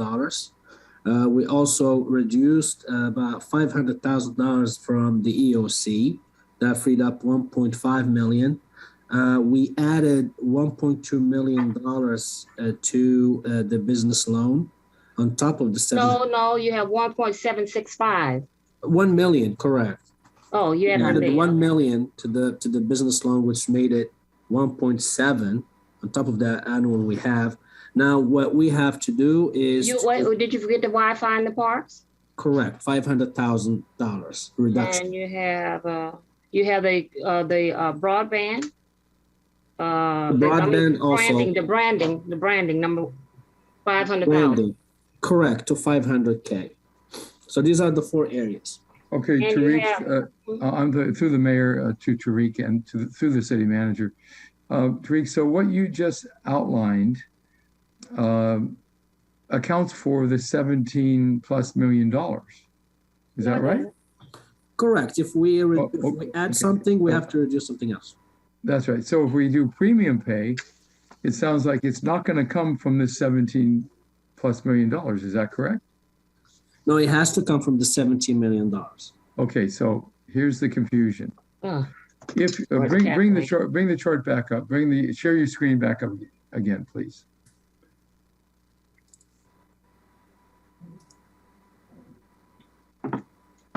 Speaker 10: We also reduced about $500,000 from the EOC. That freed up $1.5 million. We added $1.2 million to the business loan on top of the
Speaker 1: No, you have 1.765.
Speaker 10: 1 million, correct.
Speaker 1: Oh, you added
Speaker 10: 1 million to the business loan, which made it 1.7 on top of that annual we have. Now, what we have to do is
Speaker 1: did you forget the Wi-Fi in the parks?
Speaker 10: Correct, $500,000 reduction.
Speaker 1: And you have the broadband. The branding number 500,000.
Speaker 10: Correct, to 500K. So these are the 4 areas.
Speaker 5: Okay,
Speaker 1: And
Speaker 5: Tariq, through the mayor to Tariq and through the city manager. Tariq, so what you just outlined accounts for the $17+ million. Is that right?
Speaker 10: Correct. If we add something, we have to reduce something else.
Speaker 5: That's right. So if we do premium pay, it sounds like it's not going to come from this $17+ million. Is that correct?
Speaker 10: No, it has to come from the $17 million.
Speaker 5: Okay, so here's the confusion. If bring the chart back up. Share your screen back up again, please.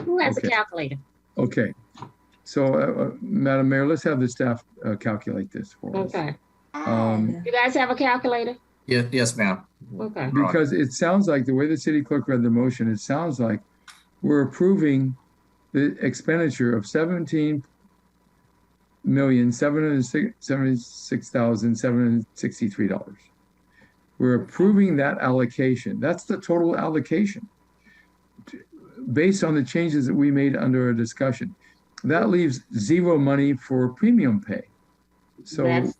Speaker 1: Who has a calculator?
Speaker 5: Okay. So, Madam Mayor, let's have the staff calculate this for us.
Speaker 1: Okay. You guys have a calculator?
Speaker 4: Yes, ma'am.
Speaker 1: Okay.
Speaker 5: Because it sounds like the way the city clerk read the motion, it sounds like we're approving the expenditure of $17,776,763. We're approving that allocation. That's the total allocation based on the changes that we made under a discussion. That leaves zero money for premium pay. So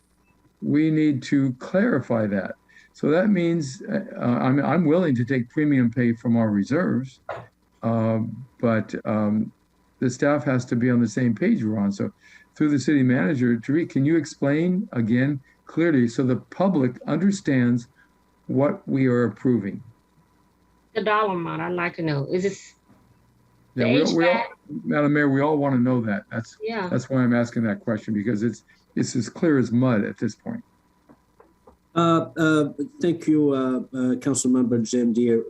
Speaker 5: we need to clarify that. So that means I'm willing to take premium pay from our reserves, but the staff has to be on the same page we're on. So through the city manager, Tariq, can you explain again clearly so the public understands what we are approving?
Speaker 1: The dollar amount, I'd like to know. Is this
Speaker 5: Madam Mayor, we all want to know that. That's why I'm asking that question, because it's as clear as mud at this point.
Speaker 10: Thank you, Councilmember Jim Deere.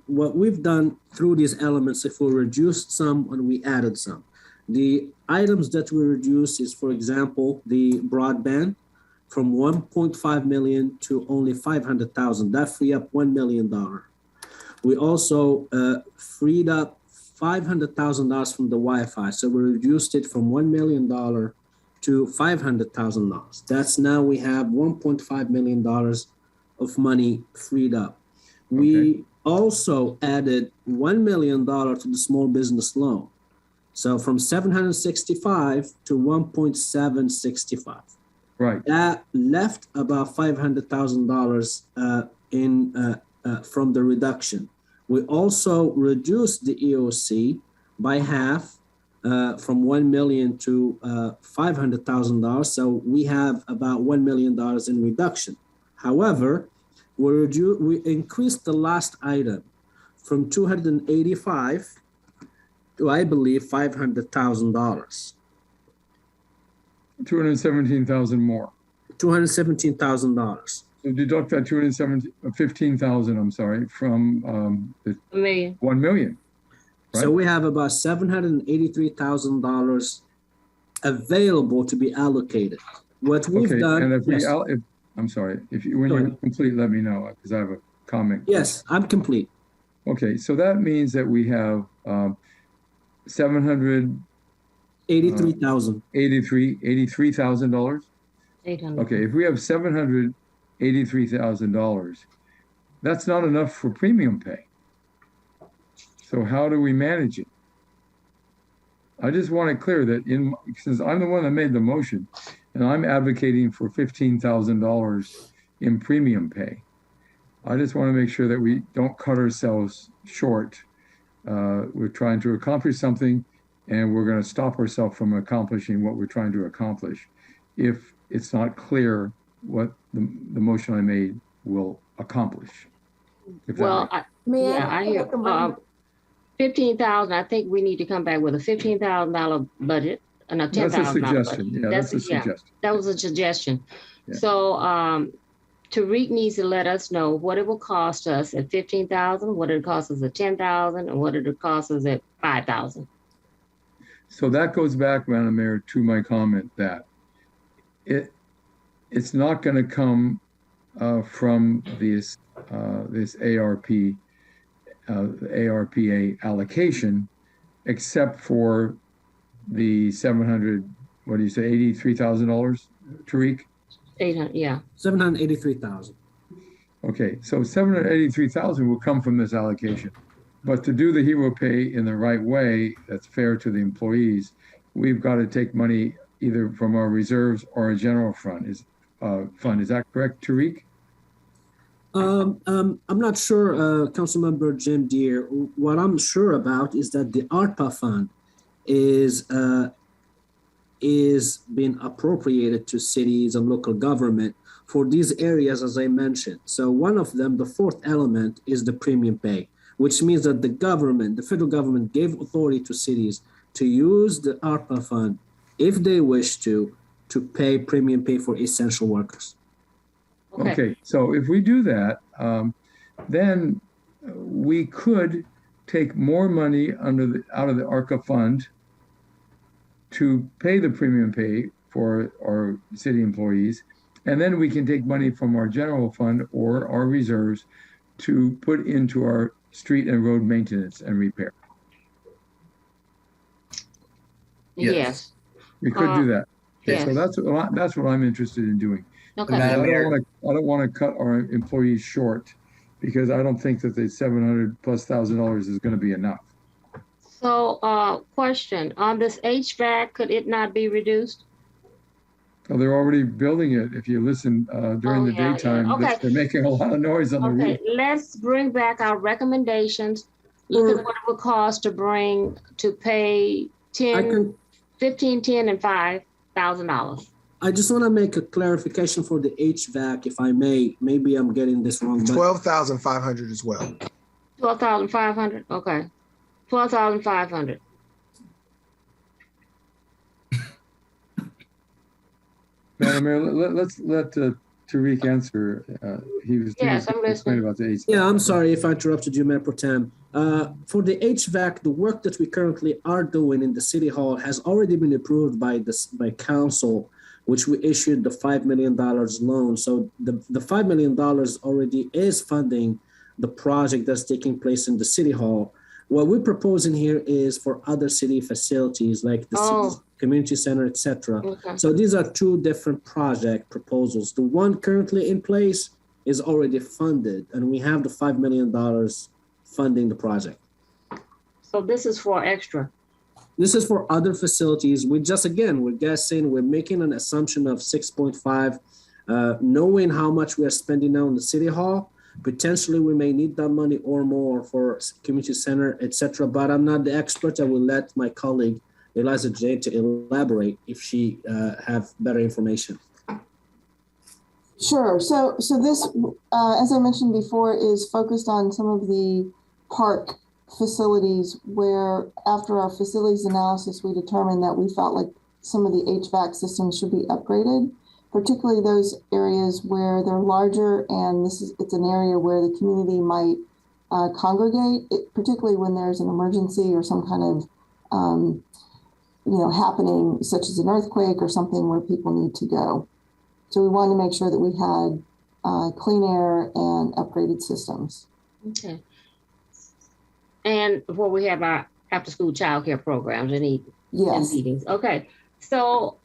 Speaker 10: What we've done through these elements, if we reduced some and we added some, the items that we reduced is, for example, the broadband from 1.5 million to only 500,000. That free up $1 million. We also freed up $500,000 from the Wi-Fi. So we reduced it from $1 million to $500,000. That's now we have $1.5 million of money freed up. Okay. We also added $1 million to the small business loan. So from 765 to 1.765.
Speaker 5: Right.
Speaker 10: That left about $500,000 from the reduction. We also reduced the EOC by half from $1 million to $500,000. So we have about $1 million in reduction. However, we increased the last item from 285 to, I believe, $500,000.
Speaker 5: 217,000 more.
Speaker 10: $217,000.
Speaker 5: So deduct that 15,000, I'm sorry, from the
Speaker 1: $1 million.
Speaker 5: 1 million. Right?
Speaker 10: So we have about $783,000 available to be allocated. What we've done.
Speaker 5: And I'm sorry, when you're complete, let me know, because I have a comment.
Speaker 10: Yes, I'm complete.
Speaker 5: Okay, so that means that we have
Speaker 10: $83,000.
Speaker 5: $83,000.
Speaker 1: 800.
Speaker 5: Okay, if we have $783,000, that's not enough for premium pay. So how do we manage it? I just want it clear that since I'm the one that made the motion, and I'm advocating for $15,000 in premium pay, I just want to make sure that we don't cut ourselves short. We're trying to accomplish something, and we're going to stop ourselves from accomplishing what we're trying to accomplish if it's not clear what the motion I made will accomplish.
Speaker 1: Well, I hear 15,000. I think we need to come back with a $15,000 budget and a $10,000.
Speaker 5: That's a suggestion. Yeah, that's a suggestion.
Speaker 1: That was a suggestion.
Speaker 5: Yeah.
Speaker 1: So Tariq needs to let us know what it will cost us at 15,000, what it costs us at 10,000, and what it costs us at 5,000.
Speaker 5: So that goes back, Madam Mayor, to my comment that it's not going to come from this ARPA allocation, except for the $83,000, Tariq?
Speaker 1: 800, yeah.
Speaker 10: 783,000.
Speaker 5: Okay, so 783,000 will come from this allocation. But to do the hero pay in the right way, that's fair to the employees, we've got to take money either from our reserves or a general fund. Is that correct, Tariq?
Speaker 10: I'm not sure, Councilmember Jim Deere. What I'm sure about is that the ARPA fund is being appropriated to cities and local government for these areas, as I mentioned. So one of them, the fourth element, is the premium pay, which means that the federal government gave authority to cities to use the ARPA fund, if they wish to pay premium pay for essential workers.
Speaker 5: Okay, so if we do that, then we could take more money out of the ARCA fund to pay the premium pay for our city employees, and then we can take money from our general fund or our reserves to put into our street and road maintenance and repair.
Speaker 1: Yes.
Speaker 5: We could do that.
Speaker 1: Yes.
Speaker 5: So that's what I'm interested in doing.
Speaker 1: Okay.
Speaker 5: I don't want to cut our employees short, because I don't think that the $700,000+ is going to be enough.
Speaker 1: So, question on this HVAC, could it not be reduced?
Speaker 5: Well, they're already building it. If you listen during the daytime,
Speaker 1: Okay.
Speaker 5: they're making a lot of noise on the roof.
Speaker 1: Let's bring back our recommendations. Look at what it would cost to pay 10, 15, 10, and $5,000.
Speaker 10: I just want to make a clarification for the HVAC, if I may. Maybe I'm getting this wrong.
Speaker 7: 12,500 as well.
Speaker 1: 12,500. Okay, 12,500.
Speaker 5: Madam Mayor, let's let Tariq answer. He was explaining about the HVAC.
Speaker 10: Yeah, I'm sorry if I interrupted you, Mayor Pro Tem. For the HVAC, the work that we currently are doing in the City Hall has already been approved by Council, which we issued the $5 million loan. So the $5 million already is funding the project that's taking place in the City Hall. What we're proposing here is for other city facilities like the city's community center, etc.
Speaker 1: Okay.
Speaker 10: So these are two different project proposals. The one currently in place is already funded, and we have the $5 million funding the project.
Speaker 1: So this is for extra.
Speaker 10: This is for other facilities. We're guessing, we're making an assumption of 6.5, knowing how much we are spending now in the city hall. Potentially, we may need that money or more for community center, etc. But I'm not the expert. I will let my colleague, Eliza J, to elaborate if she have better information.
Speaker 6: Sure. So this, as I mentioned before, is focused on some of the park facilities where, after our facilities analysis, we determined that we felt like some of the HVAC systems should be upgraded, particularly those areas where they're larger, and it's an area where the community might congregate, particularly when there's an emergency or some kind of happening, such as an earthquake or something where people need to go. So we wanted to make sure that we had clean air and upgraded systems.
Speaker 1: Okay. And before we have our after-school childcare programs and meetings. Okay. So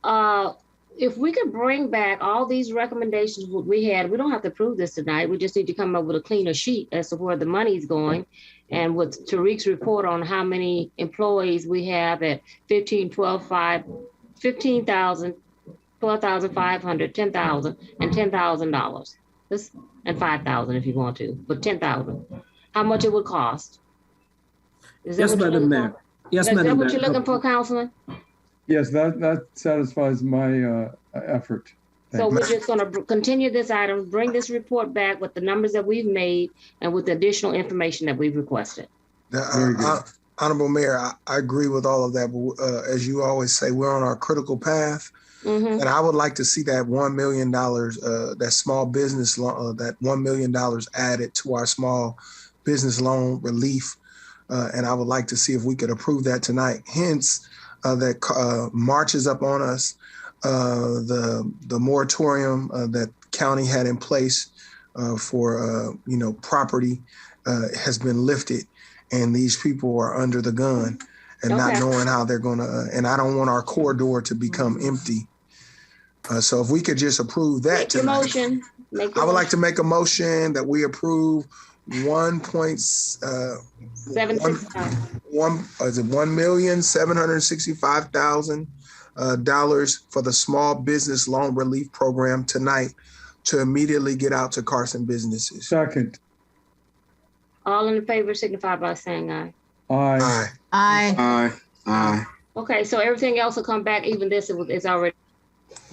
Speaker 1: if we could bring back all these recommendations what we had, we don't have to prove this tonight. We just need to come up with a cleaner sheet as to where the money's going. And with Tariq's report on how many employees we have at 15,000, 12,500, 10,000, and $10,000. And 5,000 if you want to, but 10,000. How much it would cost?
Speaker 10: Yes, Madam Mayor. Yes, Madam Mayor. Is that
Speaker 1: what you're looking for, Councilman?
Speaker 5: Yes, that satisfies my effort.
Speaker 1: So we're just going to continue this item, bring this report back with the numbers that we've made and with the additional information that we've requested.
Speaker 7: Honorable Mayor, I agree with all of that. But as you always say, we're on our critical path. Mm-hmm. And I would like to see that $1 million, that small business loan, that $1 million added to our small business loan relief. And I would like to see if we could approve that tonight. Hence, that March is up on us. The moratorium that county had in place for property has been lifted, and these people are under the gun and not knowing how they're going to. And I don't want our corridor to become empty. So if we could just approve that tonight, I would like to make a motion that we approve $1,765,000 for the small business loan relief program tonight to immediately get out to Carson businesses.
Speaker 5: Second.
Speaker 1: All in favor signify by saying aye.
Speaker 5: Aye.
Speaker 9: Aye.
Speaker 3: Aye. Aye.
Speaker 1: Okay, so everything else will come back. Even this, it's already.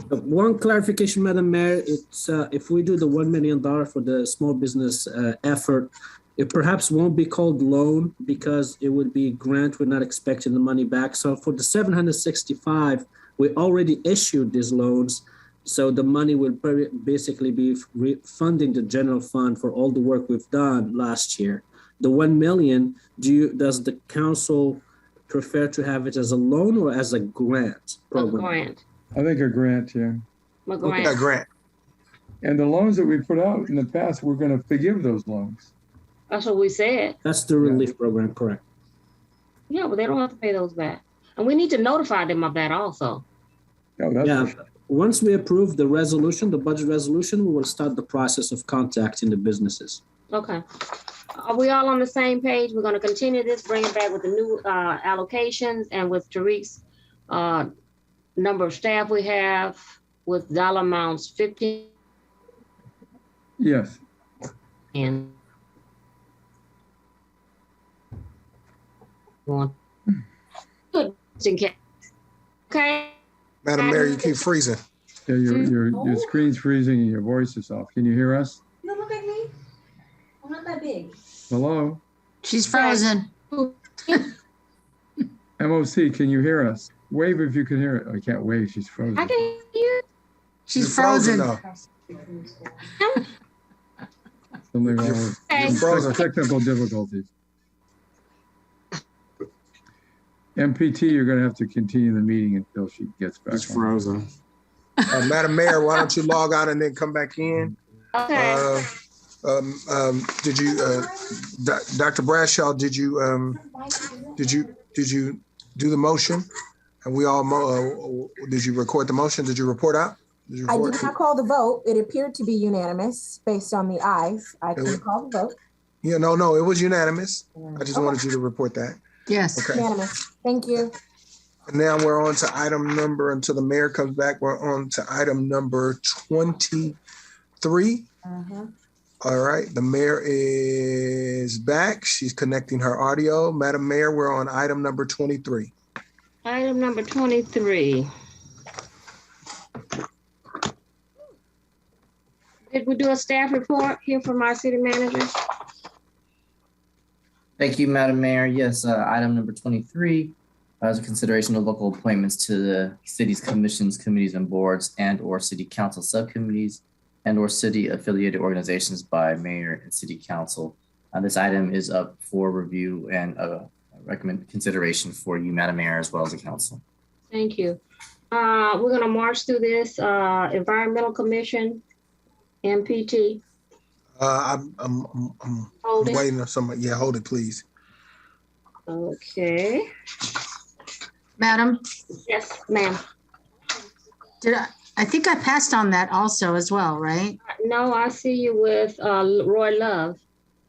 Speaker 10: One clarification, Madam Mayor, it's if we do the $1 million for the small business effort, it perhaps won't be called loan because it would be grant. We're not expecting the money back. So for the 765, we already issued these loans. So the money will basically be funding the general fund for all the work we've done last year. The 1 million, does the council prefer to have it as a loan or as a grant program?
Speaker 1: A grant.
Speaker 5: I think a grant, yeah.
Speaker 1: A grant.
Speaker 7: A grant.
Speaker 5: And the loans that we put out in the past, we're going to forgive those loans.
Speaker 1: That's what we said.
Speaker 10: That's the relief program, correct?
Speaker 1: Yeah, but they don't have to pay those back. And we need to notify them of that also.
Speaker 5: Oh, that's
Speaker 10: yeah.
Speaker 5: sure.
Speaker 10: Once we approve the resolution, the budget resolution, we will start the process of contacting the businesses.
Speaker 1: Okay. Are we all on the same page? We're going to continue this, bring it back with the new allocations and with Tariq's number of staff we have with dollar amounts 15.
Speaker 5: Yes.
Speaker 1: And good. Okay.
Speaker 7: Madam Mayor, you keep freezing.
Speaker 5: Yeah, your screen's freezing and your voice is off. Can you hear us?
Speaker 8: No, look at me. I'm not that big.
Speaker 5: Hello?
Speaker 9: She's frozen.
Speaker 5: MOC, can you hear us? Wave if you can hear it. I can't wave. She's frozen.
Speaker 1: I can hear.
Speaker 9: She's frozen.
Speaker 5: Something wrong with technical difficulties. MPT, you're going to have to continue the meeting until she gets back.
Speaker 3: It's frozen.
Speaker 7: Madam Mayor, why don't you log out and then come back in?
Speaker 1: Okay.
Speaker 7: Did you, Dr. Bradshaw? Did you do the motion? And we all did you record the motion? Did you report out?
Speaker 8: I did not call the vote. It appeared to be unanimous based on the ayes. I couldn't call the vote.
Speaker 7: Yeah, no, it was unanimous. I just wanted you to report that.
Speaker 9: Yes.
Speaker 7: Okay.
Speaker 8: Unanimous. Thank you.
Speaker 7: And now we're on to item number, until the mayor comes back, we're on to item number 23. All right, the mayor is back. She's connecting her audio. Madam Mayor, we're on item number 23.
Speaker 1: Item number 23. Did we do a staff report here from our city manager?
Speaker 4: Thank you, Madam Mayor. Yes, item number 23 is a consideration of local appointments to the city's commissions, committees, and boards, and/or city council subcommittees, and/or city affiliated organizations by mayor and city council. This item is up for review and recommend consideration for you, Madam Mayor, as well as the council.
Speaker 1: Thank you. We're going to march through this. Environmental Commission, MPT.
Speaker 7: I'm waiting on somebody. Yeah, hold it, please.
Speaker 1: Okay.
Speaker 9: Madam,
Speaker 1: Yes, ma'am.
Speaker 9: I think I passed on that also as well, right?
Speaker 1: No, I see you with Roy Love.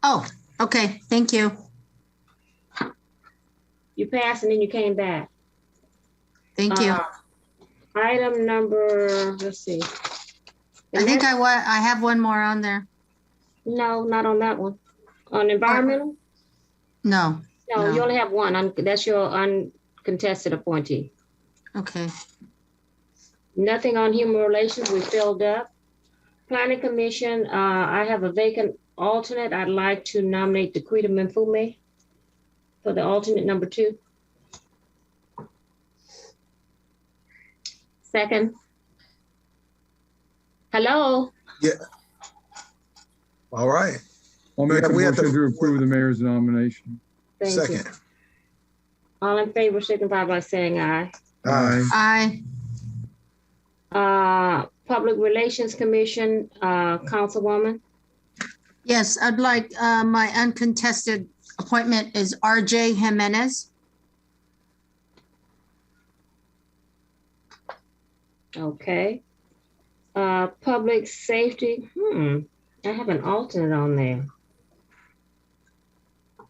Speaker 9: Oh, okay. Thank you.
Speaker 1: You passed and then you came back.
Speaker 9: Thank you.
Speaker 1: Item number, let's see.
Speaker 9: I think I have one more on there.
Speaker 1: No, not on that one. On environmental?
Speaker 9: No.
Speaker 1: No, you only have one. That's your uncontested appointee.
Speaker 9: Okay.
Speaker 1: Nothing on human relations. We filled up. Planning Commission, I have a vacant alternate. I'd like to nominate Dequita Mfume for the alternate number 2. Second. Hello?
Speaker 7: Yeah. All right.
Speaker 5: I'll make a
Speaker 7: we
Speaker 5: motion
Speaker 7: have
Speaker 5: to approve the mayor's nomination.
Speaker 1: Thank
Speaker 7: Second.
Speaker 1: you. All in favor, signify by saying aye.
Speaker 7: Aye.
Speaker 1: Public Relations Commission, Councilwoman.
Speaker 9: Yes, I'd like my uncontested appointment is RJ Jimenez.
Speaker 1: Okay. Public Safety, I have an alternate on there.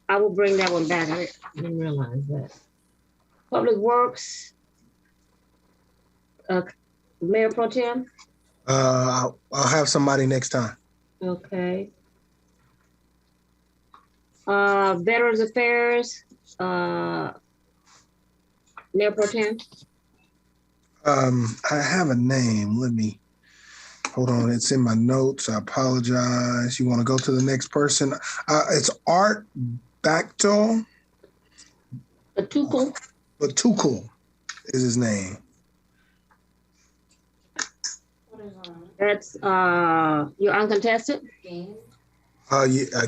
Speaker 1: I will bring that one back. I didn't realize that. Public Works, Mayor Pro Tem.
Speaker 7: I'll have somebody next time.
Speaker 1: Okay. Veterans Affairs, Mayor Pro Tem.
Speaker 7: I have a name. Let me, hold on. It's in my notes. I apologize. You want to go to the next person? It's Art Bacto. Batukul is his name.
Speaker 1: That's you're uncontested?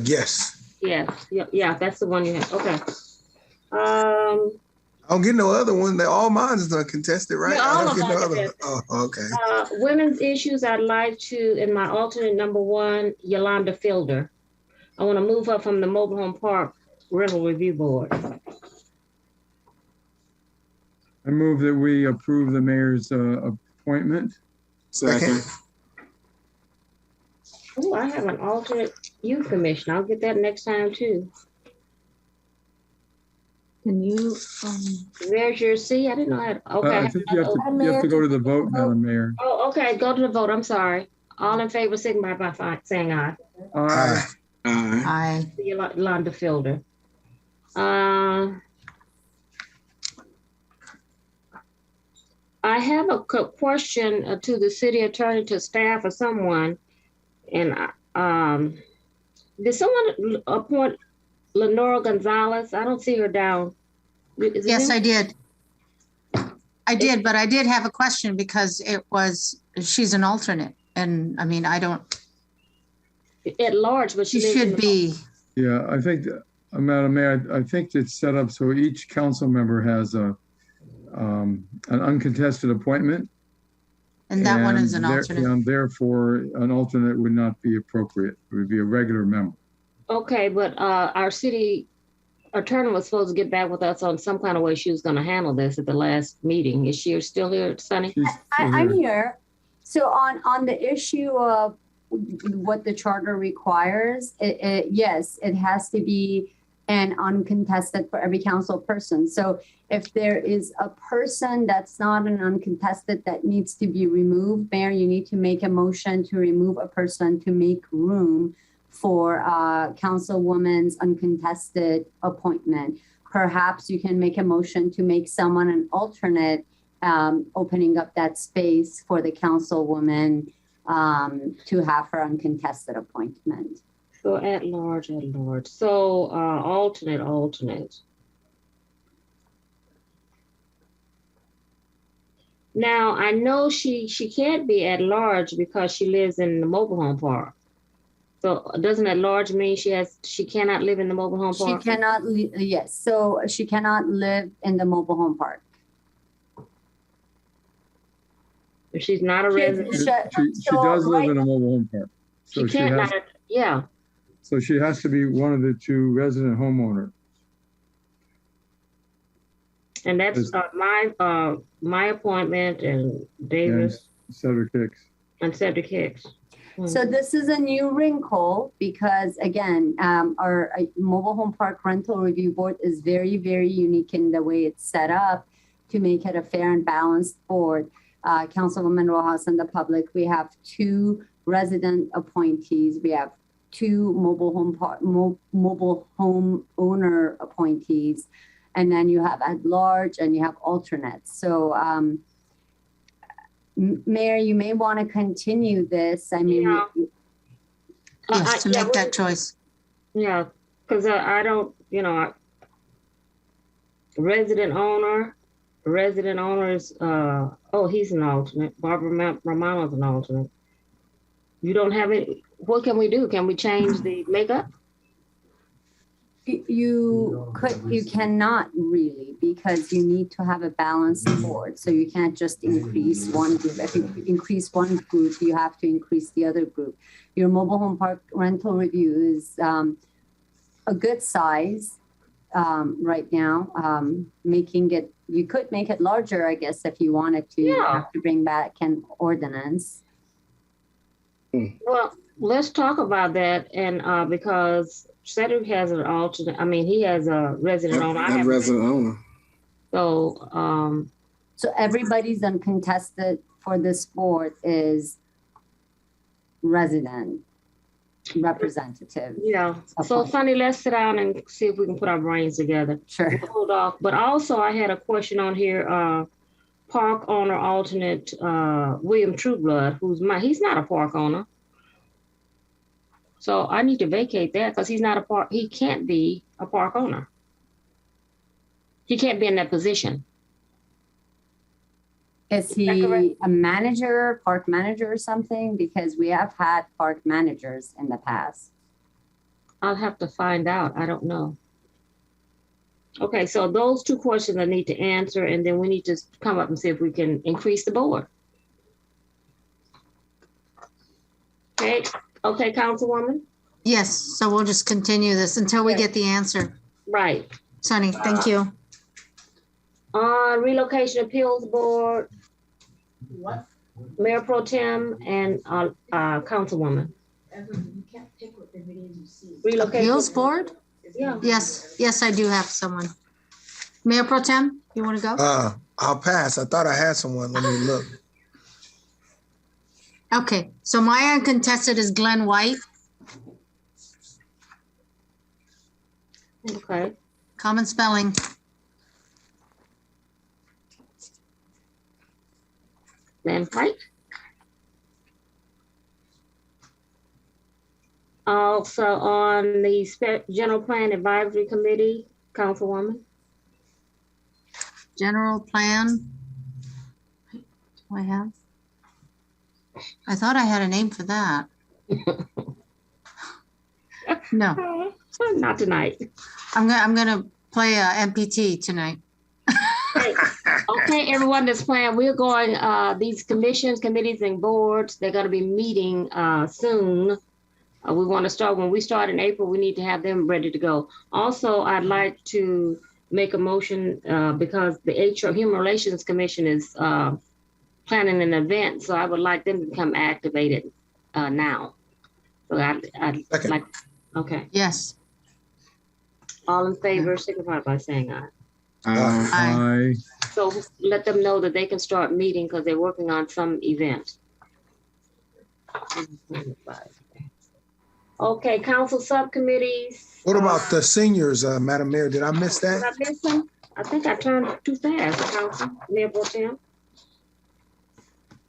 Speaker 7: Yes.
Speaker 1: Yeah, that's the one you have. Okay.
Speaker 7: I don't get no other one. All mine is uncontested, right?
Speaker 1: Yeah,
Speaker 7: I
Speaker 1: all
Speaker 7: don't
Speaker 1: of
Speaker 7: get no
Speaker 1: them
Speaker 7: other. Oh, okay.
Speaker 1: Women's issues, I'd like to, in my alternate number 1, Yolanda Fielder. I want to move her from the Mobile Home Park Rental Review Board.
Speaker 5: I move that we approve the mayor's appointment.
Speaker 3: Second.
Speaker 1: Oh, I have an alternate youth commission. I'll get that next time too.
Speaker 8: Can you?
Speaker 1: Where's your C? I didn't know how. Okay.
Speaker 5: I think you have to go to the vote, Madam Mayor.
Speaker 1: Oh, okay. Go to the vote. I'm sorry. All in favor, signify by saying aye.
Speaker 5: Aye.
Speaker 9: Aye.
Speaker 1: Yolanda Fielder. I have a question to the city attorney, to staff, or someone. And did someone appoint Lenora Gonzalez? I don't see her down.
Speaker 9: Yes, I did. I did, but I did have a question because she's an alternate. And I mean, I don't.
Speaker 1: At large, but
Speaker 9: she should be.
Speaker 5: Yeah, I think, Madam Mayor, I think it's set up so each council member has an uncontested appointment.
Speaker 9: And that one is an alternate.
Speaker 5: And therefore, an alternate would not be appropriate. It would be a regular member. Okay,
Speaker 1: but our city attorney was supposed to get back with us on some kind of way she was going to handle this at the last meeting. Is she still here, Sunny?
Speaker 13: I'm here. So on the issue of what the charter requires, yes, it has to be and uncontested for every council person. So if there is a person that's not an uncontested that needs to be removed, Mayor, you need to make a motion to remove a person to make room for Councilwoman's uncontested appointment. Perhaps you can make a motion to make someone an alternate, opening up that space for the Councilwoman to have her uncontested appointment.
Speaker 1: So at large. So alternate. Now I know she can't be at large because she lives in the mobile home park. So doesn't at large mean she cannot live in the mobile home park?
Speaker 13: She cannot, yes. So she cannot live in the mobile home park.
Speaker 1: If she's not a resident.
Speaker 5: She does live in a mobile home park. So
Speaker 1: she can't yeah.
Speaker 5: So she has to be one of the two resident homeowners.
Speaker 1: And that's my appointment and Davis.
Speaker 5: And Cedric Hicks.
Speaker 1: And Cedric Hicks.
Speaker 13: So this is a new wrinkle because, again, our mobile home park rental review board is very, very unique in the way it's set up to make it a fair and balanced board. Councilwoman Rojas and the public, we have 2 resident appointees. We have 2 mobile home owner appointees, and then you have at large and you have alternates. So, Mayor, you may want to continue this. I mean,
Speaker 9: yes, to make that choice.
Speaker 1: Yeah, because I don't, resident owner is, he's an alternate. Barbara Romano's an alternate. You don't have any, what can we do? Can we change the makeup?
Speaker 13: You cannot really, because you need to have a balanced board. So you can't just increase one group. If you increase one group, you have to increase the other group. Your mobile home park rental review is a good size right now. You could make it larger, I guess, if you wanted to. Yeah. You have to bring back an ordinance.
Speaker 1: Well, let's talk about that. And because Cedric has an alternate. I mean, he has a resident owner. I have a resident owner.
Speaker 13: So everybody's uncontested for this board is resident representative.
Speaker 1: Yeah. So Sonny, let's sit down and see if we can put our brains together.
Speaker 13: Sure.
Speaker 1: Hold off. But also, I had a question on here. Park owner alternate William Trueblood, he's not a park owner. So I need to vacate that because he can't be a park owner. He can't be in that position.
Speaker 13: Is he a manager, park manager or something? Because we have had park managers in the past.
Speaker 1: I'll have to find out. I don't know. Okay, so those 2 questions I need to answer, and then we need to come up and see if we can increase the board. Okay, Councilwoman?
Speaker 9: Yes, so we'll just continue this until we get the answer.
Speaker 1: Right.
Speaker 9: Sonny, thank you.
Speaker 1: Relocation Appeals Board. What? Mayor Pro Tem and Councilwoman. Relocation
Speaker 9: Appeals Board?
Speaker 1: Yeah.
Speaker 9: Yes, I do have someone. Mayor Pro Tem, you want to go?
Speaker 7: I'll pass. I thought I had someone. Let me look.
Speaker 9: Okay, so my uncontested is Glenn White.
Speaker 1: Okay.
Speaker 9: Common spelling.
Speaker 1: Glenn White. Also on the General Plan Advisory Committee, Councilwoman.
Speaker 9: General Plan. Do I have? I thought I had a name for that. No.
Speaker 1: Not tonight.
Speaker 9: I'm gonna play MPT tonight.
Speaker 1: Okay, everyone that's playing, we're going, these commissions, committees, and boards, they're gonna be meeting soon. We wanna start, when we start in April, we need to have them ready to go. Also, I'd like to make a motion because the HR Human Relations Commission is planning an event, so I would like them to become activated now. So I'd like, okay.
Speaker 9: Yes.
Speaker 1: All in favor, signify by saying aye.
Speaker 5: Aye.
Speaker 1: So let them know that they can start meeting because they're working on some event. Okay, council subcommittees.
Speaker 7: What about the seniors, Madam Mayor? Did I miss
Speaker 1: Did
Speaker 7: that?
Speaker 1: I miss them? I think I turned too fast, Council. Mayor Pro Tem.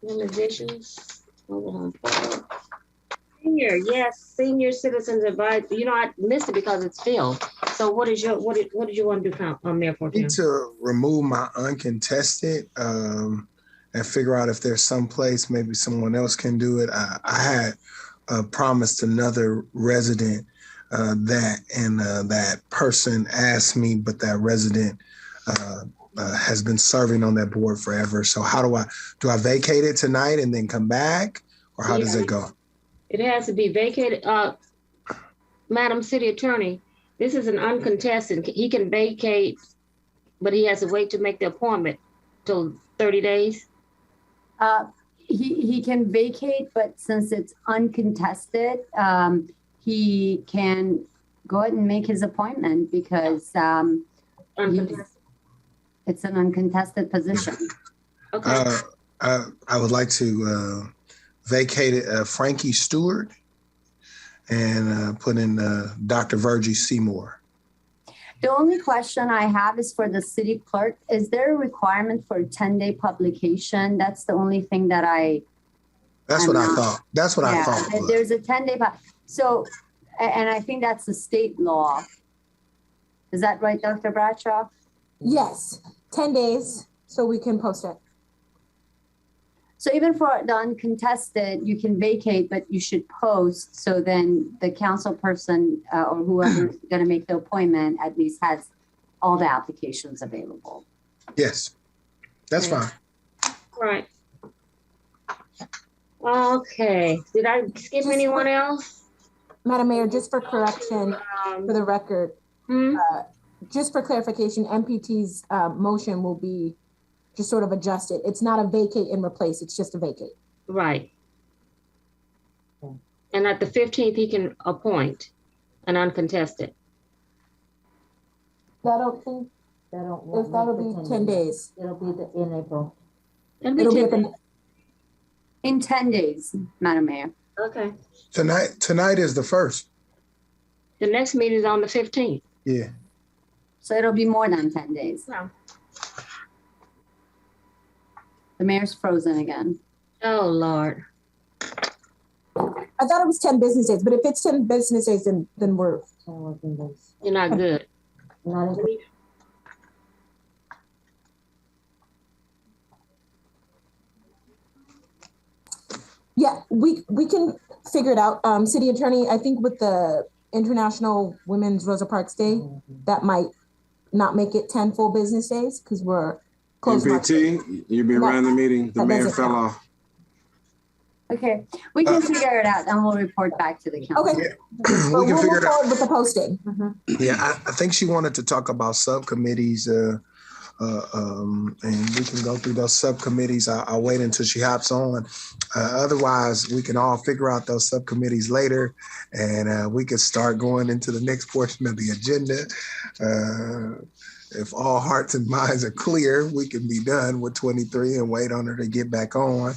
Speaker 1: Organizations. Hold on. Senior, yes, senior citizens advice. You know, I missed it because it's filled. So what did you want to do, Mayor Pro
Speaker 7: I
Speaker 1: Tem?
Speaker 7: need to remove my uncontested and figure out if there's some place maybe someone else can do it. I had promised another resident that person asked me, but that resident has been serving on that board forever. So how do I vacate it tonight and then come back, or how does it go?
Speaker 1: It has to be vacated. Madam City Attorney, this is an uncontested. He can vacate, but he has to wait to make the appointment till 30 days.
Speaker 13: He can vacate, but since it's uncontested, he can go ahead and make his appointment because it's an uncontested position.
Speaker 1: Okay.
Speaker 7: I would like to vacate it, Frankie Stewart, and put in Dr. Virgie Seymour.
Speaker 13: The only question I have is for the city clerk. Is there a requirement for a 10-day publication? That's the only thing that
Speaker 7: That's what I thought. That's what I thought.
Speaker 13: There's a 10-day. So, and I think that's the state law. Is that right, Dr. Bradshaw?
Speaker 8: Yes, 10 days so we can post it.
Speaker 13: So even for the uncontested, you can vacate, but you should post. So then the council person or whoever's going to make the appointment at least has all the applications available.
Speaker 7: Yes, that's fine.
Speaker 1: Right. Okay. Did I skip anyone else?
Speaker 8: Madam Mayor, just for correction, for the record, just for clarification, MPT's motion will be just sort of adjusted. It's not a vacate and replace, it's just a vacate.
Speaker 1: Right. And at the 15th, he can appoint an uncontested.
Speaker 8: That'll be 10 days.
Speaker 16: It'll be in April.
Speaker 1: It'll be
Speaker 13: in 10 days, Madam Mayor.
Speaker 1: Okay.
Speaker 7: Tonight is the first.
Speaker 1: The next meeting is on the 15th.
Speaker 7: Yeah.
Speaker 13: So it'll be more than 10 days.
Speaker 1: No.
Speaker 13: The mayor's frozen again.
Speaker 1: Oh, Lord.
Speaker 8: I thought it was 10 business days, but if it's 10 business days, then we're.
Speaker 1: You're not good.
Speaker 8: Yeah, we can figure it out. City Attorney, I think with the International Women's Rosa Parks Day, that might not make it 10 full business days because we're closed.
Speaker 3: MPT, you'll be around the meeting. The mayor fell off.
Speaker 13: Okay, we can figure it out and we'll report back to the council.
Speaker 8: Okay,
Speaker 7: we can figure it out
Speaker 8: with the posting.
Speaker 7: Yeah, I think she wanted to talk about subcommittees, and we can go through those subcommittees. I'll wait until she hops on. Otherwise, we can all figure out those subcommittees later, and we can start going into the next portion of the agenda. If all hearts and minds are clear, we can be done with 23 and wait on her to get back on.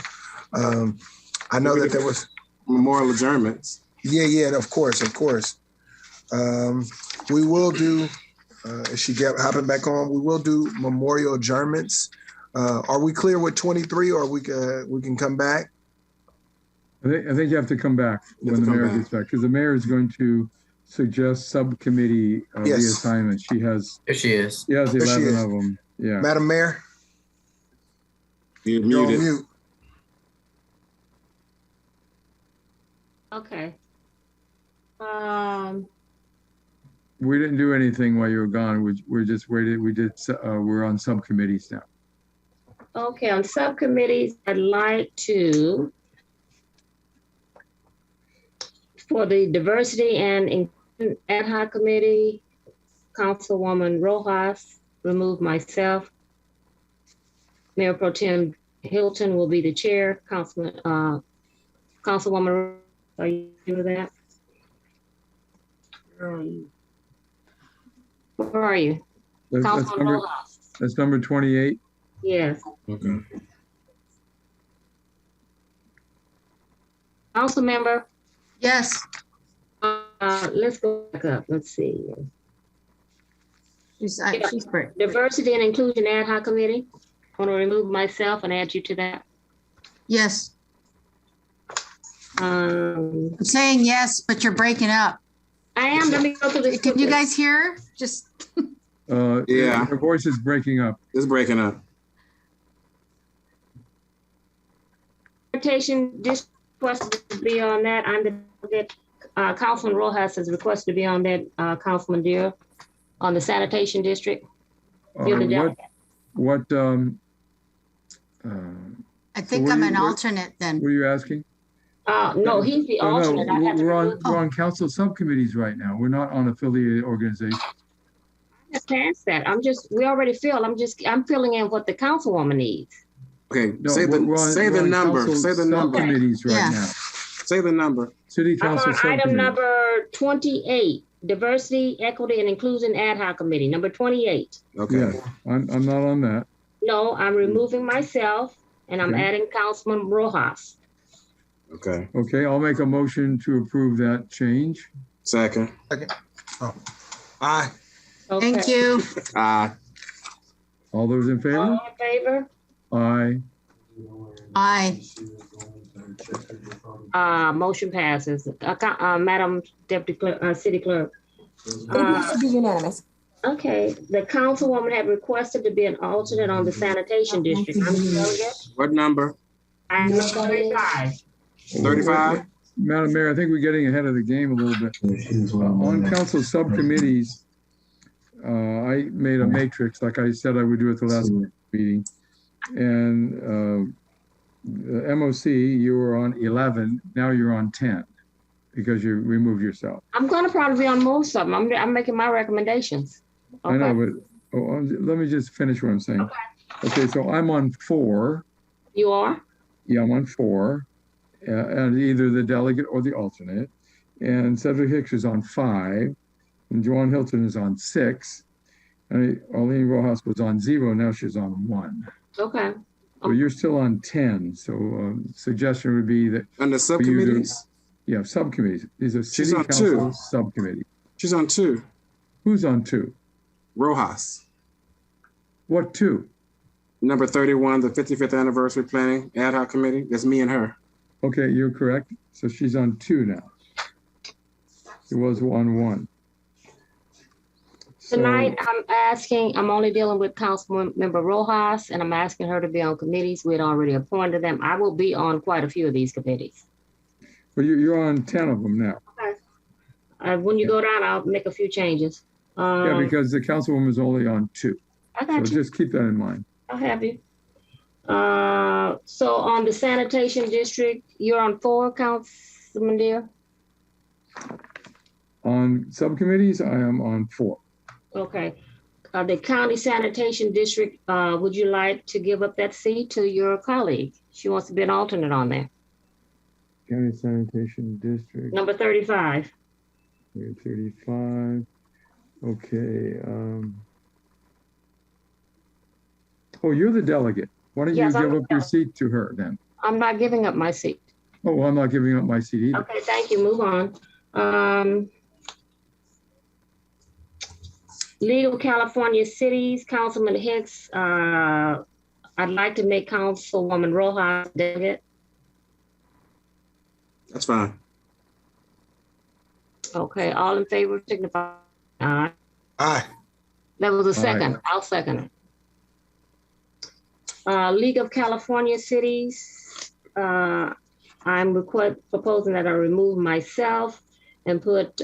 Speaker 7: I know that there was
Speaker 3: memorial adjournments.
Speaker 7: Yeah, of course. We will do. If she hopping back on, we will do memorial adjournments. Are we clear with 23, or we can come back?
Speaker 5: I think you have to come back when the mayor gets back, because the mayor is going to suggest subcommittee reassignments. She has.
Speaker 4: Here she is.
Speaker 5: She has 11 of them. Yeah.
Speaker 7: Madam Mayor,
Speaker 3: you're
Speaker 7: muted. On mute.
Speaker 1: Okay.
Speaker 5: We didn't do anything while you were gone. We're just waited. We're on subcommittees now.
Speaker 1: Okay, on subcommittees, I'd like to, for the diversity and inclusion ad hoc committee, Councilwoman Rojas, remove myself. Mayor Pro Tem Hilton will be the chair. Councilwoman, are you with that? Where are you? Councilman Rojas.
Speaker 5: That's number 28.
Speaker 1: Yes.
Speaker 3: Okay.
Speaker 1: Council member.
Speaker 9: Yes.
Speaker 1: Let's go back up. Let's see.
Speaker 9: She's great.
Speaker 1: Diversity and Inclusion Ad Hoc Committee. I want to remove myself and add you to that.
Speaker 9: Yes. I'm saying yes, but you're breaking up.
Speaker 1: I am. Let me go to this.
Speaker 9: Can you guys hear? Just.
Speaker 3: Yeah.
Speaker 5: Your voice is breaking up.
Speaker 3: It's breaking up.
Speaker 1: Sanitation district requested to be on that. I'm the delegate. Councilman Rojas has requested to be on that. Councilman Deere on the sanitation district. You're the delegate.
Speaker 9: I think I'm an alternate then.
Speaker 5: What are you asking?
Speaker 1: No, he's the alternate.
Speaker 5: No, we're on council subcommittees right now. We're not on affiliated organizations.
Speaker 1: Just past that. We already filled. I'm filling in what the councilwoman needs.
Speaker 3: Okay,
Speaker 5: No,
Speaker 3: say the number. Say the number.
Speaker 5: Subcommittees right now.
Speaker 3: Say the number.
Speaker 5: City council
Speaker 1: I'm on item
Speaker 5: subcommittee.
Speaker 1: number 28, Diversity, Equity, and Inclusion Ad Hoc Committee, number 28.
Speaker 3: Okay.
Speaker 5: Yeah, I'm not on that.
Speaker 1: No, I'm removing myself and I'm
Speaker 5: Okay.
Speaker 1: adding Councilman Rojas.
Speaker 3: Okay.
Speaker 5: Okay, I'll make a motion to approve that change.
Speaker 3: Second.
Speaker 7: Oh. Aye.
Speaker 1: Okay.
Speaker 9: Thank you.
Speaker 3: Aye.
Speaker 5: All those in favor?
Speaker 1: All in favor?
Speaker 5: Aye.
Speaker 9: Aye.
Speaker 1: Motion passes. Madam Deputy Clerk, City Clerk.
Speaker 8: It needs to be unanimous.
Speaker 1: Okay, the councilwoman had requested to be an alternate on the sanitation district. I'm the delegate.
Speaker 3: What number?
Speaker 1: I'm 35.
Speaker 3: 35?
Speaker 5: Madam Mayor, I think we're getting ahead of the game a little bit. On council subcommittees, I made a matrix like I said I would do at the last meeting. And the MOC, you were on 11, now you're on 10 because you removed yourself.
Speaker 1: I'm gonna probably be on most of them. I'm making my recommendations. Okay.
Speaker 5: I know, but let me just finish what I'm saying. Okay, so I'm on 4.
Speaker 1: You are?
Speaker 5: Yeah, I'm on 4, and either the delegate or the alternate. And Cedric Hicks is on 5, and Joanne Hilton is on 6. And Arlene Rojas was on 0, now she's on 1.
Speaker 1: Okay.
Speaker 5: So you're still on 10. So suggestion would be that.
Speaker 3: And the subcommittees?
Speaker 5: Yeah, subcommittees. These are city
Speaker 3: She's on
Speaker 5: council
Speaker 3: 2.
Speaker 5: subcommittee.
Speaker 3: She's on 2.
Speaker 5: Who's on 2?
Speaker 3: Rojas.
Speaker 5: What 2?
Speaker 3: Number 31, the 55th anniversary planning ad hoc committee. That's me and her.
Speaker 5: Okay, you're correct. So she's on 2 now. It was on 1.
Speaker 1: Tonight, I'm only dealing with Councilmember Rojas, and I'm asking her to be on committees. We had already appointed them. I will be on quite a few of these committees.
Speaker 5: But you're on 10 of them now.
Speaker 1: Okay. When you go down, I'll make a few changes.
Speaker 5: Yeah, because the councilwoman is only on 2.
Speaker 1: I got
Speaker 5: so
Speaker 1: you.
Speaker 5: Just keep that in mind.
Speaker 1: I'll have you. So on the sanitation district, you're on 4, Councilman Deere?
Speaker 5: On subcommittees, I am on 4.
Speaker 1: Okay. The county sanitation district, would you like to give up that seat to your colleague? She wants to be an alternate on there.
Speaker 5: County sanitation district.
Speaker 1: Number 35.
Speaker 5: 35. Okay. Oh, you're the delegate. Why don't
Speaker 1: Yes,
Speaker 5: you
Speaker 1: I'm
Speaker 5: give
Speaker 1: the
Speaker 5: up your seat to her then?
Speaker 1: I'm not giving up my seat.
Speaker 5: Oh, well, I'm not giving up my seat either.
Speaker 1: Okay, thank you. Move on. League of California Cities, Councilman Hicks. I'd like to make Councilwoman Rojas delegate.
Speaker 3: That's fine.
Speaker 1: Okay, all in favor, signify aye.
Speaker 7: Aye.
Speaker 1: That was a second.
Speaker 7: Aye.
Speaker 1: I'll second it. League of California Cities. I'm proposing that I remove myself and put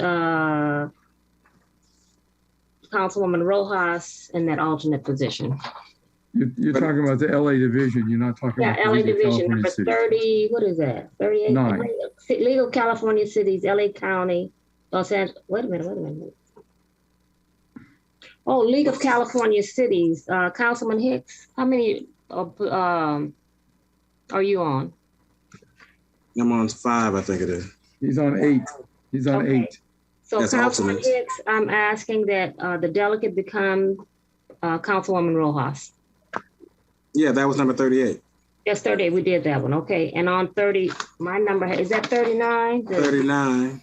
Speaker 1: Councilwoman Rojas in that alternate position.
Speaker 5: You're talking about the LA division. You're not talking about the
Speaker 1: LA
Speaker 5: League of
Speaker 1: division,
Speaker 5: California
Speaker 1: number
Speaker 5: Cities.
Speaker 1: 30, what is that? 38?
Speaker 5: 9.
Speaker 1: League of California Cities, LA County, Los Angeles. Wait a minute. Oh, League of California Cities, Councilman Hicks, how many are you on?
Speaker 3: I'm on 5, I think it is.
Speaker 5: He's on 8. He's on
Speaker 1: Okay.
Speaker 5: 8.
Speaker 1: So
Speaker 3: As
Speaker 1: Councilman
Speaker 3: alternates.
Speaker 1: Hicks, I'm asking that the delegate become Councilwoman Rojas.
Speaker 3: Yeah, that was number 38.
Speaker 1: Yes, 38, we did that one, okay. And on 30, my number, is that 39?
Speaker 3: 39.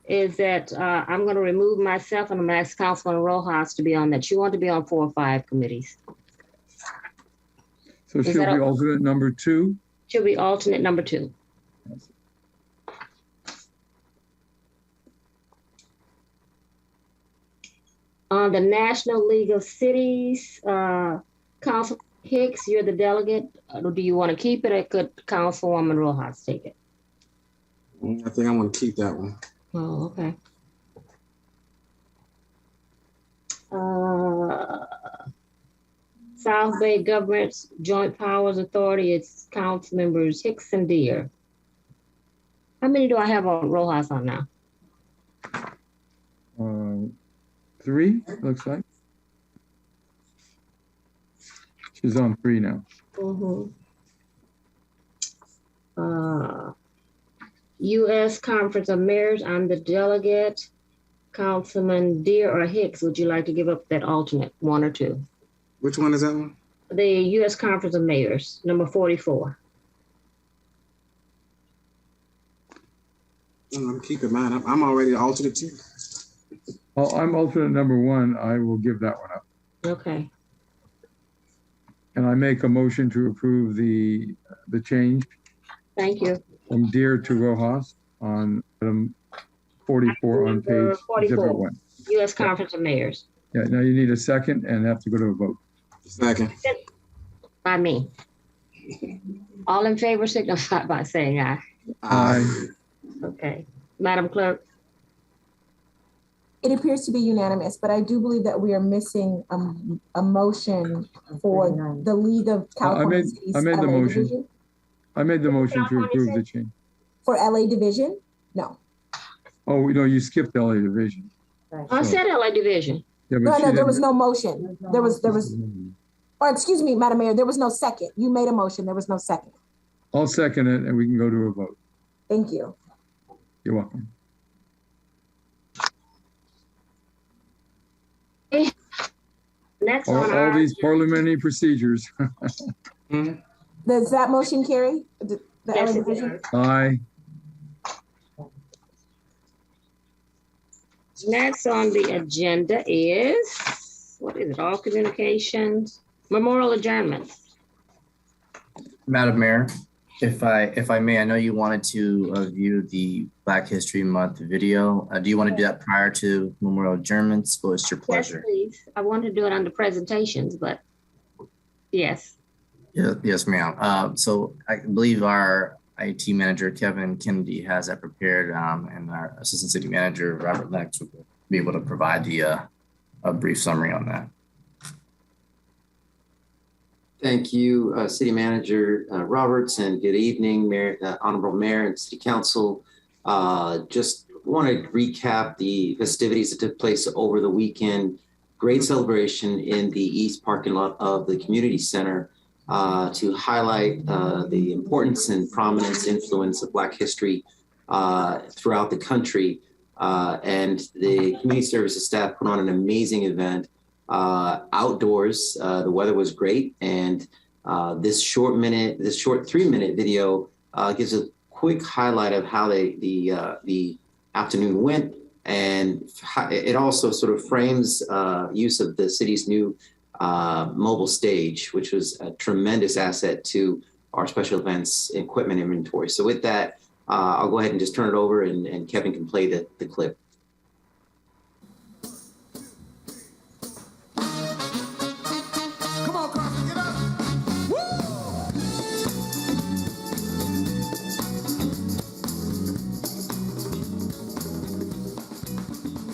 Speaker 1: Is that I'm gonna remove myself and I'm gonna ask Councilwoman Rojas to be on that. She want to be on 4 or 5 committees.
Speaker 5: So
Speaker 1: Is
Speaker 5: she'll
Speaker 1: that
Speaker 5: be
Speaker 1: a-
Speaker 5: alternate number 2.
Speaker 1: She'll be alternate number 2. On the National League of Cities, Council Hicks, you're the delegate. Do you want to keep it or could Councilwoman Rojas take it?
Speaker 3: I think I'm going to keep that one.
Speaker 1: Oh, okay. South Bay Government's Joint Powers Authority, it's council members Hicks and Deere. How many do I have on Rojas on now?
Speaker 5: 3, looks like. She's on 3 now.
Speaker 1: U.S. Conference of Mayors, I'm the delegate. Councilman Deere or Hicks, would you like to give up that alternate, 1 or 2?
Speaker 3: Which one is that one?
Speaker 1: The U.S. Conference of Mayors, number 44.
Speaker 3: I'm keeping mine. I'm already alternate too.
Speaker 5: Oh, I'm alternate number 1. I will give that one up.
Speaker 1: Okay.
Speaker 5: And I make a motion to approve the change
Speaker 1: Thank you.
Speaker 5: from Deere to Rojas on item 44 on page
Speaker 1: 44. U.S. Conference of Mayors.
Speaker 5: Yeah, now you need a second and have to go to a vote.
Speaker 3: Second.
Speaker 1: By me. All in favor signify by saying aye.
Speaker 5: Aye.
Speaker 1: Okay. Madam Clerk.
Speaker 8: It appears to be unanimous, but I do believe that we are missing a motion for the League of California Cities.
Speaker 5: I made the
Speaker 8: LA
Speaker 5: motion.
Speaker 8: Division.
Speaker 5: I made the motion to approve the change.
Speaker 8: For LA Division? No.
Speaker 5: Oh, no, you skipped LA Division.
Speaker 1: I said LA Division.
Speaker 5: Yeah, but
Speaker 8: No,
Speaker 5: she
Speaker 8: no, there
Speaker 5: didn't-
Speaker 8: was no motion. There was, or excuse me, Madam Mayor, there was no second. You made a motion, there was no second.
Speaker 5: I'll second it and we can go to a vote.
Speaker 8: Thank you.
Speaker 5: You're welcome.
Speaker 1: Next
Speaker 5: All,
Speaker 1: on
Speaker 5: all
Speaker 1: our
Speaker 5: these parliamentary procedures.
Speaker 8: Does that motion carry? The
Speaker 1: Yes,
Speaker 8: LA
Speaker 1: it
Speaker 8: Division?
Speaker 5: Aye.
Speaker 1: Next on the agenda is, what is it, all communications, memorial adjournments.
Speaker 4: Madam Mayor, if I may, I know you wanted to view the Black History Month video. Do you want to do that prior to memorial adjournments? Well, it's your
Speaker 1: Yes,
Speaker 4: pleasure.
Speaker 1: please. I wanted to do it under presentations, but yes.
Speaker 4: Yeah, yes, ma'am. So I believe our IT manager, Kevin Kennedy, has that prepared, and our assistant city manager, Robert Lennox, will be able to provide the a brief summary on that.
Speaker 16: Thank you, City Manager Roberts, and good evening, Mayor, Honorable Mayor and City Council. Just want to recap the festivities that took place over the weekend. Great celebration in the East parking lot of the community center to highlight the importance and prominence, influence of Black history throughout the country. And the community services staff put on an amazing event. Outdoors, the weather was great, and this short 3-minute video gives a quick highlight of how the afternoon went, and it also sort of frames use of the city's new mobile stage, which was a tremendous asset to our special events equipment inventory. So with that, I'll go ahead and just turn it over, and Kevin can play the clip.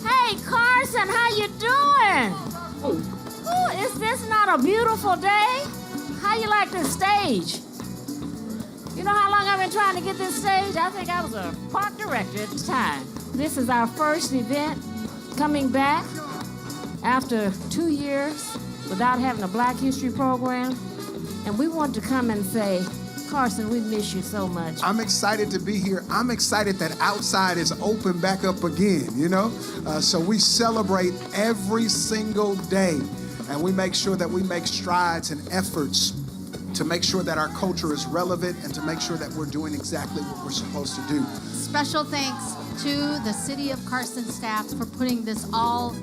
Speaker 17: Hey, Carson, how you doing? Ooh, is this not a beautiful day? How you like this stage? You know how long I've been trying to get this stage? I think I was a park director at the time. This is our first event coming back after 2 years without having a Black History program. And we want to come and say Carson, we miss you so much.
Speaker 18: I'm excited to be here. I'm excited that outside is open back up again, you know? So we celebrate every single day, and we make sure that we make strides and efforts to make sure that our culture is relevant and to make sure that we're doing exactly what we're supposed to do.
Speaker 19: Special thanks to the City of Carson staff for putting this all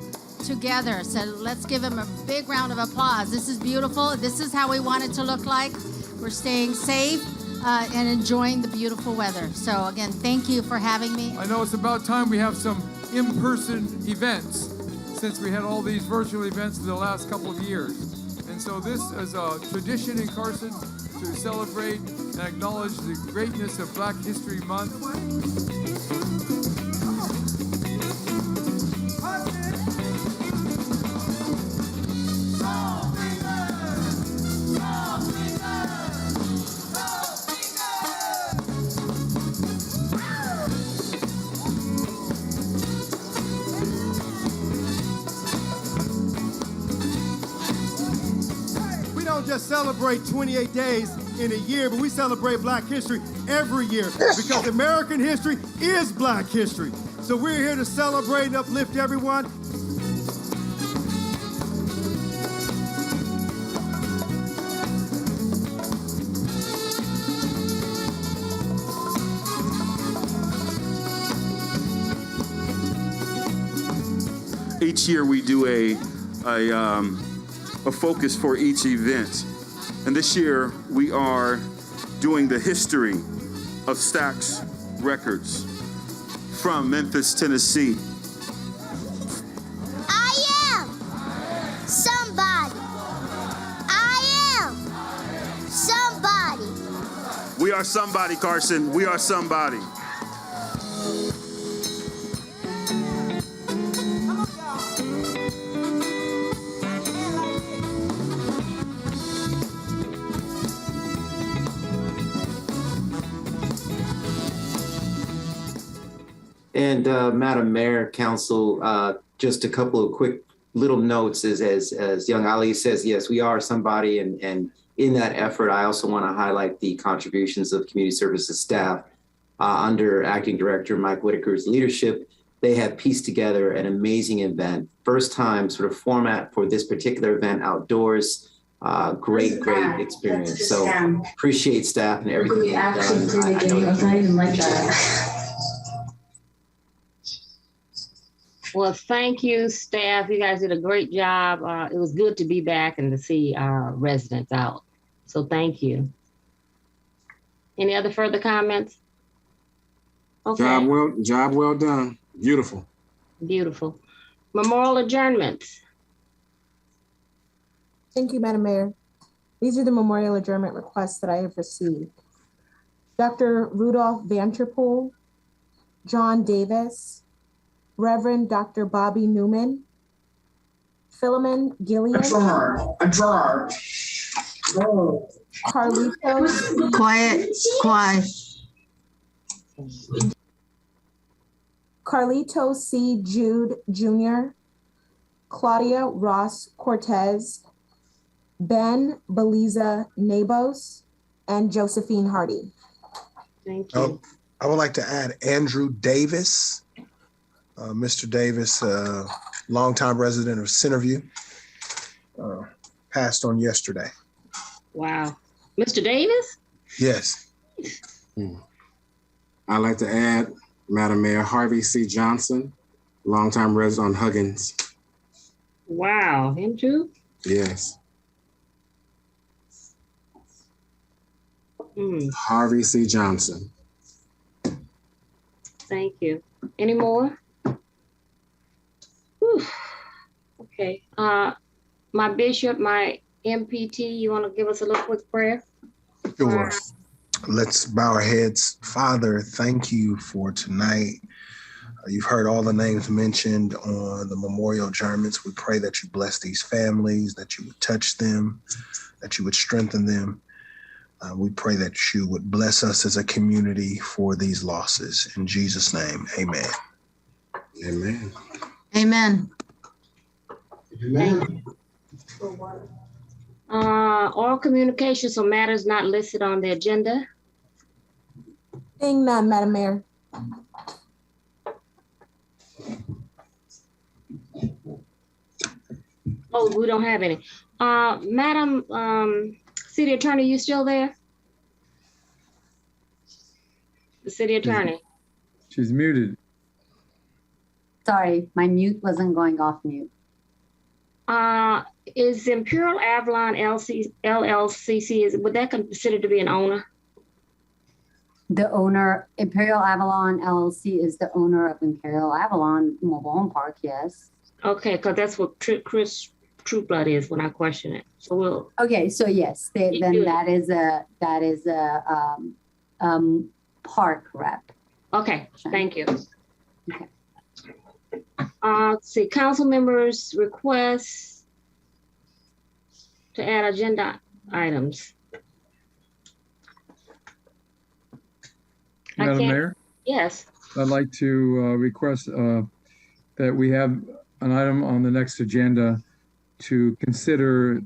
Speaker 19: together. So let's give them a big round of applause. This is beautiful. This is how we want it to look like. We're staying safe and enjoying the beautiful weather. So again, thank you for having me.
Speaker 20: I know it's about time we have some in-person events since we had all these virtual events in the last couple of years. And so this is a tradition in Carson to celebrate and acknowledge the greatness of Black History Month.
Speaker 15: Just celebrate 28 days in a year, but we celebrate Black history every year because American history is Black history. So we're here to celebrate and uplift everyone.
Speaker 21: Each year we do a focus for each event. And this year we are doing the history of Stax Records from Memphis, Tennessee.
Speaker 22: I am somebody. I am somebody.
Speaker 21: We are somebody, Carson. We are somebody.
Speaker 16: And Madam Mayor, Council, just a couple of quick little notes as young Ali says, yes, we are somebody. And in that effort, I also want to highlight the contributions of community services staff under Acting Director Mike Whitaker's leadership. They have pieced together an amazing event. First time sort of format for this particular event outdoors. Great experience. So appreciate staff and everything they've done.
Speaker 1: Well, thank you, staff. You guys did a great job. It was good to be back and to see our residents out. So thank you. Any other further comments? Okay.
Speaker 3: Job well done. Beautiful.
Speaker 1: Beautiful. Memorial adjournments.
Speaker 8: Thank you, Madam Mayor. These are the memorial adjournment requests that I have received. Dr. Rudolph Vanterpool, John Davis, Reverend Dr. Bobby Newman, Philemon Gillian.
Speaker 23: Adjourn.
Speaker 8: Carlitos.
Speaker 9: Quiet.
Speaker 8: Carlito C. Jude Jr., Claudia Ross Cortez, Ben Beliza Nabos, and Josephine Hardy.
Speaker 1: Thank you.
Speaker 7: I would like to add Andrew Davis. Mr. Davis, longtime resident of Centerview, passed on yesterday.
Speaker 1: Wow. Mr. Davis?
Speaker 7: Yes.
Speaker 3: I'd like to add, Madam Mayor, Harvey C. Johnson, longtime resident on Huggins.
Speaker 1: Wow, him too?
Speaker 3: Yes. Harvey C. Johnson.
Speaker 1: Thank you. Any more? Whew. Okay. My bishop, my MPT, you want to give us a little quick prayer?
Speaker 7: Sure. Let's bow our heads. Father, thank you for tonight. You've heard all the names mentioned on the memorial adjournments. We pray that you bless these families, that you would touch them, that you would strengthen them. We pray that you would bless us as a community for these losses. In Jesus' name, amen.
Speaker 3: Amen.
Speaker 9: Amen.
Speaker 3: Amen.
Speaker 1: Oral communications or matters not listed on the agenda.
Speaker 8: Seeing none, Madam Mayor.
Speaker 1: Oh, we don't have any. Madam City Attorney, you still there? The City Attorney.
Speaker 5: She's muted.
Speaker 13: Sorry, my mute wasn't going off mute.
Speaker 1: Is Imperial Avalon LLCC, would that consider to be an owner?
Speaker 13: The owner, Imperial Avalon LLC is the owner of Imperial Avalon Mobile Home Park, yes.
Speaker 1: Okay, because that's what Chris Trueblood is when I question it. So we'll.
Speaker 13: Okay, so yes, then that is a park rep.
Speaker 1: Okay, thank you. Okay. Let's see, council members' requests to add agenda items.
Speaker 5: Madam Mayor?
Speaker 1: Yes.
Speaker 5: I'd like to request that we have an item on the next agenda to consider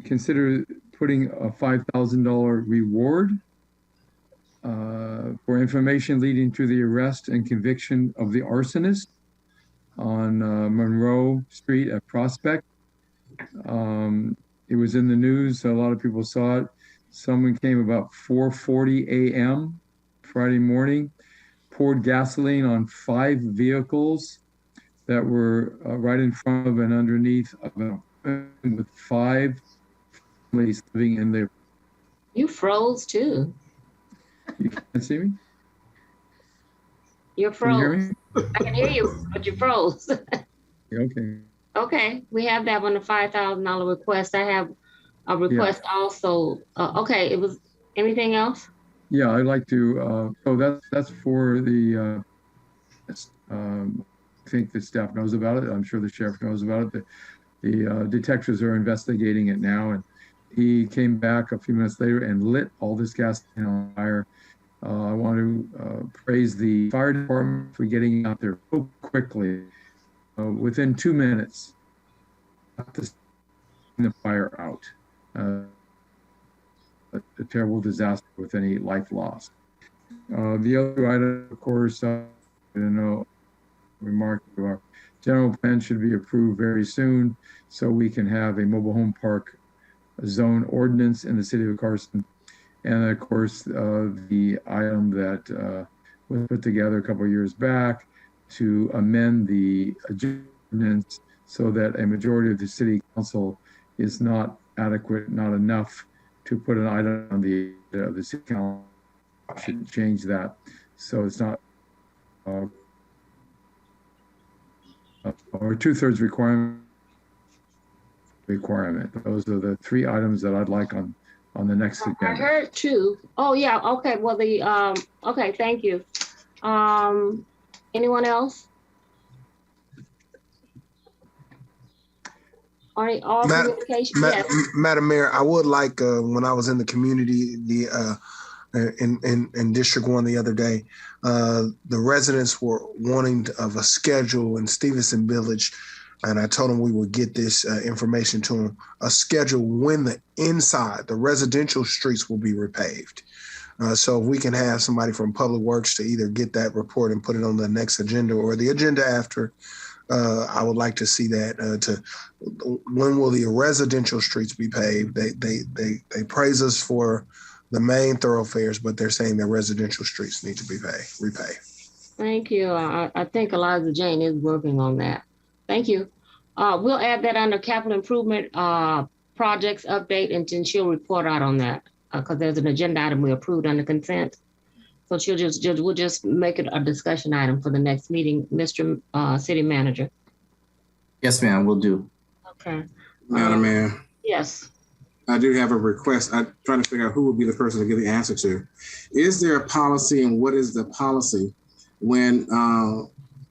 Speaker 5: consider putting a $5,000 reward for information leading to the arrest and conviction of the arsonist on Monroe Street at Prospect. It was in the news. A lot of people saw it. Someone came about 4:40 a.m. Friday morning, poured gasoline on 5 vehicles that were right in front of and underneath of with 5 families living in there.
Speaker 1: You froze too.
Speaker 5: You can't see me?
Speaker 1: You're froze.
Speaker 5: Can you hear me?
Speaker 1: I can hear you, but you froze.
Speaker 5: Okay.
Speaker 1: Okay, we have that one, the $5,000 request. I have a request also. Okay, it was anything else?
Speaker 5: Yeah, I'd like to. So that's for the. I think the staff knows about it. I'm sure the sheriff knows about it. The detectives are investigating it now, and he came back a few minutes later and lit all this gas on fire. I want to praise the fire department for getting out there so quickly. Within 2 minutes, the fire out. A terrible disaster with any life lost. The other item, of course, remark to our general plan should be approved very soon so we can have a mobile home park zone ordinance in the city of Carson. And of course, the item that was put together a couple of years back to amend the ordinance so that a majority of the city council is not adequate, not enough to put an item on the city council. Should change that so it's not or 2/3 requirement. Those are the 3 items that I'd like on the next agenda.
Speaker 1: I heard 2. Oh yeah. Okay. Well, okay. Thank you. Anyone else? All communication. Yes.
Speaker 7: Madam Mayor, I would like when I was in the community, in District 1 the other day, the residents were wanting of a schedule in Stevenson Village, and I told them we would get this information to them, a schedule when the residential streets will be repaved. So if we can have somebody from Public Works to either get that report and put it on the next agenda or the agenda after, I would like to see that. When will the residential streets be paved? They praise us for the main thoroughfares, but they're saying that residential streets need to be repaved.
Speaker 1: Thank you. I think Eliza Jane is working on that. Thank you. We'll add that under capital improvement projects update, and then she'll report out on that because there's an agenda item we approved under consent. So we'll just make it a discussion item for the next meeting, Mr. City Manager.
Speaker 4: Yes, ma'am, we'll do.
Speaker 1: Okay.
Speaker 3: Madam Mayor.
Speaker 1: Yes.
Speaker 3: I do have a request. I'm trying to figure out who would be the person to give the answer to. Is there a policy, and what is the policy when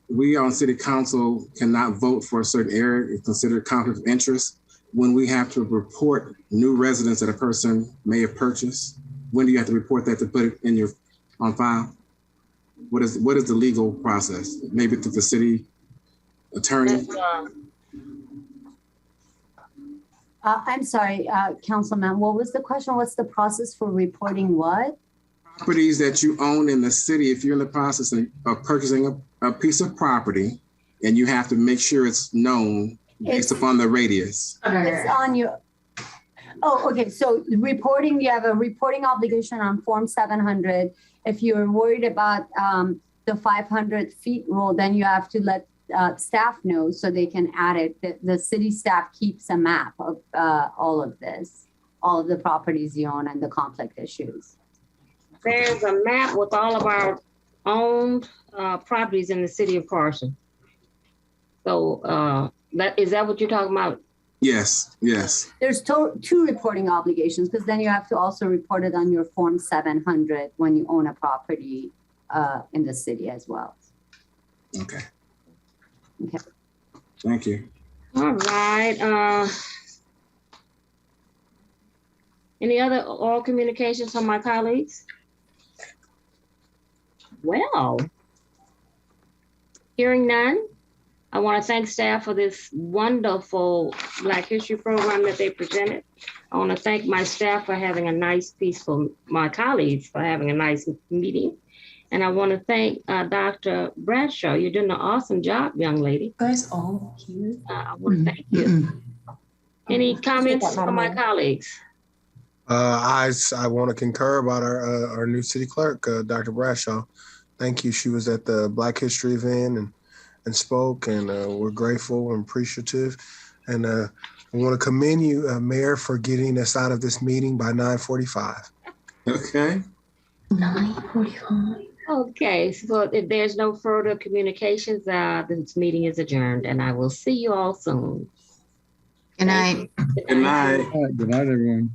Speaker 3: we on city council cannot vote for a certain area, it's considered conflict of interest, when we have to report new residents that a person may have purchased? When do you have to report that to put it in on file? What is the legal process? Maybe through the city attorney?
Speaker 13: I'm sorry, Councilman, what was the question? What's the process for reporting what?
Speaker 3: Properties that you own in the city, if you're in the process of purchasing a piece of property and you have to make sure it's known based upon the radius.
Speaker 13: It's on your, oh, okay. So reporting, you have a reporting obligation on Form 700. If you're worried about the 500 feet rule, then you have to let staff know so they can add it. The city staff keeps a map of all of this, all of the properties you own and the conflict issues.
Speaker 1: There's a map with all of our owned properties in the city of Carson. So is that what you're talking about?
Speaker 3: Yes, yes.
Speaker 13: There's two reporting obligations, because then you have to also report it on your Form 700 when you own a property in the city as well.
Speaker 3: Okay.
Speaker 13: Okay.
Speaker 3: Thank you.
Speaker 1: All right. Any other oral communications from my colleagues? Well, hearing none, I want to thank staff for this wonderful Black History program that they presented. I want to thank my staff for having a nice, peaceful, my colleagues for having a nice meeting. And I want to thank Dr. Bradshaw. You're doing an awesome job, young lady.
Speaker 2: You guys all here?
Speaker 1: I want to thank you. Any comments from my colleagues?
Speaker 7: I want to concur about our new city clerk, Dr. Bradshaw. Thank you. She was at the Black History event and spoke, and we're grateful and appreciative. And I want to commend you, Mayor, for getting us out of this meeting by 9:45.
Speaker 3: Okay.
Speaker 2: 9:45.
Speaker 1: Okay, so if there's no further communications, this meeting is adjourned, and I will see you all soon.
Speaker 9: Good night.
Speaker 3: Good night.
Speaker 5: Good night, everyone.